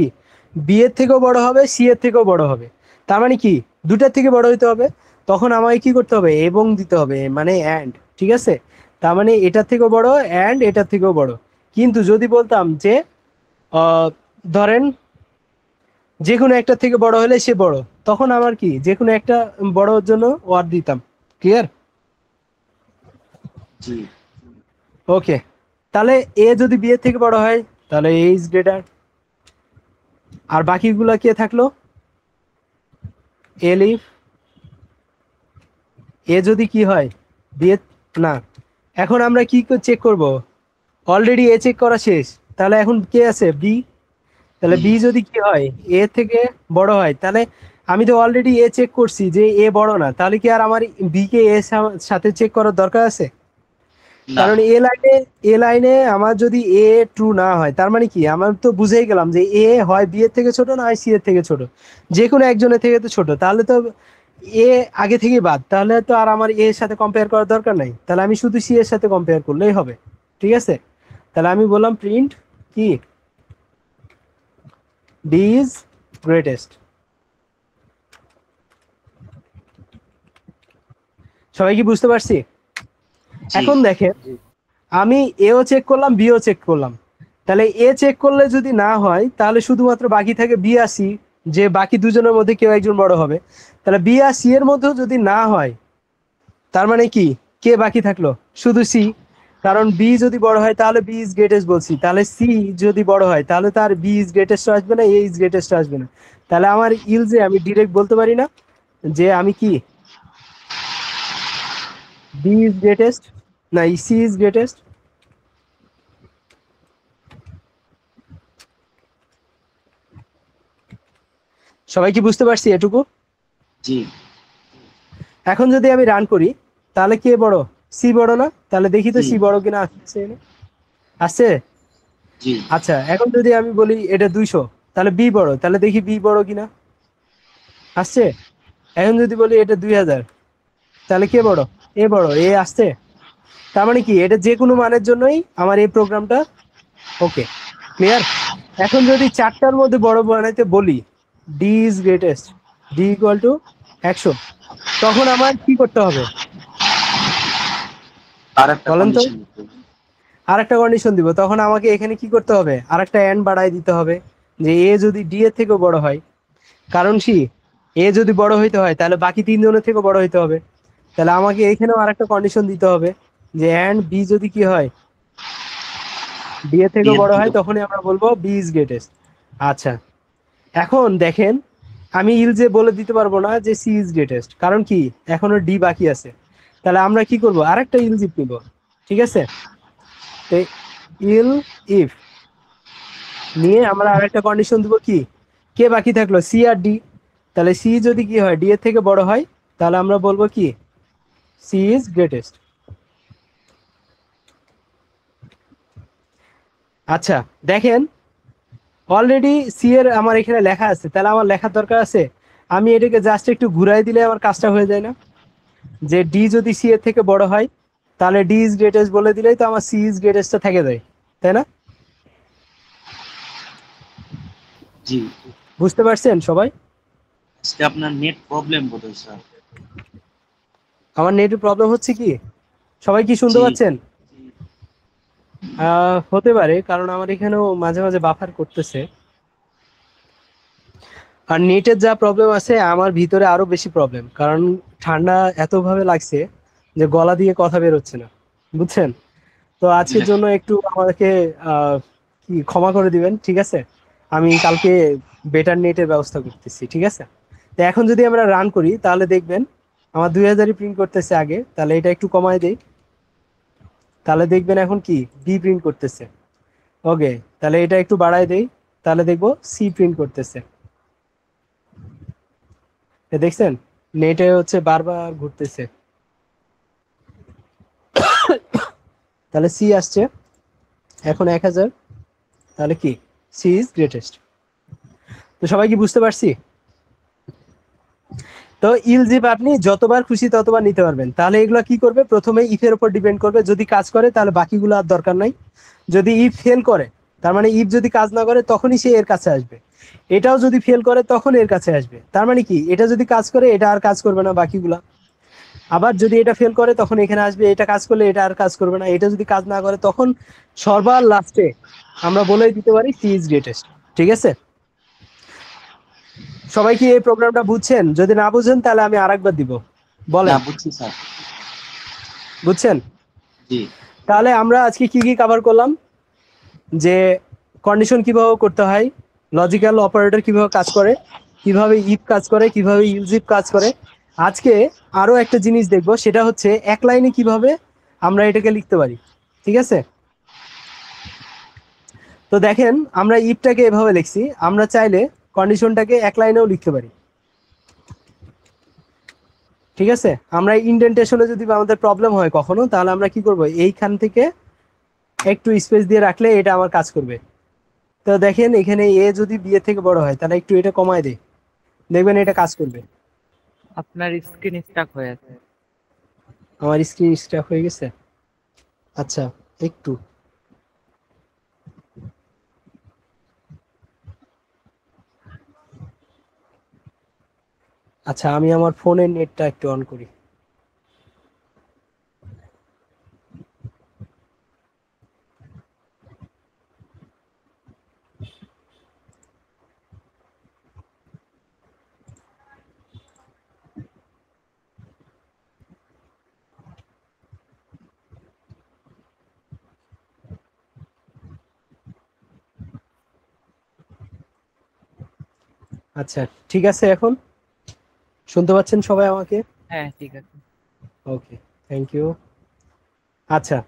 বি এর থেকেও বড় হবে, সি এর থেকেও বড় হবে। তার মানে কি দুটার থেকে বড় হইতে হবে। তখন আমাকে কি করতে হবে? এবং দিতে হবে, মানে অ্যান্ড, ঠিক আছে। তার মানে এটার থেকেও বড় অ্যান্ড এটার থেকেও বড়। কিন্তু যদি বলতাম যে আহ, ধরেন যে কোনো একটা থেকে বড় হলে সে বড়, তখন আমার কি যে কোনো একটা বড়র জন্য ওয়ার দিতাম। ক্লিয়ার? জি ওকে, তাহলে এ যদি বি এর থেকে বড় হয় তাহলে এ ইজ গ্রেটার। আর বাকিগুলা কে থাকলো? এলিফ এ যদি কি হয় বি এর না। এখন আমরা কি চেক করব? অলরেডি এ চেক করা শেষ। তাহলে এখন কে আছে? বি। তাহলে বি। বি যদি কি হয় এ থেকে বড় হয়, তাহলে আমি তো অলরেডি এ চেক করছি যে এ বড় না। তাহলে কি আর আমার বি কে এর সাথে চেক করার দরকার আছে? না। কারণ এ লাইনে আমার যদি এ ট্রু না হয় তার মানে কি আমার তো বুঝেই গেলাম যে এ হয় বি এর থেকে ছোট না হয় সি এর থেকে ছোট। যে কোনো একজনের থেকে তো ছোট। তাহলে তো এ আগে থেকে বাদ। তাহলে তো আর আমার এর সাথে কম্পেয়ার করার দরকার নাই। তাহলে আমি শুধু সি এর সাথে কম্পেয়ার করলেই হবে, ঠিক আছে। তাহলে আমি বললাম প্রিন্ট কি ডি ইজ গ্রেটেস্ট। সবাই কি বুঝতে পারছি? জি এখন দেখেন আমি এও চেক করলাম বিও চেক করলাম। তাহলে এ চেক করলে যদি না হয় তাহলে শুধুমাত্র বাকি থাকে বি আর সি, যে বাকি দুজনের মধ্যে কেউ একজন বড় হবে। তাহলে বি আর সি এর মধ্যেও যদি না হয় তার মানে কি কে বাকি থাকলো? শুধু সি। কারণ বি যদি বড় হয় তাহলে বি ইজ গ্রেটেস্ট বলছি। তাহলে সি যদি বড় হয় তাহলে তার বি ইজ গ্রেটেস্ট আসবে না, এ ইজ গ্রেটেস্ট আসবে না। তাহলে আমার ইলজে আমি ডিরেক্ট বলতে পারি না যে আমি কি বি ইজ গ্রেটেস্ট না সি ইজ গ্রেটেস্ট? সবাই কি বুঝতে পারছি এটুকু? জি এখন যদি আমি রান করি তাহলে কে বড়? সি বড় না? তাহলে দেখি তো জি সি বড় কিনা। আসছে আসছে। জি আচ্ছা, এখন যদি আমি বলি এটা 200 তাহলে বি বড়, তাহলে দেখি বি বড় কিনা। আসছে। এখন যদি বলি এটা 2000 তাহলে কে বড়? এ বড়, এ আসছে। তার মানে কি এটা যে কোনো মানের জন্যই আমার এই প্রোগ্রামটা ওকে। ক্লিয়ার? এখন যদি চারটার মধ্যে বড় বানাইতে বলি D is greatest, D equal to 100, তখন আমার কি করতে হবে আর একটা বলেন তো? কন্ডিশন। আর একটা কন্ডিশন দিব। তখন আমাকে এখানে কি করতে হবে? আর একটা এন্ড বাড়াই দিতে হবে যে এ যদি ডি এর থেকেও বড় হয়। কারণ কি এ যদি বড় হইতে হয় তাহলে বাকি তিনজনের থেকেও বড় হইতে হবে। তাহলে আমাকে এখানেও আর একটা কন্ডিশন দিতে হবে যে এন্ড বি যদি কি হয় ডি এর বি থেকেও এর বড় হয় থেকে। তখনই আমরা বলবো বি ইজ গ্রেটেস্ট। আচ্ছা, এখন দেখেন আমি ইলজে বলে দিতে পারবো না যে সি ইজ গ্রেটেস্ট, কারণ কি এখনো ডি বাকি আছে। তাহলে আমরা কি করব? আরেকটা ইলজিপ নিব, ঠিক আছে। তো ইল ইফ নিয়ে আমরা আরেকটা কন্ডিশন দিব কি কে বাকি থাকলো? সি আর ডি। তাহলে সি যদি কি হয় ডি এর থেকে বড় হয় তাহলে আমরা বলবো কি সি ইজ গ্রেটেস্ট। আচ্ছা, দেখেন অলরেডি সি এর আমার এখানে লেখা আছে। তাহলে আমার লেখার দরকার আছে আমি এটাকে জাস্ট একটু ঘুরাই দিলে আমার কাজটা হয়ে যায় না? যে ডি যদি সি এর থেকে বড় হয় তাহলে ডি ইজ গ্রেটেস্ট বলে দিলেই তো আমার সি ইজ গ্রেটেস্টটা থেকে যায়, তাই না? জি। বুঝতে পারছেন সবাই? আজকে আপনার নেট প্রবলেম বোধহয় স্যার। আমার নেটের প্রবলেম হচ্ছে কি? সবাই কি শুনতে জি। পাচ্ছেন? হতে পারে, কারণ আমার এখানেও মাঝে মাঝে বাফার করতেছে। আর নেটের যা প্রবলেম আছে আমার ভিতরে আরো বেশি প্রবলেম, কারণ ঠান্ডা এতভাবে লাগছে যে গলা দিয়ে কথা বের হচ্ছে না, বুঝছেন? তো আজকের জন্য একটু আমাকে কি ক্ষমা করে দিবেন, ঠিক আছে? আমি কালকে বেটার নেটের ব্যবস্থা করতেছি, ঠিক আছে? তো এখন যদি আমরা রান করি তাহলে দেখবেন আমার 2000-ই প্রিন্ট করতেছে আগে, তাহলে এটা একটু কমায় দেই, তাহলে দেখবেন এখন কি বি প্রিন্ট করতেছে। ওকে, তাহলে এটা একটু বাড়ায় দেই, তাহলে দেখবো সি প্রিন্ট করতেছে। দেখছেন নেটে হচ্ছে বারবার ঘুরতেছে, তাহলে সি আসছে এখন 1000, তাহলে কি সি ইজ গ্রেটেস্ট। তো সবাই কি বুঝতে পারছি? তো ইলজিপ আপনি যতবার খুশি ততবার নিতে পারবেন। তাহলে এগুলো কি করবে, প্রথমে ইফের উপর ডিপেন্ড করবে, যদি কাজ করে তাহলে বাকিগুলো আর দরকার নাই। যদি ইফ ফেল করে, তার মানে ইফ যদি কাজ না করে তখনই সে এর কাছে আসবে। এটাও যদি ফেল করে তখন এর কাছে আসবে, তার মানে কি এটা যদি কাজ করে এটা আর কাজ করবে না বাকিগুলা। আবার যদি এটা ফেল করে তখন এখানে আসবে, এটা কাজ করলে এটা আর কাজ করবে না। এটা যদি কাজ না করে তখন সর্বার লাস্টে আমরা বলেই দিতে পারি সি ইজ গ্রেটেস্ট, ঠিক আছে? সবাই কি এই প্রোগ্রামটা বুঝছেন? যদি না বুঝেন তাহলে আমি আরেকবার দিব, না, বলেন। বুঝছি স্যার। বুঝছেন? জি। তাহলে আমরা আজকে কি কি কভার করলাম, যে কন্ডিশন কিভাবে করতে হয়, লজিক্যাল অপারেটর কিভাবে কাজ করে, কিভাবে ইফ কাজ করে, কিভাবে ইউজ ইফ কাজ করে। আজকে আরো একটা জিনিস দেখবো, সেটা হচ্ছে এক লাইনে কিভাবে আমরা এটাকে লিখতে পারি, ঠিক আছে? তো দেখেন আমরা ইফটাকে এভাবে লিখছি, আমরা চাইলে কন্ডিশনটাকে এক লাইনেও লিখতে পারি, ঠিক আছে? আমরা ইনডেন্টেশনে যদি আমাদের প্রবলেম হয় কখনো, তাহলে আমরা কি করব, এইখান থেকে একটু স্পেস দিয়ে রাখলে এটা আমার কাজ করবে। তো দেখেন এখানে এ যদি বি এর থেকে বড় হয় তাহলে একটু এটা কমায় দেই, দেখবেন এটা কাজ করবে। আপনার স্ক্রিন স্টাক হয়ে আছে। আমার স্ক্রিন স্ট্যাক হয়ে গেছে, আচ্ছা একটু। আচ্ছা আমি আমার ফোনের নেটটা একটু অন করি। আচ্ছা ঠিক আছে, এখন শুনতে পাচ্ছেন সবাই আমাকে? হ্যাঁ ঠিক আছে। ওকে, থ্যাংক ইউ। আচ্ছা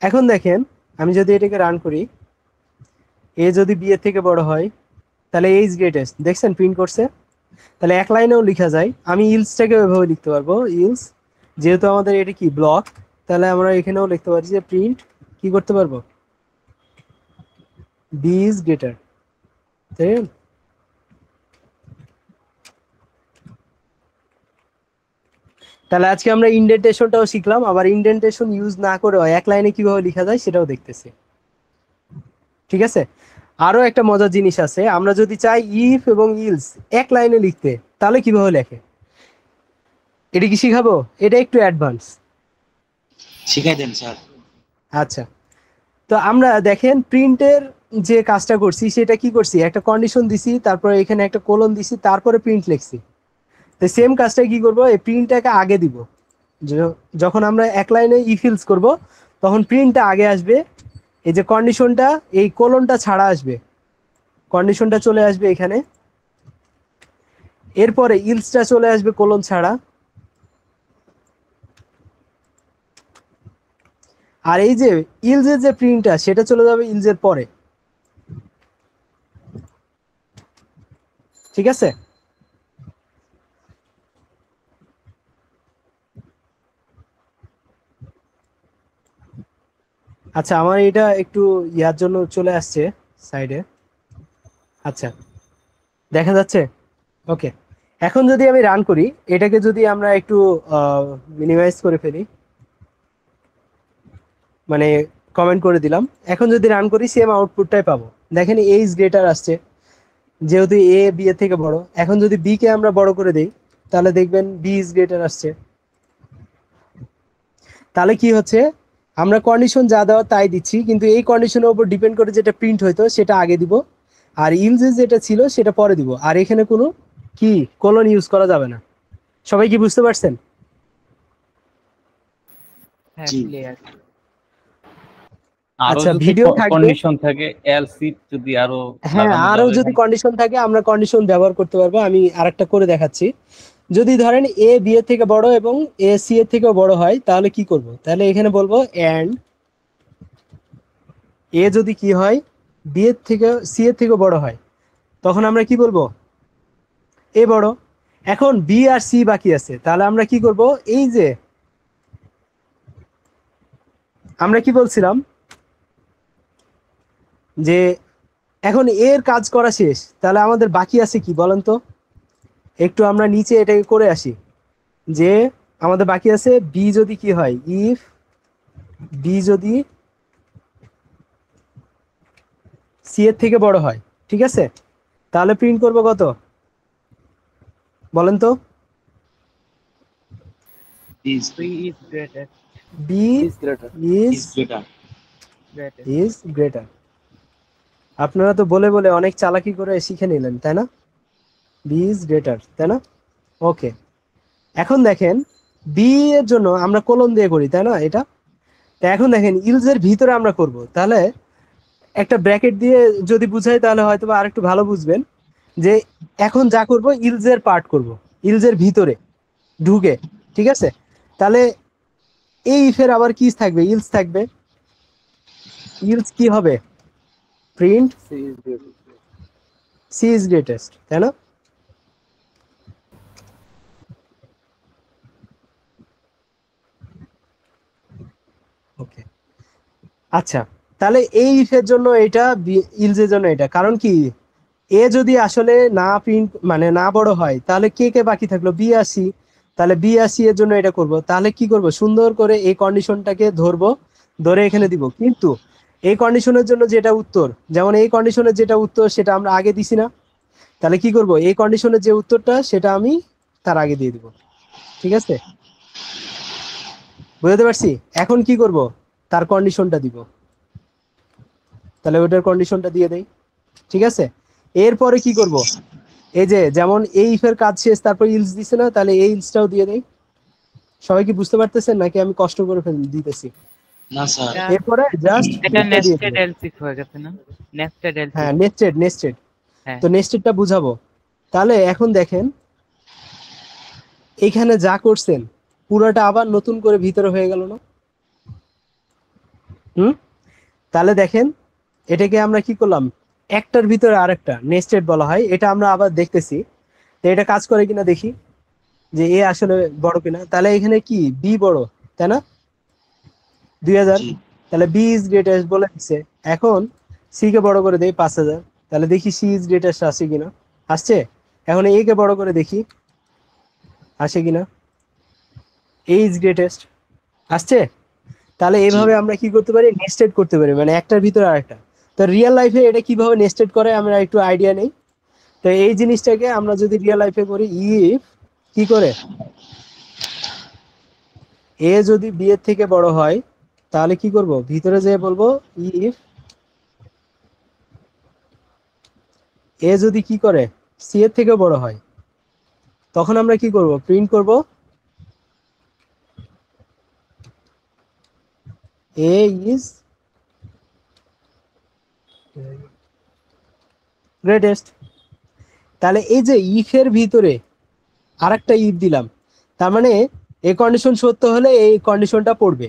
এখন দেখেন আমি যদি এটাকে রান করি, এ যদি বি এর থেকে বড় হয় তাহলে এ ইজ গ্রেটেস্ট, দেখছেন প্রিন্ট করছে। তাহলে এক লাইনেও লেখা যায়, আমি ইলসটাকে ওইভাবে লিখতে পারবো, ইলস যেহেতু আমাদের এটা কি ব্লক, তাহলে আমরা এখানেও লিখতে পারি যে প্রিন্ট কি করতে পারবো, বি ইজ গ্রেটার, তাই না? তাহলে আজকে আমরা ইনডেন্টেশনটাও শিখলাম, আবার ইনডেন্টেশন ইউজ না করে এক লাইনে কিভাবে লেখা যায় সেটাও দেখতেছি, ঠিক আছে? আরো একটা মজার জিনিস আছে, আমরা যদি চাই ইফ এবং ইলস এক লাইনে লিখতে তাহলে কিভাবে লেখে, এটা কি শিখাবো? এটা একটু অ্যাডভান্স। শিখাই দেন স্যার। আচ্ছা, তো আমরা দেখেন প্রিন্টের যে কাজটা করছি সেটা কি করছি, একটা কন্ডিশন দিছি, তারপরে এখানে একটা কোলন দিছি, তারপরে প্রিন্ট লিখছি। তো সেম কাজটা কি করব, এই প্রিন্টটাকে আগে দিব। যখন আমরা এক লাইনে ইফিলস করব তখন প্রিন্টটা আগে আসবে, এই যে কন্ডিশনটা এই কোলনটা ছাড়া আসবে, কন্ডিশনটা চলে আসবে এখানে, এরপরে ইলসটা চলে আসবে কোলন ছাড়া, আর এই যে ইলজের যে প্রিন্টটা সেটা চলে যাবে ইলজের পরে, ঠিক আছে? আচ্ছা আমার এটা একটু ইয়ার জন্য চলে আসছে সাইডে, আচ্ছা দেখা যাচ্ছে। ওকে, এখন যদি আমি রান করি, এটাকে যদি আমরা একটু মিনিমাইজ করে ফেলি, মানে কমেন্ট করে দিলাম, এখন যদি রান করি সেম আউটপুটটাই পাবো। দেখেন এ ইজ গ্রেটার আসছে, যেহেতু এ বি এর থেকে বড়। এখন যদি বি কে আমরা বড় করে দেই, তাহলে দেখবেন বি ইজ গ্রেটার আসছে। তাহলে কি হচ্ছে, আমরা কন্ডিশন যা দেওয়া তাই দিচ্ছি, কিন্তু এই কন্ডিশনের উপর ডিপেন্ড করে যেটা প্রিন্ট হইতো সেটা আগে দিব, আর ইলজে যেটা ছিল সেটা পরে দিব। আর এখানে কোনো কি কোলন ইউজ করা যাবে না। সবাই কি বুঝতে পারছেন? হ্যাঁ, জি। ক্লিয়ার। আরো আচ্ছা, যদি ভিডিও থাকবে। কন্ডিশন থাকে এলস ইফ যদি আরো হ্যাঁ, লাগানো আরো যাবে যদি কন্ডিশন থাকে আমরা কন্ডিশন ব্যবহার করতে পারবো। আমি আরেকটা করে দেখাচ্ছি। যদি ধরেন এ বি এর থেকে বড় এবং এ সি এর থেকেও বড় হয়, তাহলে কি করব? তাহলে এখানে বলবো এন্ড এ যদি কি হয়, বি এর থেকে সি এর থেকে বড় হয়, তখন আমরা কি বলবো? এ বড়। এখন বি আর সি বাকি আছে, তাহলে আমরা কি করব? এই যে আমরা কি বলছিলাম যে এখন এর কাজ করা শেষ, তাহলে আমাদের বাকি আছে কি বলেন তো? একটু আমরা নিচে এটাকে করে আসি, যে আমাদের বাকি আছে বি যদি কি হয়, ইফ বি যদি সি এর থেকে বড় হয়, ঠিক আছে? তাহলে প্রিন্ট করব কত বলেন তো? Is C is greater. B is greater. Is is greater. Greater. Is greater. আপনারা তো বলে বলে অনেক চালাকি করে শিখে নিলেন, তাই না? বি ইজ গ্রেটার, তাই না? ওকে, এখন দেখেন বি এর জন্য আমরা কোলন দিয়ে করি, তাই না এটা? তো এখন দেখেন ইলজের ভিতরে আমরা করব, তাহলে একটা ব্র্যাকেট দিয়ে যদি বুঝাই তাহলে হয়তো বা আরেকটু ভালো বুঝবেন। যে এখন যা করব ইলজের পার্ট করব, ইলজের ভিতরে ঢুকে, ঠিক আছে? তাহলে এই ইফের আবার কি থাকবে? ইলস থাকবে। ইলস কি হবে? Print C is greater. C is greatest, তাই না? ওকে, আচ্ছা, তাহলে এই ইফের জন্য এটা, ইলজের জন্য এটা। কারণ কি, এ যদি আসলে না প্রিন্ট মানে না বড় হয়, তাহলে কে কে বাকি থাকলো? বি আর সি। তাহলে বি আর সি এর জন্য এটা করব। তাহলে কি করব? সুন্দর করে এই কন্ডিশনটাকে ধরবো, ধরে এখানে দিব। কিন্তু এই কন্ডিশনের জন্য যেটা উত্তর, যেমন এই কন্ডিশনের যেটা উত্তর সেটা আমরা আগে দিছি না। তাহলে কি করব? এই কন্ডিশনের যে উত্তরটা সেটা আমি তার আগে দিয়ে দিব, ঠিক আছে? বুঝতে পারছি? এখন কি করব? তার কন্ডিশনটা দিব। তাহলে ওটার কন্ডিশনটা দিয়ে দেই, ঠিক আছে? এরপরে কি করব? এই যে যেমন এই ইফের কাজ শেষ, তারপর ইলস দিছে না, তাহলে এই ইলসটাও দিয়ে দেই। সবাই কি বুঝতে পারতেছেন নাকি আমি কষ্ট করে দিতেছি? না স্যার। এরপরে জাস্ট এটা দিয়ে নেস্টেড দেব। এলস ইফ হয়ে গেছে না? নেস্টেড এলস হ্যাঁ, ইফ। Nested nested. হ্যাঁ। তো নেস্টেডটা বুঝাবো। তাহলে এখন দেখেন এখানে যা করছেন পুরোটা আবার নতুন করে ভিতরে হয়ে গেল না? হুম। তাহলে দেখেন এটাকে আমরা কি করলাম, একটার ভিতরে আরেকটা নেস্টেড বলা হয়। এটা আমরা আবার দেখতেছি, তো এটা কাজ করে কিনা দেখি, যে এ আসলে বড় কিনা। তাহলে এখানে কি বি বড়, তাই না? 2000। জি। তাহলে বি ইজ গ্রেটেস্ট বলে দিচ্ছে। এখন সি কে বড় করে দেই 5000। তাহলে দেখি সি ইজ গ্রেটেস্ট আসে কিনা। আসছে। এখন এ কে বড় করে দেখি আসে কিনা। এ ইজ গ্রেটেস্ট আসছে। তাহলে জি। এইভাবে আমরা কি করতে পারি? নেস্টেড করতে পারি, মানে একটার ভিতরে আরেকটা। তো রিয়েল লাইফে এটা কিভাবে নেস্টেড করে আমরা একটু আইডিয়া নেই। তো এই জিনিসটাকে আমরা যদি রিয়েল লাইফে করি, ইফ কি করে, এ যদি বি এর থেকে বড় হয়, তাহলে কি করব? ভিতরে যেয়ে বলবো ইফ এ যদি কি করে, সি এর থেকে বড় হয়, তখন আমরা কি করব? প্রিন্ট করব এ ইজ গ্রেটেস্ট। তাহলে এই যে ইফের ভিতরে আরেকটা ইফ দিলাম, তার মানে এই কন্ডিশন সত্য হলে এই কন্ডিশনটা পড়বে।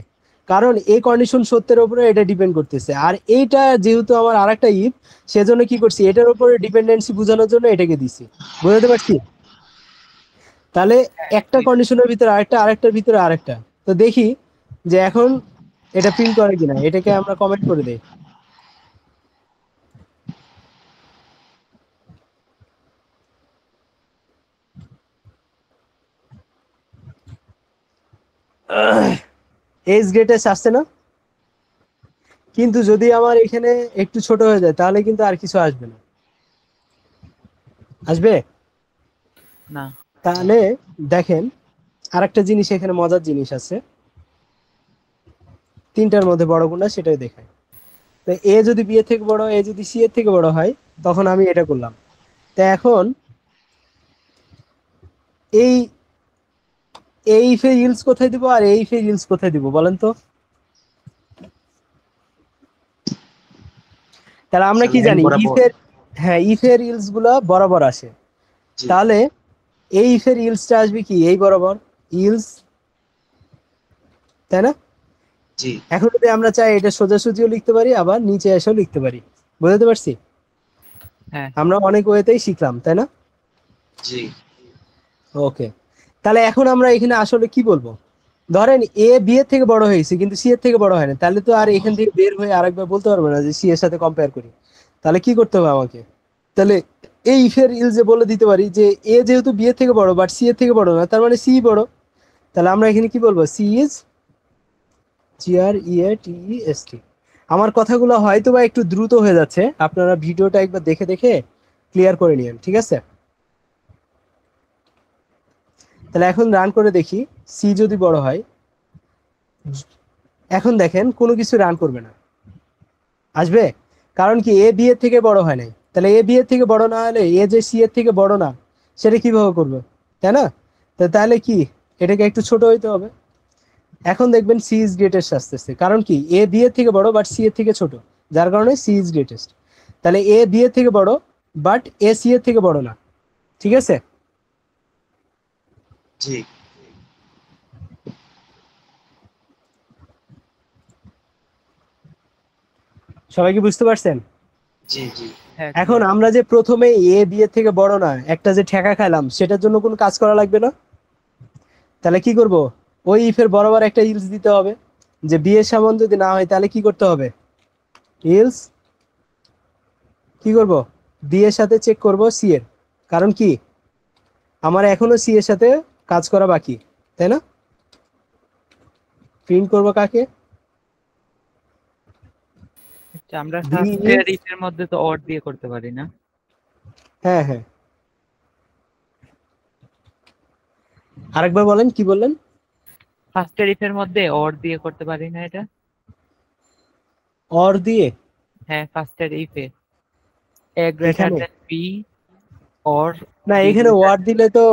কারণ এই কন্ডিশন সত্যের উপরে এটা ডিপেন্ড করতেছে। আর এইটা যেহেতু আমার আরেকটা ইফ, সেজন্য কি করছি, এটার উপরে ডিপেন্ডেন্সি বোঝানোর জন্য এটাকে দিছি। বুঝতে পারছি? তাহলে একটা কন্ডিশনের ভিতরে আরেকটা, আরেকটার ভিতরে আরেকটা। তো দেখি যে এখন এটা প্রিন্ট করে কিনা, এটাকে আমরা কমেন্ট করে দেই। এজ গ্রেটেস্ট আসছে না? কিন্তু যদি আমার এখানে একটু ছোট হয়ে যায় তাহলে কিন্তু আর কিছু আসবে না, আসবে? না। তাহলে দেখেন আরেকটা জিনিস এখানে মজার জিনিস আছে, তিনটার মধ্যে বড় কোনটা সেটাই দেখায়। তো এ যদি বি এর থেকে বড়, এ যদি সি এর থেকে বড় হয়, তখন আমি এটা করলাম। তো এখন এই এই ইফে ইলস কোথায় দিব আর এই ইফে ইলস কোথায় দিব বলেন তো? তাহলে আমরা কি লাইন জানি বরাবর। ইফের, হ্যাঁ ইফের ইলস গুলা বরাবর আসে। জি তাহলে এই ইফের ইলসটা আসবে কি এই বরাবর ইলস, তাই না? জি এখন যদি আমরা চাই এটা সোজাসুজিও লিখতে পারি আবার নিচে এসেও লিখতে পারি, বুঝতে পারছি? হ্যাঁ আমরা অনেক ওয়েতেই শিখলাম, তাই না? জি ওকে, তাহলে এখন আমরা এখানে আসলে কি বলবো? ধরেন এ বি এর থেকে বড় হয়েছে কিন্তু সি এর থেকে বড় হয় না, তাহলে তো আর এখান থেকে বের হয়ে আরেকবার বলতে পারবো না যে সি এর সাথে কম্পেয়ার করি। তাহলে কি করতে হবে আমাকে? তাহলে এই ইফের ইলজে বলে দিতে পারি যে এ যেহেতু বি এর থেকে বড় বাট সি এর থেকে বড় না, তার মানে সি বড়। তাহলে আমরা এখানে কি বলবো? C is GREATEST। আমার কথাগুলো হয়তো বা একটু দ্রুত হয়ে যাচ্ছে, আপনারা ভিডিওটা একবার দেখে দেখে ক্লিয়ার করে নিন, ঠিক আছে? তাহলে এখন রান করে দেখি সি যদি বড় হয়। এখন দেখেন কোনো কিছু রান করবে না, আসবে? কারণ কি এ বি এর থেকে বড় হয় নাই, তাহলে এ বি এর থেকে বড় না হলে এ যে সি এর থেকে বড় না সেটা কিভাবে করবে, তাই না? তো তাহলে কি এটাকে একটু ছোট হইতে হবে। এখন দেখবেন সি ইজ গ্রেটেস্ট আসতেছে, কারণ কি এ বি এর থেকে বড় বাট সি এর থেকে ছোট, যার কারণে সি ইজ গ্রেটেস্ট। তাহলে এ বি এর থেকে বড় বাট এ সি এর থেকে বড় না, ঠিক আছে? জি সবাই কি বুঝতে পারছেন? জি জি হ্যাঁ এখন clear। আমরা যে প্রথমে এ বি এর থেকে বড় না একটা যে ঠেকা খাইলাম সেটার জন্য কোনো কাজ করা লাগবে না। তাহলে কি করব? ওই ইফের বরাবর একটা ইলস দিতে হবে, যে বি এর সমান যদি না হয় তাহলে কি করতে হবে? ইলস কি করব? বি এর সাথে চেক করব সি এর, কারণ কি আমার এখনো সি এর সাথে কাজ করা বাকি, তাই না? প্রিন্ট করব কাকে? আচ্ছা, আমরা বি ফার্স্ট ইজ, এর ইফের মধ্যে তো অর দিয়ে করতে পারি না? হ্যাঁ হ্যাঁ, আরেকবার বলেন কি বললেন? ফার্স্ট এর ইফের মধ্যে অর দিয়ে করতে পারি না এটা? অর দিয়ে? হ্যাঁ, ফার্স্ট এর ইফে এ গ্রেটার এখানে দ্যান বি অর না, বি এখানে গ্রেটার। ওয়ার্ড দিলে তো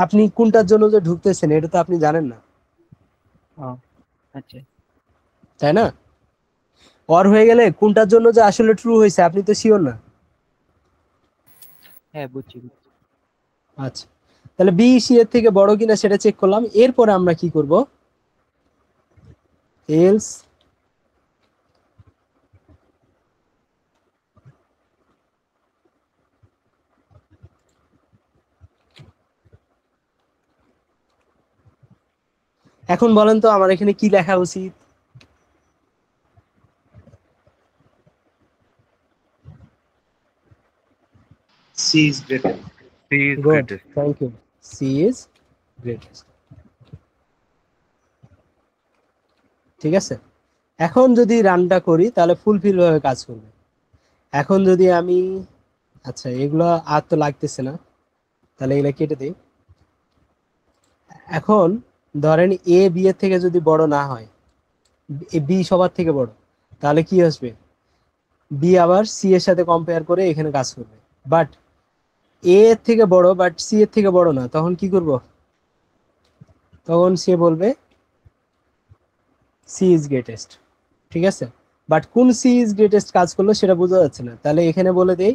আপনি কোনটার জন্য যে ঢুকতেছেন এটা তো আপনি জানেন না, ও আচ্ছা। তাই না? অর হয়ে গেলে কোনটার জন্য যে আসলে ট্রু হয়েছে আপনি তো শিওর না। হ্যাঁ বুঝছি বুঝছি। আচ্ছা, তাহলে বি সি এর থেকে বড় কিনা সেটা চেক করলাম, এরপরে আমরা কি করব? এলস এখন বলেন তো আমার এখানে কি লেখা উচিত? C is greater. C is good, greatest. Thank you. C is greatest, ঠিক আছে? এখন যদি রানটা করি তাহলে ফুলফিল ভাবে কাজ করবে। এখন যদি আমি, আচ্ছা এগুলো আর তো লাগতেছে না, তাহলে এগুলো কেটে দিই। এখন ধরেন এ বি এর থেকে যদি বড় না হয়, বি সবার থেকে বড়, তাহলে কি আসবে? বি আবার সি এর সাথে কম্পেয়ার করে এখানে কাজ করবে। বাট এ এর থেকে বড় বাট সি এর থেকে বড় না, তখন কি করব? তখন সে বলবে সি ইজ গ্রেটেস্ট, ঠিক আছে? বাট কোন সি ইজ গ্রেটেস্ট কাজ করলো সেটা বোঝা যাচ্ছে না, তাহলে এখানে বলে দেই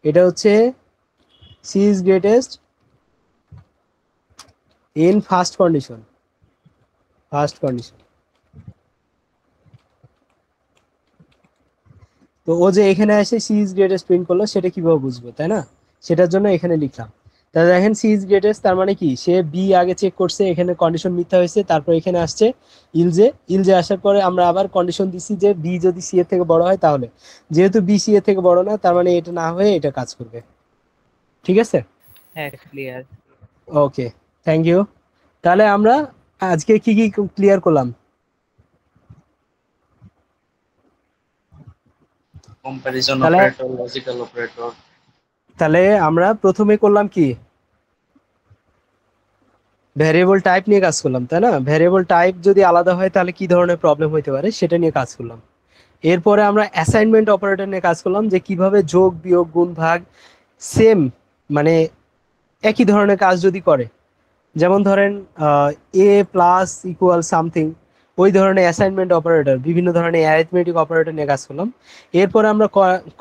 এটা হচ্ছে C is greatest in first condition. First condition, তো ও যে এখানে এসে সি ইজ গ্রেটেস্ট প্রিন্ট করলো সেটা কিভাবে বুঝবো, তাই না? সেটার জন্য এখানে লিখলাম। তাহলে দেখেন সি ইজ গ্রেটেস্ট তার মানে কি সে বি আগে চেক করছে, এখানে কন্ডিশন মিথ্যা হয়েছে, তারপর এখানে আসছে ইলজে, ইলজে আসার পরে আমরা আবার কন্ডিশন দিছি যে বি যদি সি এর থেকে বড় হয়, তাহলে যেহেতু বি সি এর থেকে বড় না তার মানে এটা না হয়ে এটা কাজ করবে, ঠিক আছে? হ্যাঁ ক্লিয়ার। Okay, thank you. তাহলে আমরা আজকে কি কি ক্লিয়ার করলাম? কম্প্যারিজন তাহলে অপারেটর, লজিক্যাল অপারেটর। তাহলে আমরা প্রথমে করলাম কি, ভ্যারিয়েবল টাইপ নিয়ে কাজ করলাম, তাই না? ভ্যারিয়েবল টাইপ যদি আলাদা হয় তাহলে কি ধরনের প্রবলেম হতে পারে সেটা নিয়ে কাজ করলাম। এরপরে আমরা অ্যাসাইনমেন্ট অপারেটর নিয়ে কাজ করলাম, যে কিভাবে যোগ বিয়োগ গুণ ভাগ সেম, মানে একই ধরনের কাজ যদি করে, যেমন ধরেন এ প্লাস ইকুয়াল সামথিং, ওই ধরনের অ্যাসাইনমেন্ট অপারেটর, বিভিন্ন ধরনের অ্যারিথমেটিক অপারেটর নিয়ে কাজ করলাম। এরপরে আমরা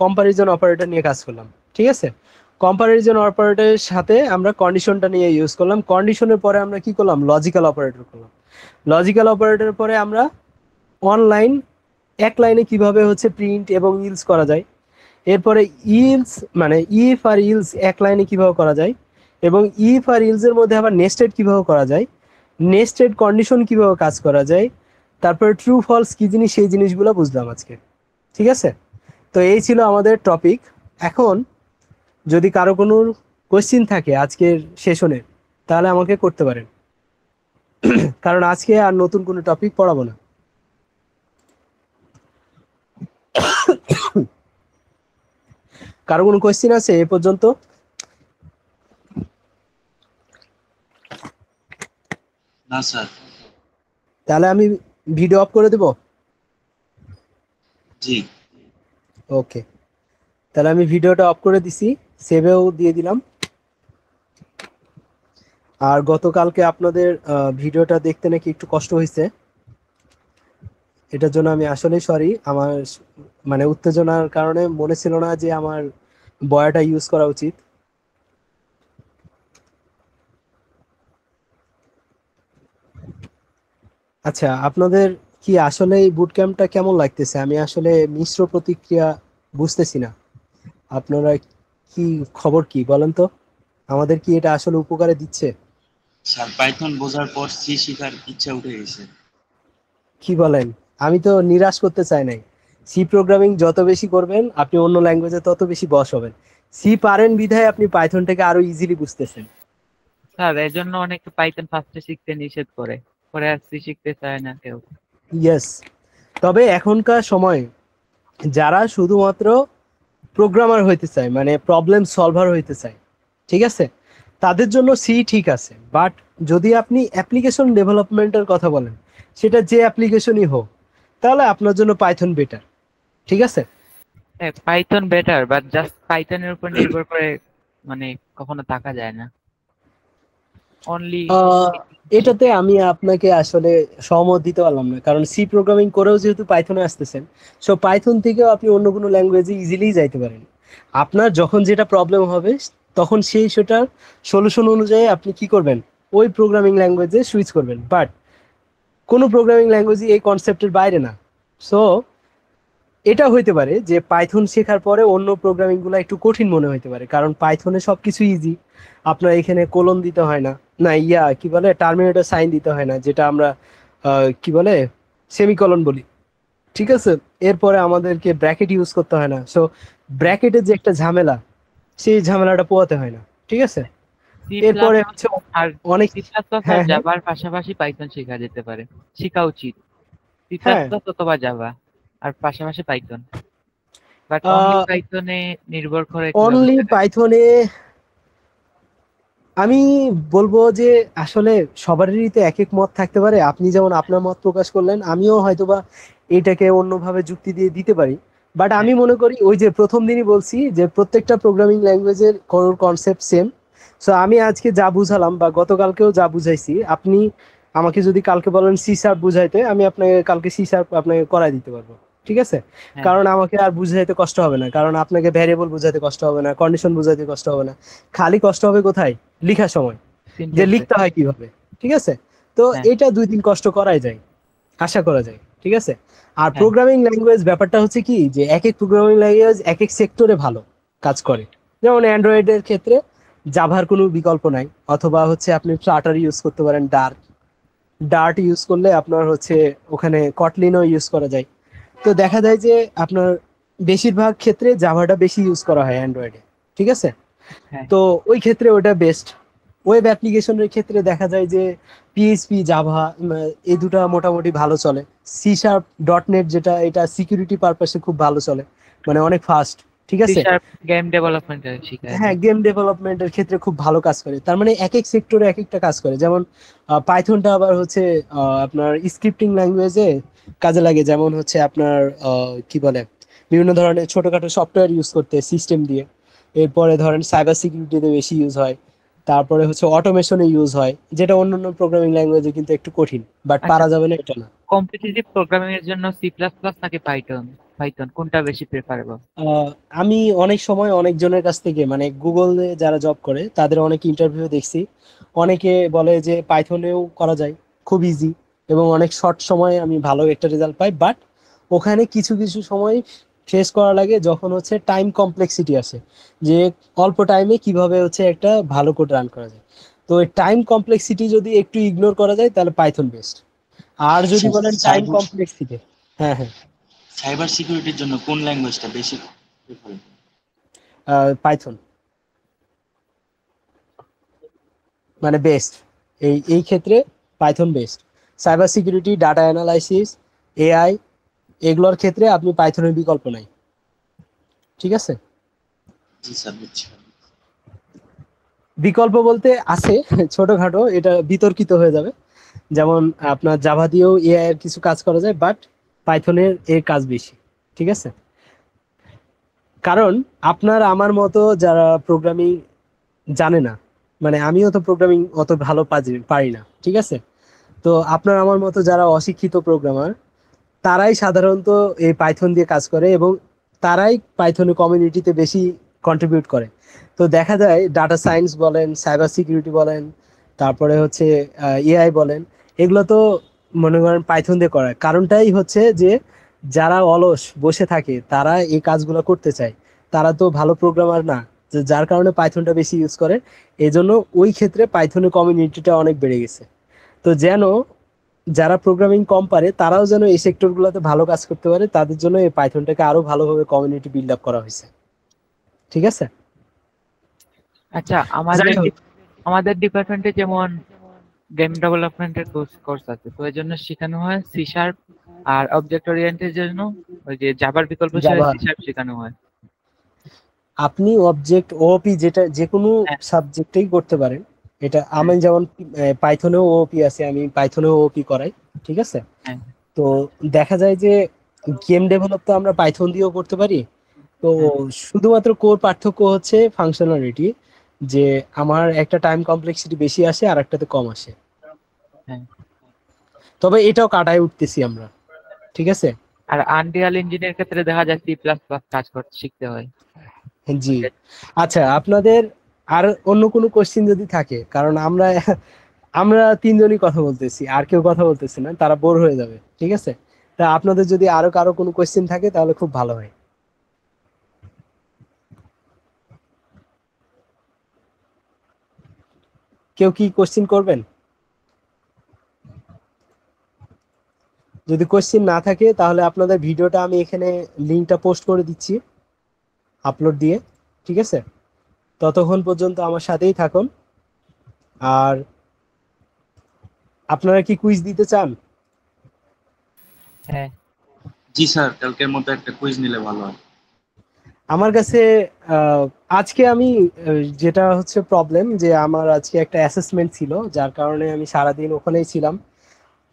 কম্পারিজন অপারেটর নিয়ে কাজ করলাম, ঠিক আছে? কম্পারিজন অপারেটরের সাথে আমরা কন্ডিশনটা নিয়ে ইউজ করলাম। কন্ডিশনের পরে আমরা কি করলাম, লজিক্যাল অপারেটর করলাম। লজিক্যাল অপারেটরের পরে আমরা অনলাইন, এক লাইনে কিভাবে হচ্ছে প্রিন্ট এবং ইলস করা যায়। এরপরে ইলস মানে ইফ আর ইলস এক লাইনে কিভাবে করা যায়, এবং ইফ আর ইলস এর মধ্যে আবার নেস্টেড কিভাবে করা যায়, নেস্টেড কন্ডিশন কিভাবে কাজ করা যায়, তারপরে ট্রু ফলস কি জিনিস, সেই জিনিসগুলো বুঝলাম আজকে, ঠিক আছে? তো এই ছিল আমাদের টপিক। এখন যদি কারো কোনো কোশ্চিন থাকে আজকের সেশনের, তাহলে আমাকে করতে পারেন, কারণ আজকে আর নতুন কোনো টপিক পড়াবো না। কারো কোনো কোশ্চিন আছে এ পর্যন্ত? না স্যার। তাহলে আমি ভিডিও অফ করে দেব। জি। ওকে, তাহলে আমি ভিডিওটা অফ করে দিছি, সেভেও দিয়ে দিলাম। আর গতকালকে আপনাদের ভিডিওটা দেখতে নাকি একটু কষ্ট হয়েছে, এটার জন্য আমি আসলেই সরি। আমার মানে উত্তেজনার কারণে মনে ছিল না যে আমার বয়াটা ইউজ করা উচিত। আচ্ছা, আপনাদের কি আসলে এই বুট ক্যাম্পটা কেমন লাগতেছে? আমি আসলে মিশ্র প্রতিক্রিয়া বুঝতেছি না। আপনারা কি খবর, কি বলেন তো? আমাদের কি এটা আসলে উপকারে দিচ্ছে? স্যার পাইথন বোঝার পর সি শেখার ইচ্ছা উঠে গেছে। কি বলেন? আমি তো নিরাশ করতে চাই নাই। সি প্রোগ্রামিং যত বেশি করবেন আপনি অন্য ল্যাঙ্গুয়েজে তত বেশি বশ হবেন। সি পারেন বিধায় আপনি পাইথনটাকে আরো ইজিলি বুঝতেছেন। স্যার এর জন্য অনেকে পাইথন ফার্স্টে শিখতে নিষেধ করে, পরে আর সি শিখতে চায় না কেউ। ইয়েস, তবে এখনকার সময় যারা শুধুমাত্র প্রোগ্রামার হইতে চায়, মানে প্রবলেম সলভার হইতে চায়, ঠিক আছে, তাদের জন্য সি ঠিক আছে। বাট যদি আপনি অ্যাপ্লিকেশন ডেভেলপমেন্টের কথা বলেন, সেটা যে অ্যাপ্লিকেশনই হোক, তাহলে আপনার জন্য পাইথন বেটার, ঠিক আছে? হ্যাঁ পাইথন বেটার, বাট জাস্ট পাইথনের উপর নির্ভর করে মানে কখনো থাকা যায় না। অনলি আহ, এটাতে আমি আপনাকে আসলে সহমত দিতে পারলাম না, কারণ সি প্রোগ্রামিং করেও যেহেতু পাইথনে আসতেছেন, সো পাইথন থেকেও আপনি অন্য কোনো ল্যাঙ্গুয়েজে ইজিলি যাইতে পারেন। আপনার যখন যেটা প্রবলেম হবে, তখন সেটার সলিউশন অনুযায়ী আপনি কি করবেন, ওই প্রোগ্রামিং ল্যাঙ্গুয়েজে সুইচ করবেন। বাট কোনো প্রোগ্রামিং ল্যাঙ্গুয়েজই এই কনসেপ্টের বাইরে না। সো এটা হইতে পারে যে পাইথন শেখার পরে অন্য প্রোগ্রামিং গুলো একটু কঠিন মনে হইতে পারে, কারণ পাইথনে সবকিছু ইজি। আপনার এখানে কোলন দিতে হয় না, না ইয়া কি বলে, টার্মিনেটর সাইন দিতে হয় না, যেটা আমরা কি বলে সেমিকলন বলি, ঠিক আছে? এরপরে আমাদেরকে ব্র্যাকেট ইউজ করতে হয় না। সো ব্র্যাকেটের যে একটা ঝামেলা, সেই ঝামেলাটা পোহাতে হয় না, ঠিক আছে? সি প্লাস এরপরে হচ্ছে আর অনেক, সি প্লাস প্লাস আর হ্যাঁ হ্যাঁ জাভার পাশাপাশি পাইথন শেখা যেতে পারে, শেখা উচিত। সি প্লাস হ্যাঁ, প্লাস অথবা জাভা আর পাশাপাশি পাইথন, বাট অনলি পাইথনে নির্ভর করে কিভাবে অনলি শেখা যায়। পাইথনে আমি বলবো যে আসলে সবারই তো এক এক মত থাকতে পারে। আপনি যেমন আপনার মত প্রকাশ করলেন, আমিও হয়তোবা এটাকে অন্যভাবে যুক্তি দিয়ে দিতে পারি। বাট আমি হ্যাঁ মনে করি ওই যে প্রথম দিনই বলছি যে প্রত্যেকটা প্রোগ্রামিং ল্যাঙ্গুয়েজের কোর কনসেপ্ট সেম। সো আমি আজকে যা বুঝালাম বা গতকালকেও যা বুঝাইছি, আপনি আমাকে যদি কালকে বলেন সি শার্প বুঝাইতে, আমি আপনাকে কালকে সি শার্প আপনাকে করাই দিতে পারবো, ঠিক আছে? হ্যাঁ কারণ আমাকে আর বুঝাইতে কষ্ট হবে না, কারণ আপনাকে ভ্যারিয়েবল বুঝাইতে কষ্ট হবে না, কন্ডিশন বুঝাইতে কষ্ট হবে না। খালি কষ্ট হবে কোথায়, লিখার সময়, যে সিনট্যাক্সে। লিখতে হয় কিভাবে, ঠিক আছে? তো হ্যাঁ এটা 2 দিন কষ্ট করাই যায়, আশা করা যায়, ঠিক আছে? আর হ্যাঁ প্রোগ্রামিং ল্যাঙ্গুয়েজ ব্যাপারটা হচ্ছে কি, যে এক এক প্রোগ্রামিং ল্যাঙ্গুয়েজ এক এক সেক্টরে ভালো কাজ করে। যেমন অ্যান্ড্রয়েডের ক্ষেত্রে জাভার কোনো বিকল্প নাই, অথবা হচ্ছে আপনি ফ্লাটার ইউজ করতে পারেন, ডার্ট ডার্ট ইউজ করলে আপনার হচ্ছে ওখানে কটলিনও ইউজ করা যায়। তো দেখা যায় যে আপনার বেশিরভাগ ক্ষেত্রে জাভাটা বেশি ইউজ করা হয় অ্যান্ড্রয়েডে, ঠিক আছে? হ্যাঁ তো ওই ক্ষেত্রে ওটা বেস্ট। ওয়েব অ্যাপ্লিকেশনের ক্ষেত্রে দেখা যায় যে পিএইচপি, জাভা এই দুটো মোটামুটি ভালো চলে। C# .NET যেটা, এটা সিকিউরিটি পারপাসে খুব ভালো চলে, মানে অনেক ফাস্ট। ঠিক সি আছে। শার্প গেম ডেভেলপমেন্টের শিখায় না? হ্যাঁ, গেম ডেভেলপমেন্টের ক্ষেত্রে খুব ভালো কাজ করে। তার মানে এক এক সেক্টরে এক একটা কাজ করে। যেমন পাইথনটা আবার হচ্ছে আপনার স্ক্রিপ্টিং ল্যাঙ্গুয়েজে কাজে লাগে। যেমন হচ্ছে আপনার কি বলে, বিভিন্ন ধরনের ছোটখাটো সফটওয়্যার ইউজ করতে সিস্টেম দিয়ে। এরপরে ধরেন সাইবার সিকিউরিটিতে বেশি ইউজ হয়। তারপরে হচ্ছে অটোমেশনে ইউজ হয়, যেটা অন্যান্য প্রোগ্রামিং ল্যাঙ্গুয়েজে কিন্তু একটু কঠিন, বাট আচ্ছা, পারা যাবে না এটা না। কম্পিটিটিভ প্রোগ্রামিং এর জন্য সি প্লাস প্লাস নাকি পাইথন? পাইথন কোনটা বেশি প্রেফারেবল? আহ, আমি অনেক সময় অনেকজনের কাছ থেকে, মানে গুগলে যারা জব করে তাদের অনেক ইন্টারভিউ দেখছি, অনেকে বলে যে পাইথনেও করা যায়, খুব ইজি, এবং অনেক শর্ট সময়ে আমি ভালো একটা রেজাল্ট পাই। বাট ওখানে কিছু কিছু সময় ফেস করা লাগে, যখন হচ্ছে টাইম কমপ্লেক্সিটি আসে, যে অল্প টাইমে কিভাবে হচ্ছে একটা ভালো কোড রান করা যায়। তো এই টাইম কমপ্লেক্সিটি যদি একটু ইগনোর করা যায় তাহলে পাইথন বেস্ট। আর যদি বলেন টাইম সাইবার কমপ্লেক্সিটি, হ্যাঁ হ্যাঁ, সাইবার সিকিউরিটির জন্য কোন ল্যাঙ্গুয়েজটা বেশি প্রেফারেবল? পাইথন মানে বেস্ট। এই এই ক্ষেত্রে Python best. Cyber security, data analysis, AI, এগুলোর ক্ষেত্রে আপনি পাইথনের বিকল্প নাই। ঠিক আছে। জি স্যার, বুঝছি। বিকল্প বলতে আছে ছোটখাটো, এটা বিতর্কিত হয়ে যাবে। যেমন আপনার জাভা দিয়েও এআই এর কিছু কাজ করা যায়, বাট পাইথনের এর কাজ বেশি। ঠিক আছে। কারণ আপনার আমার মতো যারা প্রোগ্রামিং জানে না, মানে আমিও তো প্রোগ্রামিং অত ভালো পারি না। ঠিক আছে। তো আপনার আমার মতো যারা অশিক্ষিত প্রোগ্রামার, তারাই সাধারণত এই পাইথন দিয়ে কাজ করে, এবং তারাই পাইথনের কমিউনিটিতে বেশি কন্ট্রিবিউট করে। তো দেখা যায় ডাটা সায়েন্স বলেন, সাইবার সিকিউরিটি বলেন, তারপরে হচ্ছে এআই বলেন, এগুলো তো মনে করেন পাইথন দিয়ে করায়। কারণটাই হচ্ছে যে যারা অলস বসে থাকে তারা এই কাজগুলো করতে চায়, তারা তো ভালো প্রোগ্রামার না, যার কারণে পাইথনটা বেশি ইউজ করে। এই জন্য ওই ক্ষেত্রে পাইথনের কমিউনিটিটা অনেক বেড়ে গেছে। তো যেন যারা প্রোগ্রামিং কম পারে তারাও যেন এই সেক্টরগুলোতে ভালো কাজ করতে পারে, তাদের জন্য এই পাইথনটাকে আরো ভালোভাবে কমিউনিটি বিল্ড আপ করা হয়েছে। ঠিক আছে। আচ্ছা, যাই হোক, আমাদের ডিপার্টমেন্টে যেমন গেম ডেভেলপমেন্টের কোর্স আছে, তো এর জন্য শেখানো হয় সি শার্প, আর অবজেক্ট ওরিয়েন্টের জন্য ওই যে জাভার বিকল্প হিসেবে জাভা, সি শার্প শেখানো হয়। আপনি অবজেক্ট ওওপি যেটা যে কোনো হ্যাঁ, সাবজেক্টেই করতে পারেন। এটা হ্যাঁ, আমি যেমন পাইথনেও ওওপি আছে, আমি পাইথনেও ওওপি করাই। ঠিক আছে। হ্যাঁ, তো দেখা যায় যে গেম ডেভেলপ তো আমরা পাইথন দিয়েও করতে পারি। তো হ্যাঁ, শুধুমাত্র কোর পার্থক্য হচ্ছে ফাংশনালিটি, যে আমার একটা টাইম কমপ্লেক্সিটি বেশি আসে আর একটাতে কম আসে। হ্যাঁ। তবে এটাও কাটায় উঠতেছি আমরা। ঠিক আছে। আর আনরিয়াল ইঞ্জিনের ক্ষেত্রে দেখা যায় সি প্লাস প্লাস কাজ করতে শিখতে হয়। জি। আচ্ছা, আপনাদের আর অন্য কোনো কোশ্চিন যদি থাকে, কারণ আমরা আমরা তিনজনই কথা বলতেছি, আর কেউ কথা বলতেছে না, তারা বোর হয়ে যাবে। ঠিক আছে। তা আপনাদের যদি আরো কারো কোনো কোশ্চিন থাকে তাহলে খুব ভালো হয়। কেউ কি কোশ্চিন করবেন? যদি কোশ্চিন না থাকে তাহলে আপনাদের ভিডিওটা আমি এখানে লিঙ্কটা পোস্ট করে দিচ্ছি, আপলোড দিয়ে। ঠিক আছে। ততক্ষণ পর্যন্ত আমার সাথেই থাকুন। আর আপনারা কি কুইজ দিতে চান? হ্যাঁ, জি স্যার, কালকের মতো একটা কুইজ নিলে ভালো হয়। আমার কাছে আহ, আজকে আমি যেটা হচ্ছে প্রবলেম, যে আমার আজকে একটা অ্যাসেসমেন্ট ছিল, যার কারণে আমি সারাদিন ওখানেই ছিলাম।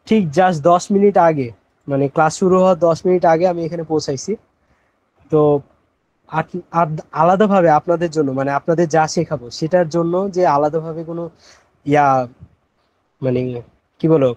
ঠিক জাস্ট 10 মিনিট আগে, মানে ক্লাস শুরু হওয়ার 10 মিনিট আগে আমি এখানে পৌঁছাইছি। তো আলাদাভাবে আপনাদের জন্য, মানে আপনাদের যা শেখাবো সেটার জন্য যে আলাদাভাবে কোনো ইয়া, মানে কি বলো,